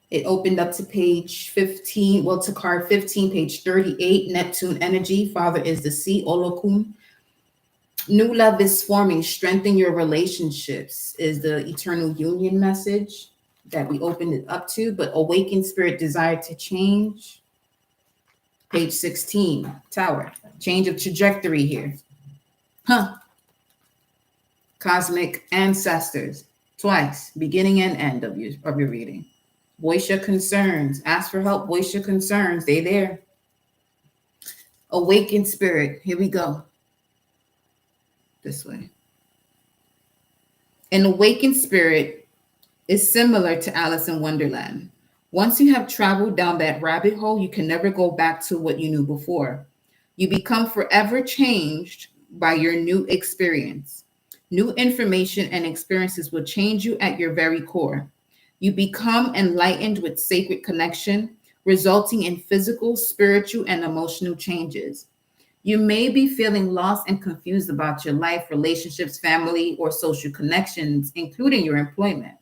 It opened up to page 15. Well, to card 15, page 38. Neptune energy. Father is the sea. Olokun. New love is forming. Strengthen your relationships is the eternal union message that we opened it up to. But awakened spirit desire to change. Page 16. Tower. Change of trajectory here. Cosmic ancestors. Twice. Beginning and end of your reading. Voice your concerns. Ask for help. Voice your concerns. They're there. Awakened spirit. Here we go. This way. An awakened spirit is similar to Alice in Wonderland. Once you have traveled down that rabbit hole, you can never go back to what you knew before. You become forever changed by your new experience. New information and experiences will change you at your very core. You become enlightened with sacred connection, resulting in physical, spiritual, and emotional changes. You may be feeling lost and confused about your life, relationships, family, or social connections, including your employment.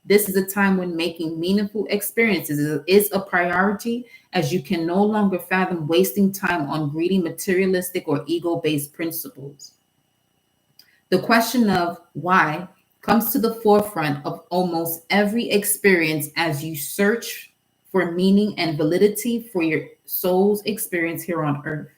This is a time when making meaningful experiences is a priority, as you can no longer fathom wasting time on greedy, materialistic, or ego-based principles. The question of why comes to the forefront of almost every experience as you search for meaning and validity for your soul's experience here on earth.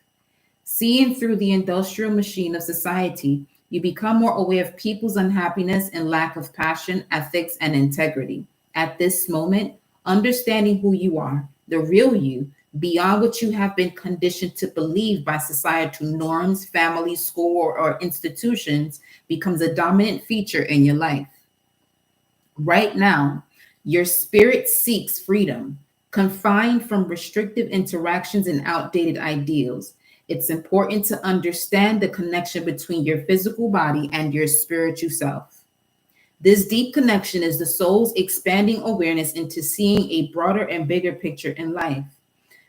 Seeing through the industrial machine of society, you become more aware of people's unhappiness and lack of passion, ethics, and integrity. At this moment, understanding who you are, the real you, beyond what you have been conditioned to believe by societal norms, family, school, or institutions, becomes a dominant feature in your life. Right now, your spirit seeks freedom, confined from restrictive interactions and outdated ideals. It's important to understand the connection between your physical body and your spiritual self. This deep connection is the soul's expanding awareness into seeing a broader and bigger picture in life.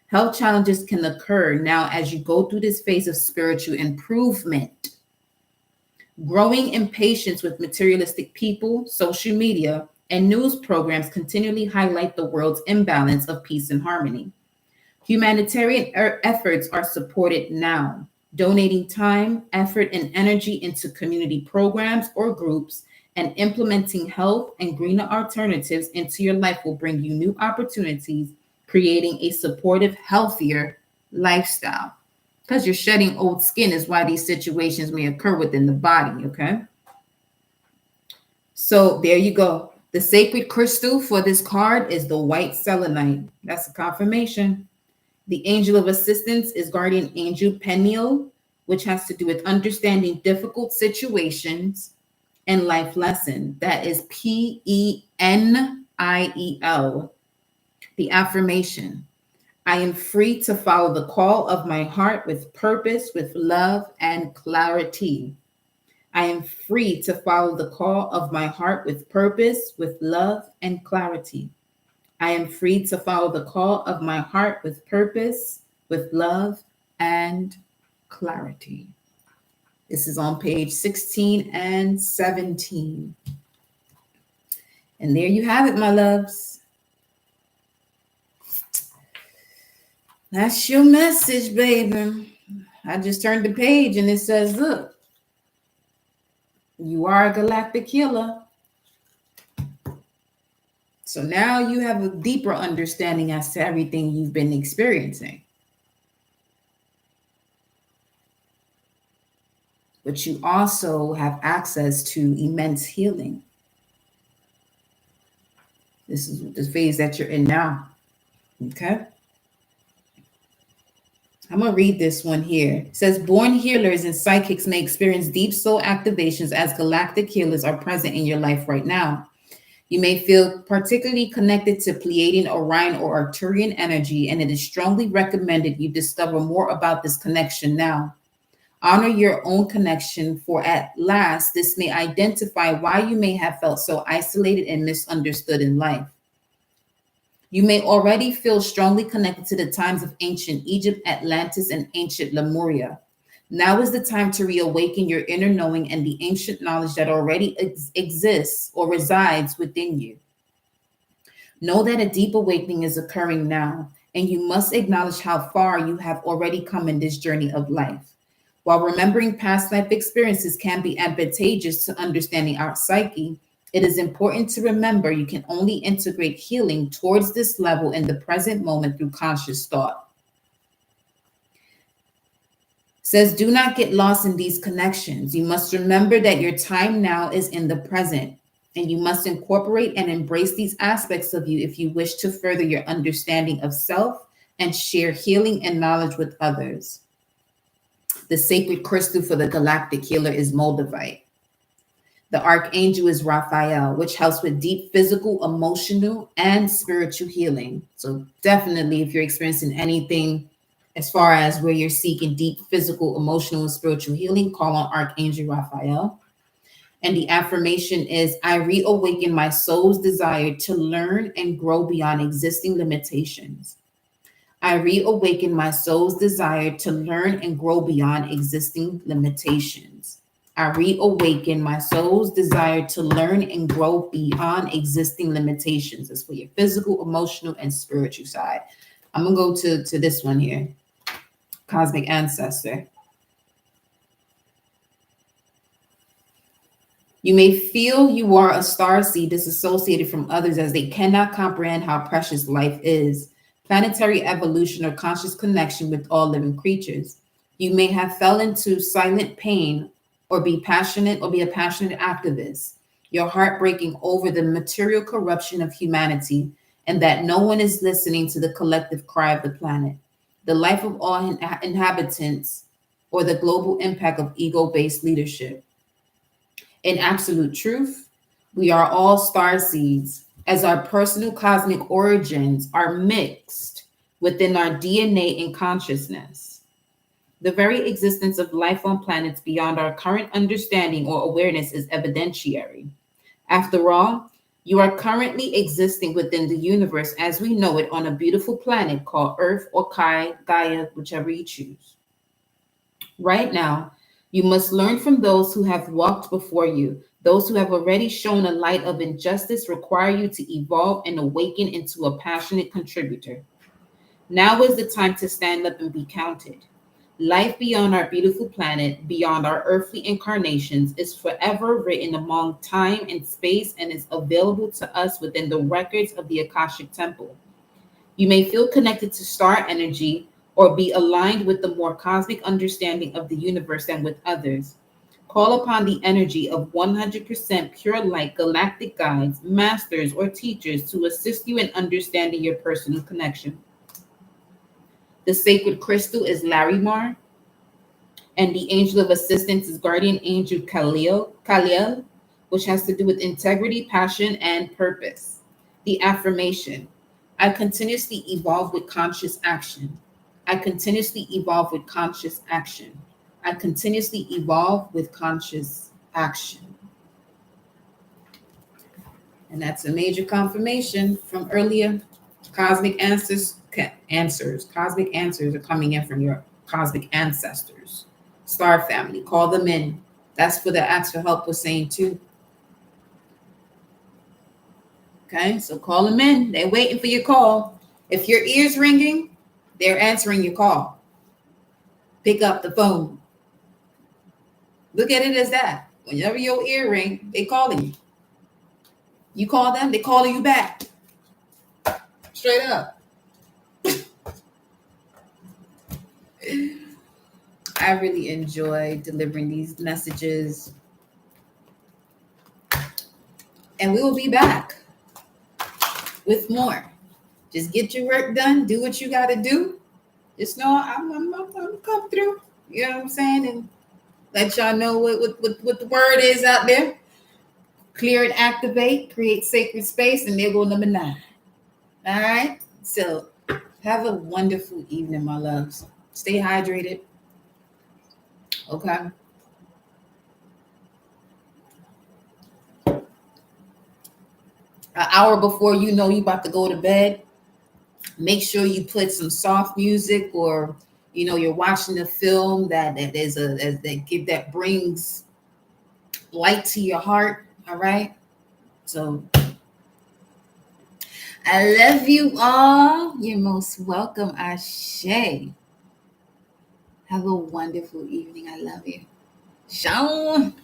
Health challenges can occur now as you go through this phase of spiritual improvement. Growing impatience with materialistic people, social media, and news programs continually highlight the world's imbalance of peace and harmony. Humanitarian efforts are supported now. Donating time, effort, and energy into community programs or groups and implementing health and greener alternatives into your life will bring you new opportunities, creating a supportive, healthier lifestyle. Because you're shedding old skin is why these situations may occur within the body, okay? So there you go. The sacred crystal for this card is the white selenite. That's a confirmation. The angel of assistance is guardian angel Peniel, which has to do with understanding difficult situations and life lesson. That is Peniel. The affirmation: I am free to follow the call of my heart with purpose, with love and clarity. I am free to follow the call of my heart with purpose, with love and clarity. I am free to follow the call of my heart with purpose, with love and clarity. This is on page 16 and 17. And there you have it, my loves. That's your message, baby. I just turned the page and it says, look, you are a galactic healer. So now you have a deeper understanding as to everything you've been experiencing. But you also have access to immense healing. This is the phase that you're in now. Okay? I'm going to read this one here. It says, born healers and psychics may experience deep soul activations as galactic healers are present in your life right now. You may feel particularly connected to Pleiadian, Orion, or Arcturian energy, and it is strongly recommended you discover more about this connection now. Honor your own connection, for at last, this may identify why you may have felt so isolated and misunderstood in life. You may already feel strongly connected to the times of ancient Egypt, Atlantis, and ancient Lemuria. Now is the time to reawaken your inner knowing and the ancient knowledge that already exists or resides within you. Know that a deep awakening is occurring now, and you must acknowledge how far you have already come in this journey of life. While remembering past life experiences can be advantageous to understanding our psyche, it is important to remember you can only integrate healing towards this level in the present moment through conscious thought. It says, do not get lost in these connections. You must remember that your time now is in the present, and you must incorporate and embrace these aspects of you if you wish to further your understanding of self and share healing and knowledge with others. The sacred crystal for the galactic healer is Moldavite. The archangel is Raphael, which helps with deep physical, emotional, and spiritual healing. So definitely, if you're experiencing anything as far as where you're seeking deep physical, emotional, and spiritual healing, call on Archangel Raphael. And the affirmation is, I reawaken my soul's desire to learn and grow beyond existing limitations. I reawaken my soul's desire to learn and grow beyond existing limitations. I reawaken my soul's desire to learn and grow beyond existing limitations. That's for your physical, emotional, and spiritual side. I'm going to go to this one here. Cosmic Ancestor. You may feel you are a starseed disassociated from others as they cannot comprehend how precious life is. Planetary evolution or conscious connection with all living creatures. You may have fell into silent pain or be a passionate activist. Your heart breaking over the material corruption of humanity and that no one is listening to the collective cry of the planet. The life of all inhabitants or the global impact of ego-based leadership. In absolute truth, we are all star seeds, as our personal cosmic origins are mixed within our DNA and consciousness. The very existence of life on planets beyond our current understanding or awareness is evidentiary. After all, you are currently existing within the universe as we know it on a beautiful planet called Earth or Gaia, whichever you choose. Right now, you must learn from those who have walked before you. Those who have already shown a light of injustice require you to evolve and awaken into a passionate contributor. Now is the time to stand up and be counted. Life beyond our beautiful planet, beyond our earthly incarnations, is forever written among time and space and is available to us within the records of the Akashic Temple. You may feel connected to star energy or be aligned with the more cosmic understanding of the universe than with others. Call upon the energy of 100% pure light galactic guides, masters, or teachers to assist you in understanding your personal connection. The sacred crystal is Larimar. And the angel of assistance is guardian angel Kaliel, which has to do with integrity, passion, and purpose. The affirmation: I continuously evolve with conscious action. I continuously evolve with conscious action. I continuously evolve with conscious action. And that's a major confirmation from earlier. Cosmic answers. Cosmic answers are coming in from your cosmic ancestors. Star family, call them in. That's what the ask for help was saying too. Okay, so call them in. They're waiting for your call. If your ear's ringing, they're answering your call. Pick up the phone. Look at it as that. Whenever your ear ring, they calling you. You call them, they calling you back. Straight up. I really enjoy delivering these messages. And we will be back with more. Just get your work done. Do what you got to do. Just know I'm come through. You know what I'm saying? And let y'all know what the word is out there. Clear and activate. Create sacred space. And there go number 9. All right? So have a wonderful evening, my loves. Stay hydrated. Okay? An hour before you know you about to go to bed, make sure you put some soft music, or you're watching a film that brings light to your heart. All right. So I love you all. You're most welcome. Ashe. Have a wonderful evening. I love you. Shalom.